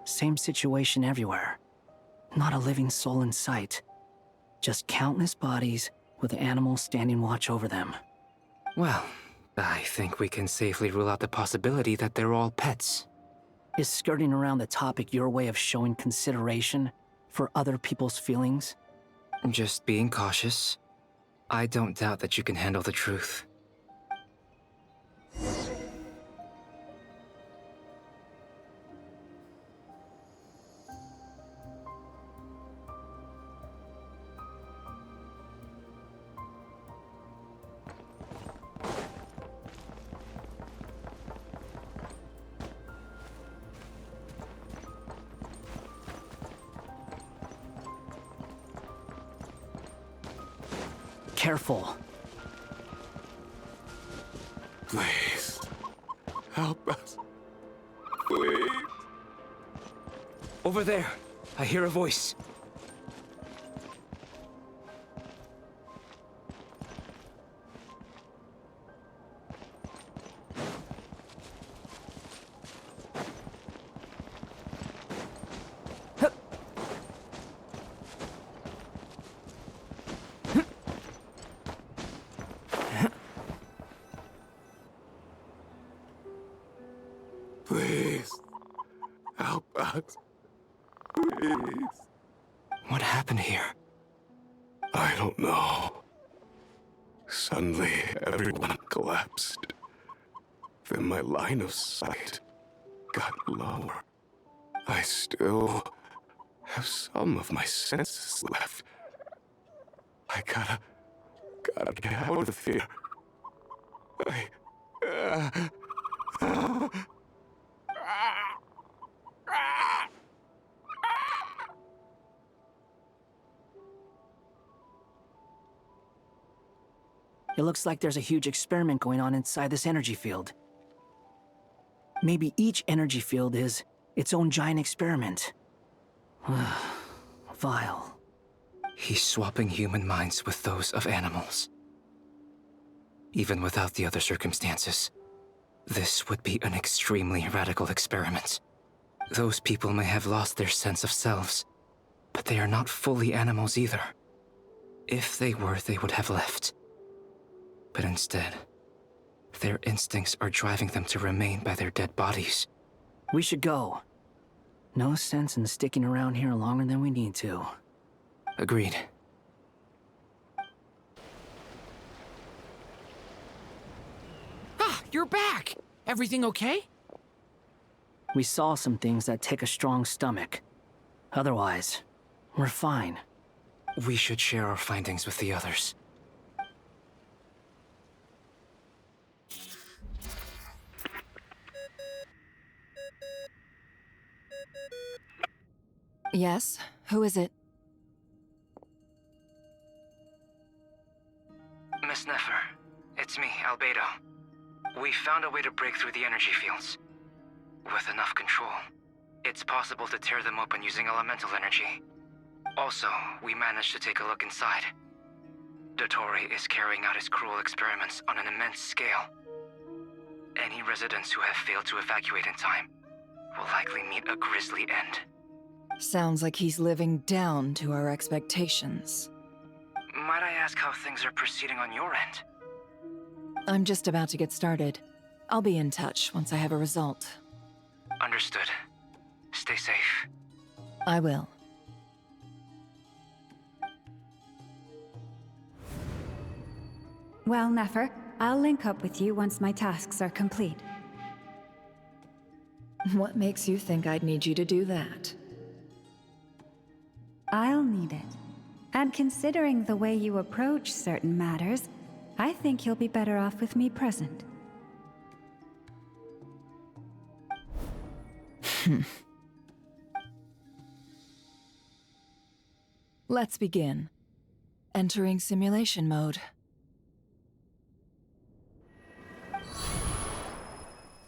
Speaker 5: Same situation everywhere. Not a living soul in sight. Just countless bodies with animals standing watch over them.
Speaker 21: Well, I think we can safely rule out the possibility that they're all pets.
Speaker 5: Is skirting around the topic your way of showing consideration for other people's feelings?
Speaker 21: Just being cautious. I don't doubt that you can handle the truth.
Speaker 5: careful.
Speaker 14: Please, help us. Please.
Speaker 21: Over there. I hear a voice.
Speaker 14: Please, help us. Please.
Speaker 21: What happened here?
Speaker 14: I don't know. Suddenly, everyone collapsed. Then my line of sight got lower. I still have some of my senses left. I gotta get out of here.
Speaker 5: It looks like there's a huge experiment going on inside this energy field. Maybe each energy field is its own giant experiment. Vile.
Speaker 21: He's swapping human minds with those of animals. Even without the other circumstances, this would be an extremely radical experiment. Those people may have lost their sense of selves, but they are not fully animals either. If they were, they would have left. But instead, their instincts are driving them to remain by their dead bodies.
Speaker 5: We should go. No sense in sticking around here longer than we need to.
Speaker 21: Agreed.
Speaker 19: Ah, you're back! Everything okay?
Speaker 5: We saw some things that take a strong stomach. Otherwise, we're fine.
Speaker 21: We should share our findings with the others.
Speaker 3: Yes? Who is it?
Speaker 21: Miss Nefer, it's me, Albedo. We found a way to break through the energy fields. With enough control, it's possible to tear them open using elemental energy. Also, we managed to take a look inside. Dottore is carrying out his cruel experiments on an immense scale. Any residents who have failed to evacuate in time will likely meet a grisly end.
Speaker 3: Sounds like he's living down to our expectations.
Speaker 21: Might I ask how things are proceeding on your end?
Speaker 3: I'm just about to get started. I'll be in touch once I have a result.
Speaker 21: Understood. Stay safe.
Speaker 3: I will.
Speaker 7: Well, Nefer, I'll link up with you once my tasks are complete.
Speaker 3: What makes you think I'd need you to do that?
Speaker 7: I'll need it. And considering the way you approach certain matters, I think you'll be better off with me present.
Speaker 3: Let's begin. Entering simulation mode.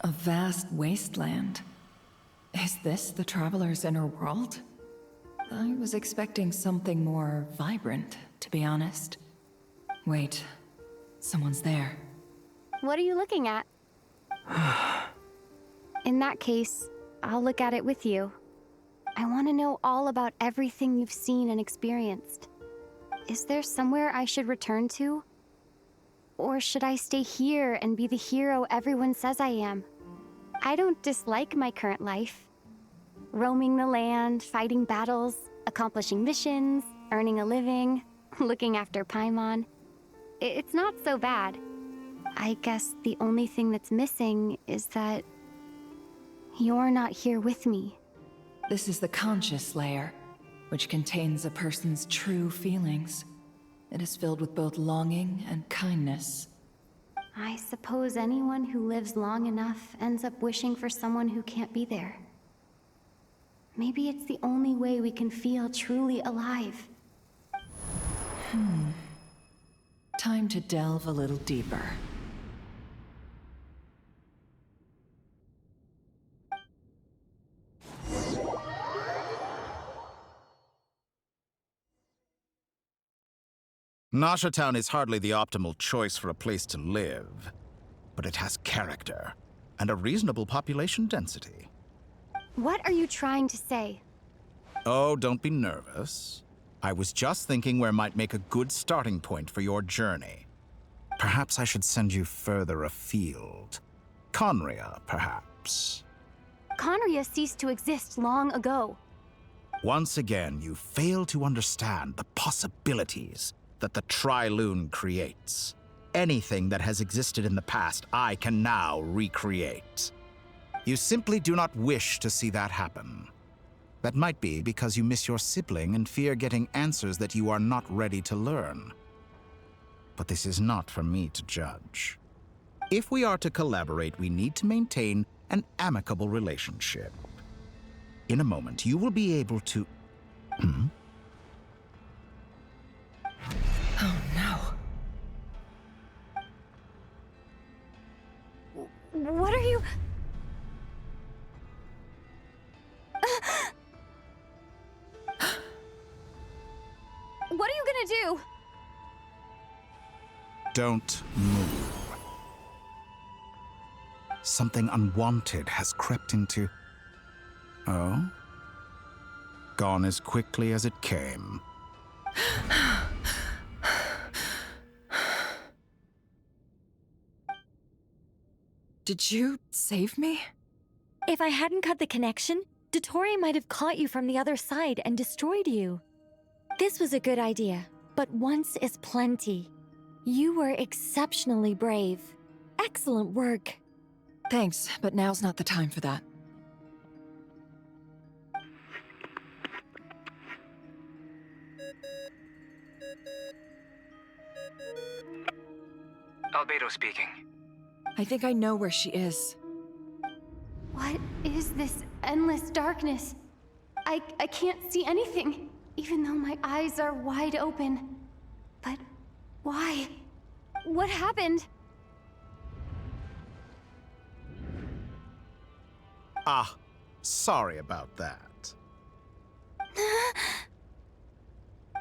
Speaker 3: A vast wasteland. Is this the Traveler's inner world? I was expecting something more vibrant, to be honest. Wait, someone's there.
Speaker 10: What are you looking at? In that case, I'll look at it with you. I want to know all about everything you've seen and experienced. Is there somewhere I should return to? Or should I stay here and be the hero everyone says I am? I don't dislike my current life. Roaming the land, fighting battles, accomplishing missions, earning a living, looking after Paimon. It's not so bad. I guess the only thing that's missing is that you're not here with me.
Speaker 3: This is the conscious layer, which contains a person's true feelings. It is filled with both longing and kindness.
Speaker 10: I suppose anyone who lives long enough ends up wishing for someone who can't be there. Maybe it's the only way we can feel truly alive.
Speaker 3: time to delve a little deeper.
Speaker 11: Nasha Town is hardly the optimal choice for a place to live, but it has character and a reasonable population density.
Speaker 10: What are you trying to say?
Speaker 11: Oh, don't be nervous. I was just thinking where might make a good starting point for your journey. Perhaps I should send you further afield. Conria, perhaps.
Speaker 10: Conria ceased to exist long ago.
Speaker 11: Once again, you fail to understand the possibilities that the Tri-Lune creates. Anything that has existed in the past, I can now recreate. You simply do not wish to see that happen. That might be because you miss your sibling and fear getting answers that you are not ready to learn. But this is not for me to judge. If we are to collaborate, we need to maintain an amicable relationship. In a moment, you will be able to...
Speaker 3: Oh no.
Speaker 10: What are you... What are you gonna do?
Speaker 11: Don't move. Something unwanted has crept into... Oh? Gone as quickly as it came.
Speaker 3: Did you save me?
Speaker 22: If I hadn't cut the connection, Dottore might have caught you from the other side and destroyed you. This was a good idea, but once is plenty. You were exceptionally brave. Excellent work.
Speaker 3: Thanks, but now's not the time for that.
Speaker 21: Albedo speaking.
Speaker 3: I think I know where she is.
Speaker 10: What is this endless darkness? I can't see anything, even though my eyes are wide open. But why? What happened?
Speaker 11: Ah, sorry about that.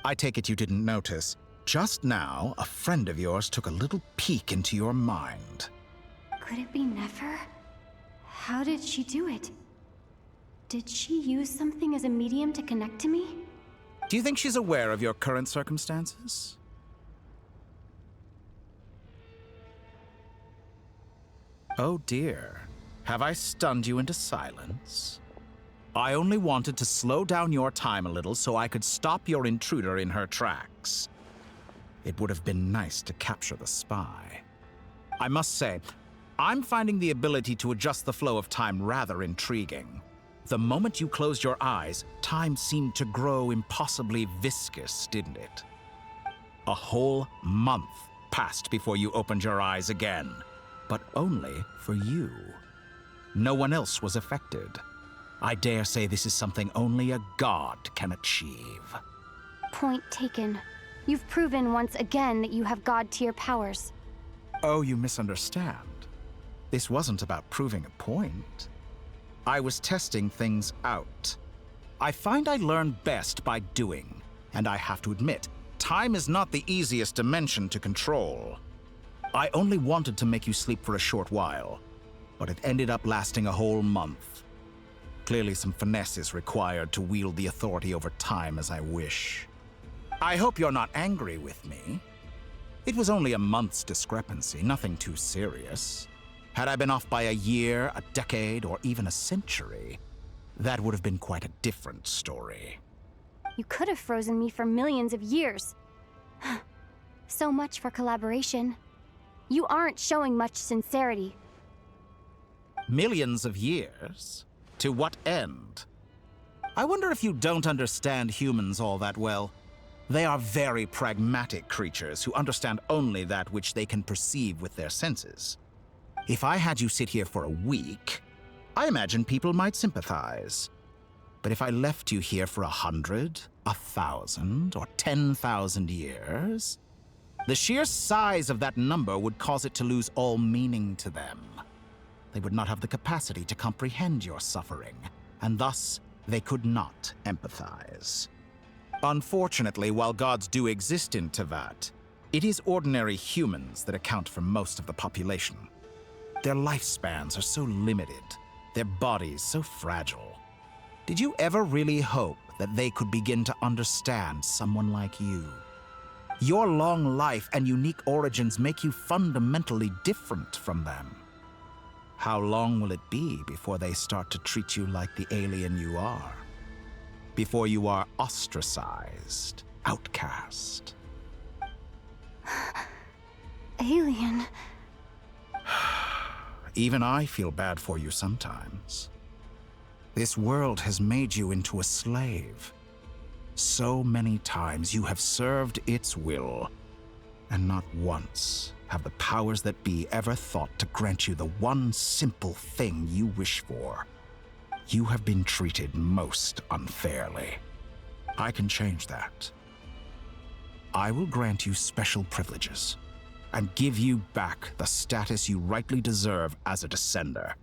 Speaker 11: I take it you didn't notice. Just now, a friend of yours took a little peek into your mind.
Speaker 10: Could it be Nefer? How did she do it? Did she use something as a medium to connect to me?
Speaker 11: Do you think she's aware of your current circumstances? Oh dear. Have I stunned you into silence? I only wanted to slow down your time a little so I could stop your intruder in her tracks. It would have been nice to capture the spy. I must say, I'm finding the ability to adjust the flow of time rather intriguing. The moment you closed your eyes, time seemed to grow impossibly viscous, didn't it? A whole month passed before you opened your eyes again, but only for you. No one else was affected. I dare say this is something only a god can achieve.
Speaker 10: Point taken. You've proven once again that you have god-tier powers.
Speaker 11: Oh, you misunderstand. This wasn't about proving a point. I was testing things out. I find I learn best by doing, and I have to admit, time is not the easiest dimension to control. I only wanted to make you sleep for a short while, but it ended up lasting a whole month. Clearly some finesse is required to wield the authority over time as I wish. I hope you're not angry with me. It was only a month's discrepancy, nothing too serious. Had I been off by a year, a decade, or even a century, that would have been quite a different story.
Speaker 10: You could have frozen me for millions of years. So much for collaboration. You aren't showing much sincerity.
Speaker 11: Millions of years? To what end? I wonder if you don't understand humans all that well. They are very pragmatic creatures who understand only that which they can perceive with their senses. If I had you sit here for a week, I imagine people might sympathize. But if I left you here for 100, 1,000, or 10,000 years, The sheer size of that number would cause it to lose all meaning to them. They would not have the capacity to comprehend your suffering, and thus they could not empathize. Unfortunately, while gods do exist in Tevat, it is ordinary humans that account for most of the population. Their lifespans are so limited, their bodies so fragile. Did you ever really hope that they could begin to understand someone like you? Your long life and unique origins make you fundamentally different from them. How long will it be before they start to treat you like the alien you are? Before you are ostracized, outcast?
Speaker 10: Alien.
Speaker 11: Even I feel bad for you sometimes. This world has made you into a slave. So many times you have served its will, and not once have the powers that be ever thought to grant you the one simple thing you wish for. You have been treated most unfairly. I can change that. I will grant you special privileges and give you back the status you rightly deserve as a descender.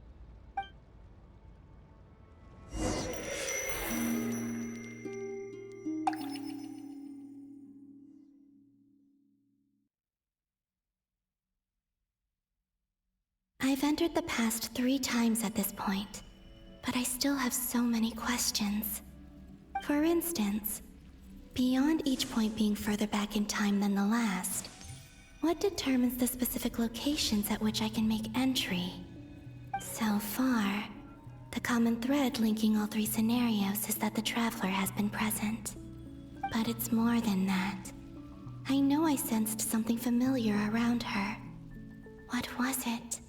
Speaker 17: I've entered the past 3 times at this point, but I still have so many questions. For instance, beyond each point being further back in time than the last, what determines the specific locations at which I can make entry? So far, the common thread linking all 3 scenarios is that the Traveler has been present. But it's more than that. I know I sensed something familiar around her. What was it?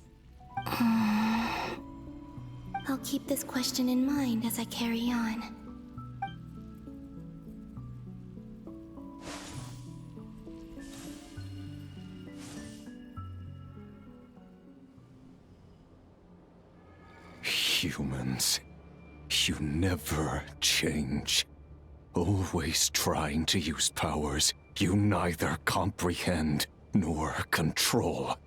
Speaker 17: I'll keep this question in mind as I carry on.
Speaker 16: Humans, you never change. Always trying to use powers you neither comprehend nor control.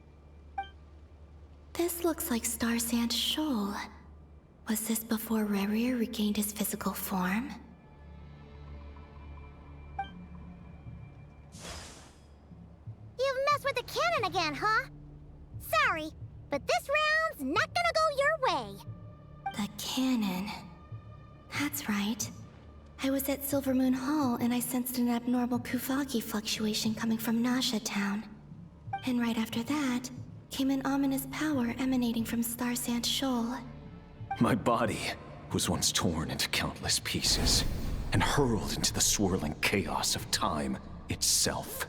Speaker 17: This looks like Star Sand Shoal. Was this before Rerir regained his physical form?
Speaker 1: You've messed with the cannon again, huh? Sorry, but this round's not gonna go your way.
Speaker 17: The cannon. That's right. I was at Silvermoon Hall and I sensed an abnormal Kuvaki fluctuation coming from Nasha Town. And right after that, came an ominous power emanating from Star Sand Shoal.
Speaker 16: My body was once torn into countless pieces and hurled into the swirling chaos of time itself.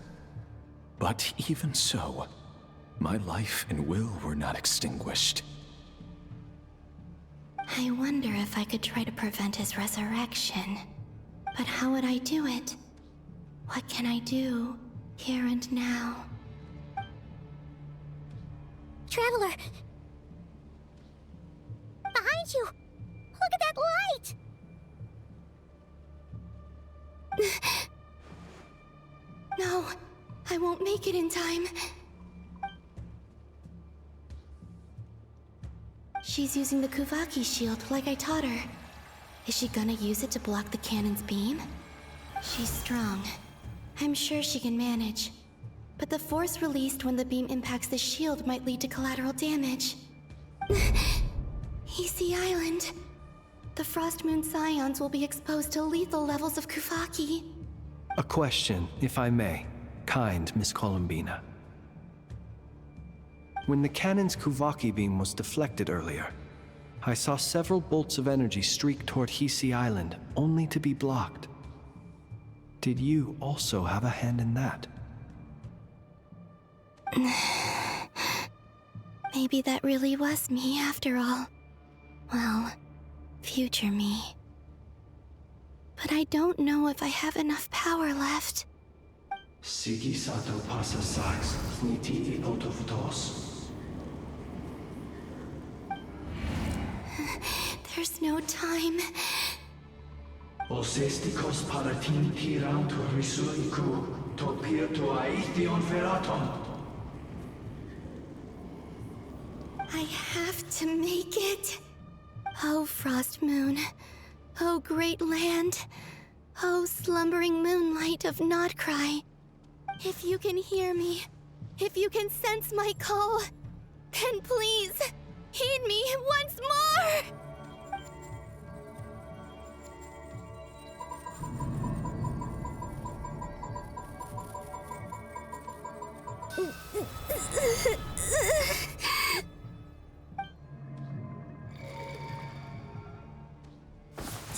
Speaker 16: But even so, my life and will were not extinguished.
Speaker 17: I wonder if I could try to prevent his resurrection. But how would I do it? What can I do, here and now?
Speaker 1: Traveler! Behind you! Look at that light!
Speaker 17: No, I won't make it in time. She's using the Kuvaki shield like I taught her. Is she gonna use it to block the cannon's beam? She's strong. I'm sure she can manage. But the force released when the beam impacts the shield might lead to collateral damage. EC Island. The Frost Moon Scions will be exposed to lethal levels of Kuvaki.
Speaker 4: A question, if I may. Kind Miss Columbina. When the cannon's Kuvaki beam was deflected earlier, I saw several bolts of energy streak toward Hisi Island, only to be blocked. Did you also have a hand in that?
Speaker 17: Maybe that really was me after all. Well, future me. But I don't know if I have enough power left.
Speaker 20: Siki sato pasa sax, sniti inotovtos.
Speaker 17: There's no time.
Speaker 20: Osestikos paratin tirantur risuiku. Topir to Aethion Feraton.
Speaker 17: I have to make it. Oh, Frost Moon. Oh, great land. Oh, slumbering moonlight of Nodcry. If you can hear me, if you can sense my call, then please, heed me once more!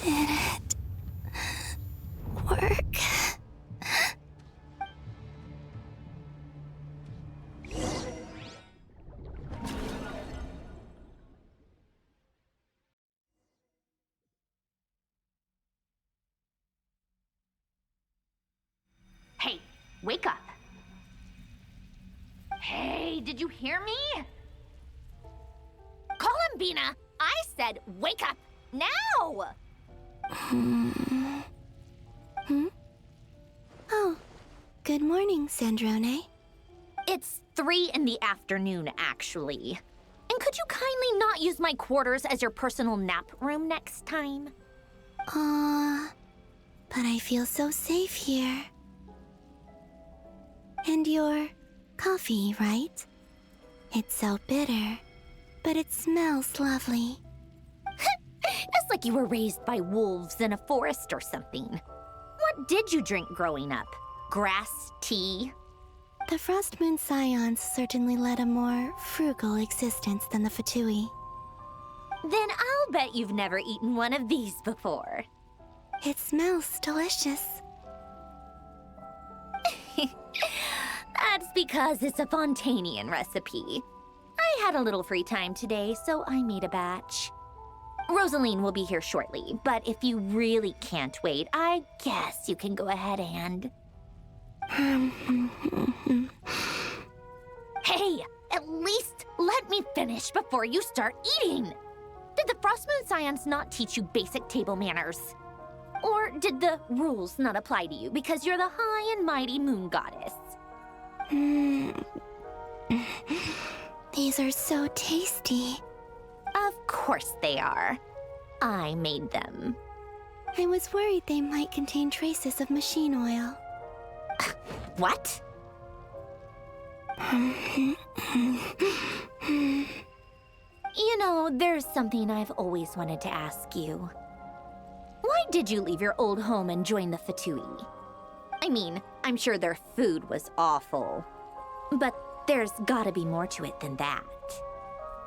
Speaker 17: Did it work?
Speaker 18: Hey, wake up. Hey, did you hear me? Columbina, I said wake up now!
Speaker 17: Oh, good morning, Sandrone.
Speaker 18: It's 3 in the afternoon, actually. And could you kindly not use my quarters as your personal nap room next time?
Speaker 17: But I feel so safe here. And your coffee, right? It's so bitter, but it smells lovely.
Speaker 18: It's like you were raised by wolves in a forest or something. What did you drink growing up? Grass tea?
Speaker 17: The Frost Moon Scions certainly led a more frugal existence than the Fatui.
Speaker 18: Then I'll bet you've never eaten one of these before.
Speaker 17: It smells delicious.
Speaker 18: That's because it's a Fontanian recipe. I had a little free time today, so I made a batch. Rosaline will be here shortly, but if you really can't wait, I guess you can go ahead and... Hey, at least let me finish before you start eating! Did the Frost Moon Scions not teach you basic table manners? Or did the rules not apply to you because you're the high and mighty moon goddess?
Speaker 17: These are so tasty.
Speaker 18: Of course they are. I made them.
Speaker 17: I was worried they might contain traces of machine oil.
Speaker 18: What? You know, there's something I've always wanted to ask you. Why did you leave your old home and join the Fatui? I mean, I'm sure their food was awful. But there's gotta be more to it than that.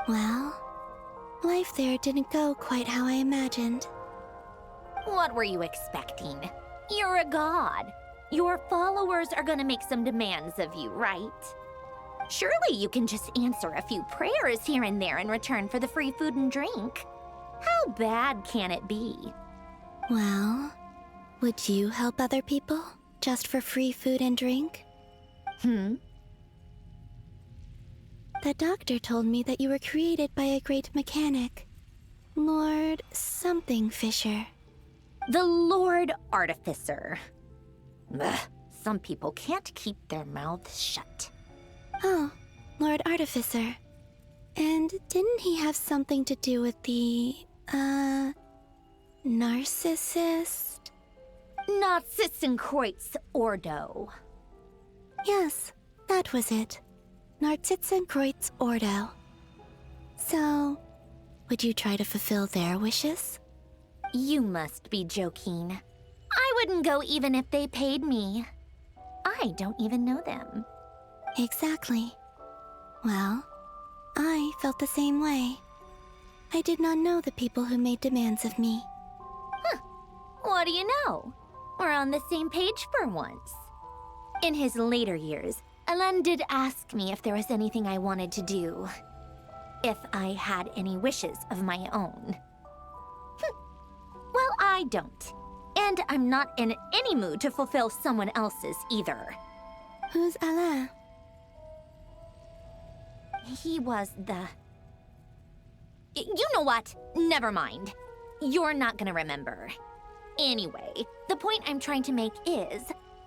Speaker 17: Well, life there didn't go quite how I imagined.
Speaker 18: What were you expecting? You're a god. Your followers are gonna make some demands of you, right? Surely you can just answer a few prayers here and there in return for the free food and drink. How bad can it be?
Speaker 17: Well, would you help other people just for free food and drink? The doctor told me that you were created by a great mechanic, Lord something Fisher.
Speaker 18: The Lord Artificer. Ugh, some people can't keep their mouths shut.
Speaker 17: Oh, Lord Artificer. And didn't he have something to do with the, narcissist?
Speaker 18: Narcissenkreuz Ordo.
Speaker 17: Yes, that was it. Narcissenkreuz Ordo. So, would you try to fulfill their wishes?
Speaker 18: You must be joking. I wouldn't go even if they paid me. I don't even know them.
Speaker 17: Exactly. Well, I felt the same way. I did not know the people who made demands of me.
Speaker 18: Huh. What do you know? We're on the same page for once. In his later years, Alan did ask me if there was anything I wanted to do. If I had any wishes of my own. Well, I don't. And I'm not in any mood to fulfill someone else's either.
Speaker 17: Who's Alain?
Speaker 18: He was the... You know what? Never mind. You're not gonna remember. Anyway, the point I'm trying to make is,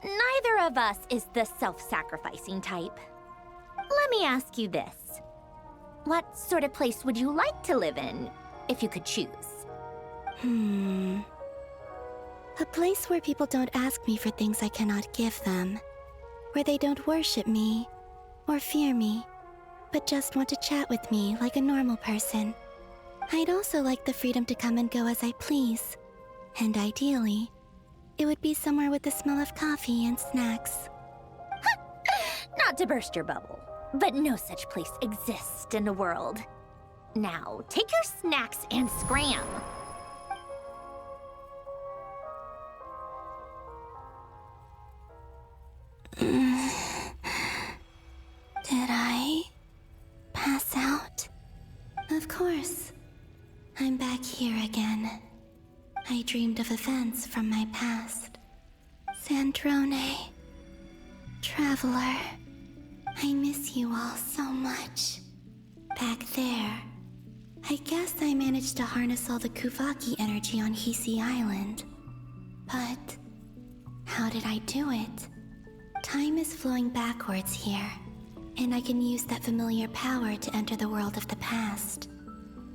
Speaker 18: neither of us is the self-sacrificing type. Let me ask you this. What sort of place would you like to live in, if you could choose?
Speaker 17: A place where people don't ask me for things I cannot give them. Where they don't worship me, or fear me, but just want to chat with me like a normal person. I'd also like the freedom to come and go as I please. And ideally, it would be somewhere with the smell of coffee and snacks.
Speaker 18: Not to burst your bubble, but no such place exists in the world. Now, take your snacks and scram.
Speaker 17: Did I pass out? Of course. I'm back here again. I dreamed of events from my past. Sandrone. Traveler. I miss you all so much. Back there, I guess I managed to harness all the Kuvaki energy on Hisi Island. But how did I do it? Time is flowing backwards here, and I can use that familiar power to enter the world of the past.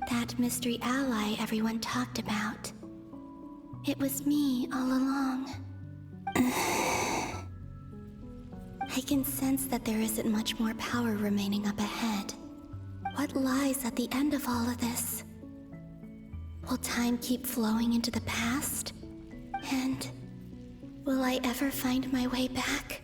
Speaker 17: That mystery ally everyone talked about. It was me all along. I can sense that there isn't much more power remaining up ahead. What lies at the end of all of this? Will time keep flowing into the past? And will I ever find my way back?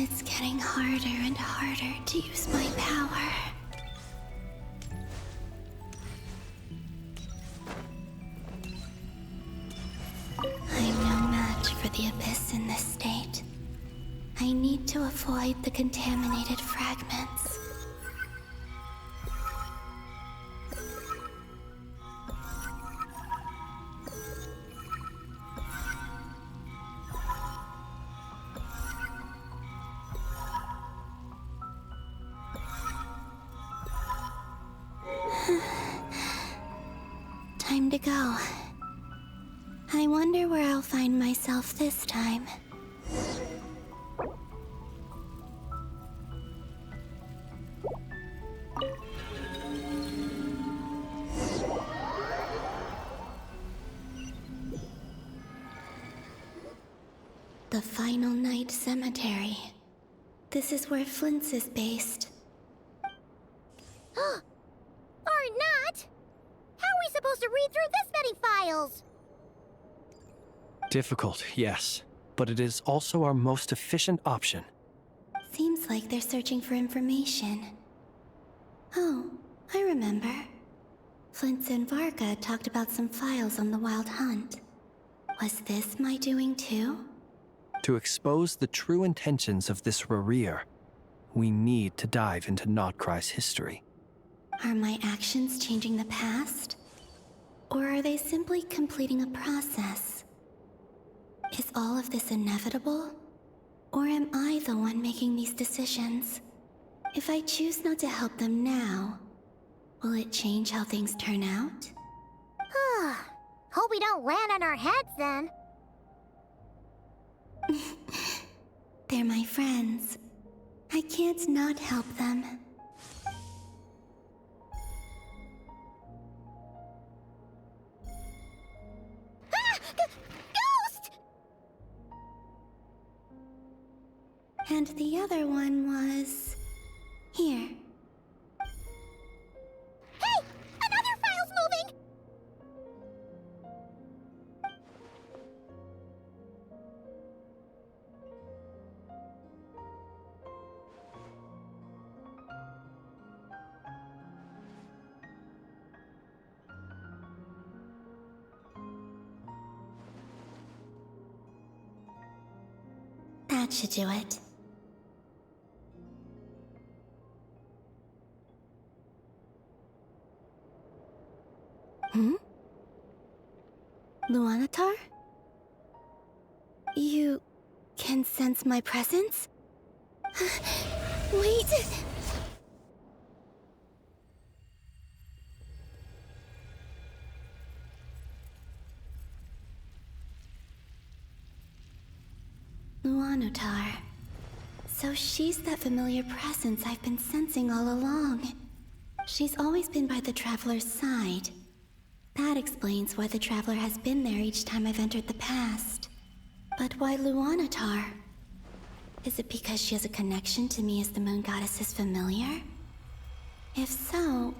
Speaker 17: It's getting harder and harder to use my power. I'm no match for the Abyss in this state. I need to avoid the contaminated fragments. Time to go. I wonder where I'll find myself this time. The Final Night Cemetery. This is where Flint's is based.
Speaker 1: Or not! How are we supposed to read through this many files?
Speaker 4: Difficult, yes, but it is also our most efficient option.
Speaker 17: Seems like they're searching for information. Oh, I remember. Flint's and Varga talked about some files on the Wild Hunt. Was this my doing too?
Speaker 4: To expose the true intentions of this Rerir, we need to dive into Notcry's history.
Speaker 17: Are my actions changing the past? Or are they simply completing a process? Is all of this inevitable? Or am I the one making these decisions? If I choose not to help them now, will it change how things turn out?
Speaker 1: Hope we don't land on our heads then.
Speaker 17: They're my friends. I can't not help them.
Speaker 1: Ghost!
Speaker 17: And the other one was... here.
Speaker 1: Hey! Another file's moving!
Speaker 17: That should do it. Luanatar? You can sense my presence? Wait! Luanotar. So she's that familiar presence I've been sensing all along. She's always been by the Traveler's side. That explains why the Traveler has been there each time I've entered the past. But why Luanatar? Is it because she has a connection to me as the Moon Goddess's familiar? If so,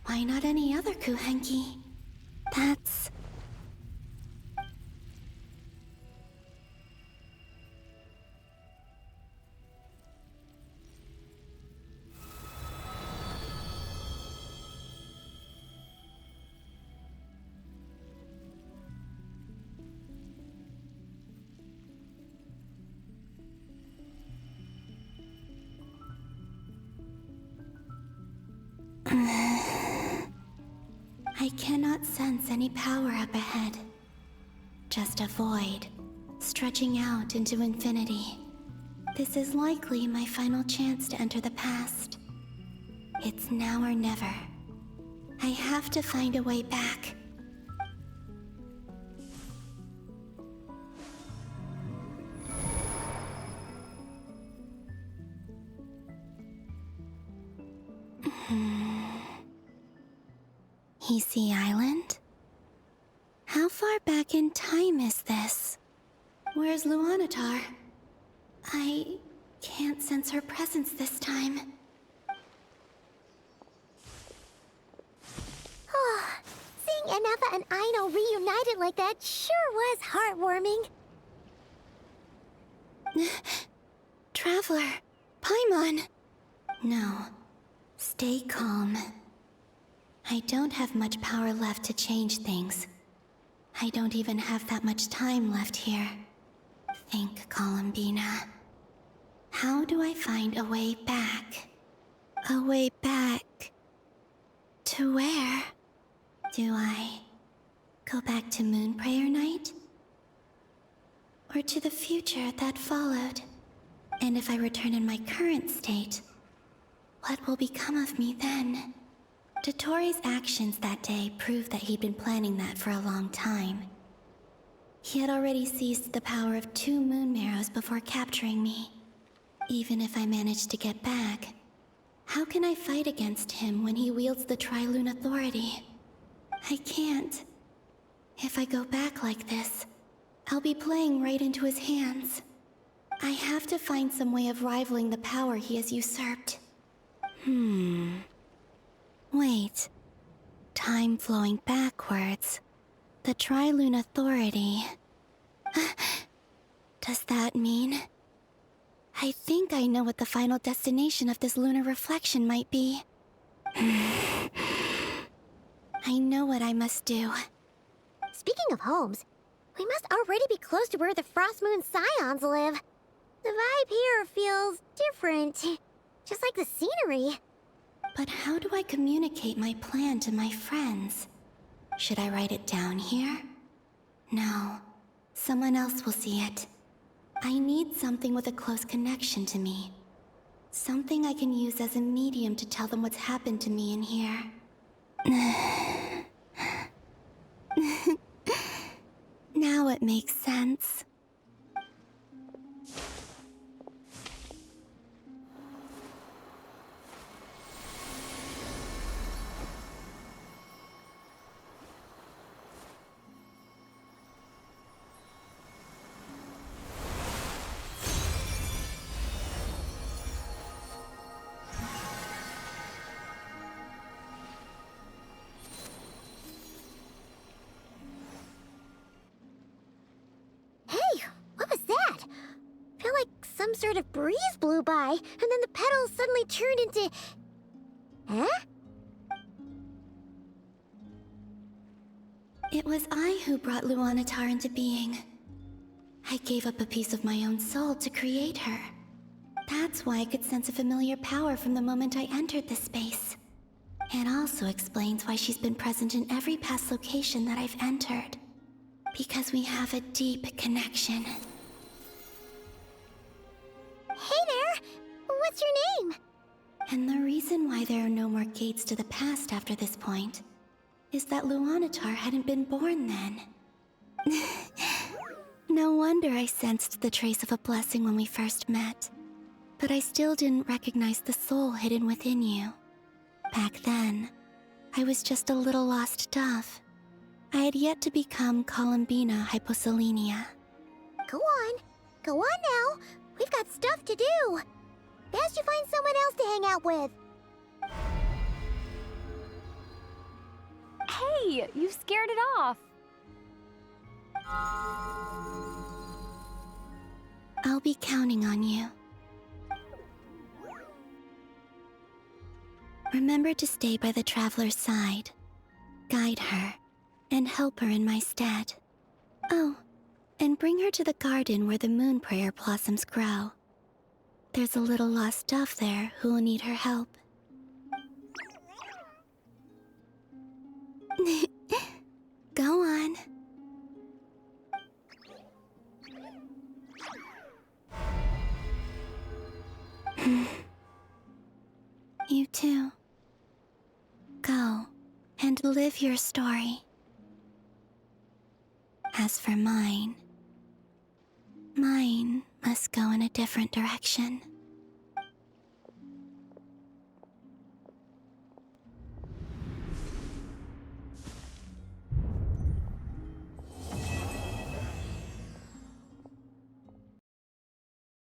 Speaker 17: why not any other Kuhenki? That's... I cannot sense any power up ahead. Just a void, stretching out into infinity. This is likely my final chance to enter the past. It's now or never. I have to find a way back. Easy Island? How far back in time is this? Where's Luanatar? I can't sense her presence this time.
Speaker 1: Oh, seeing Anafa and Aino reunited like that sure was heartwarming.
Speaker 17: Traveler, Paimon. No, stay calm. I don't have much power left to change things. I don't even have that much time left here. Think, Columbina. How do I find a way back? A way back... to where? Do I go back to Moon Prayer Night? Or to the future that followed? And if I return in my current state, what will become of me then? Dotori's actions that day proved that he'd been planning that for a long time. He had already seized the power of 2 Moon Marrows before capturing me. Even if I managed to get back, how can I fight against him when he wields the Tri-Lune Authority? I can't. If I go back like this, I'll be playing right into his hands. I have to find some way of rivaling the power he has usurped. Wait. Time flowing backwards. The Tri-Lune Authority. Does that mean... I think I know what the final destination of this lunar reflection might be. I know what I must do.
Speaker 1: Speaking of homes, we must already be close to where the Frost Moon Scions live. The vibe here feels different, just like the scenery.
Speaker 17: But how do I communicate my plan to my friends? Should I write it down here? No. Someone else will see it. I need something with a close connection to me. Something I can use as a medium to tell them what's happened to me in here. Now it makes sense.
Speaker 1: Some sort of breeze blew by, and then the petals suddenly turned into... Huh?
Speaker 17: It was I who brought Luanatar into being. I gave up a piece of my own soul to create her. That's why I could sense a familiar power from the moment I entered this space. It also explains why she's been present in every past location that I've entered. Because we have a deep connection.
Speaker 1: what's your name?
Speaker 17: And the reason why there are no more gates to the past after this point is that Luanatar hadn't been born then. No wonder I sensed the trace of a blessing when we first met. But I still didn't recognize the soul hidden within you. Back then, I was just a little lost dove. I had yet to become Columbina Hyposelenia.
Speaker 1: Go on now. We've got stuff to do. Best you find someone else to hang out with.
Speaker 10: Hey, you scared it off.
Speaker 17: I'll be counting on you. Remember to stay by the traveler's side, guide her, and help her in my stead. Oh, and bring her to the garden where the moon prayer blossoms grow. There's a little lost dove there who will need her help. Go on. You too. Go and live your story. As for mine must go in a different direction.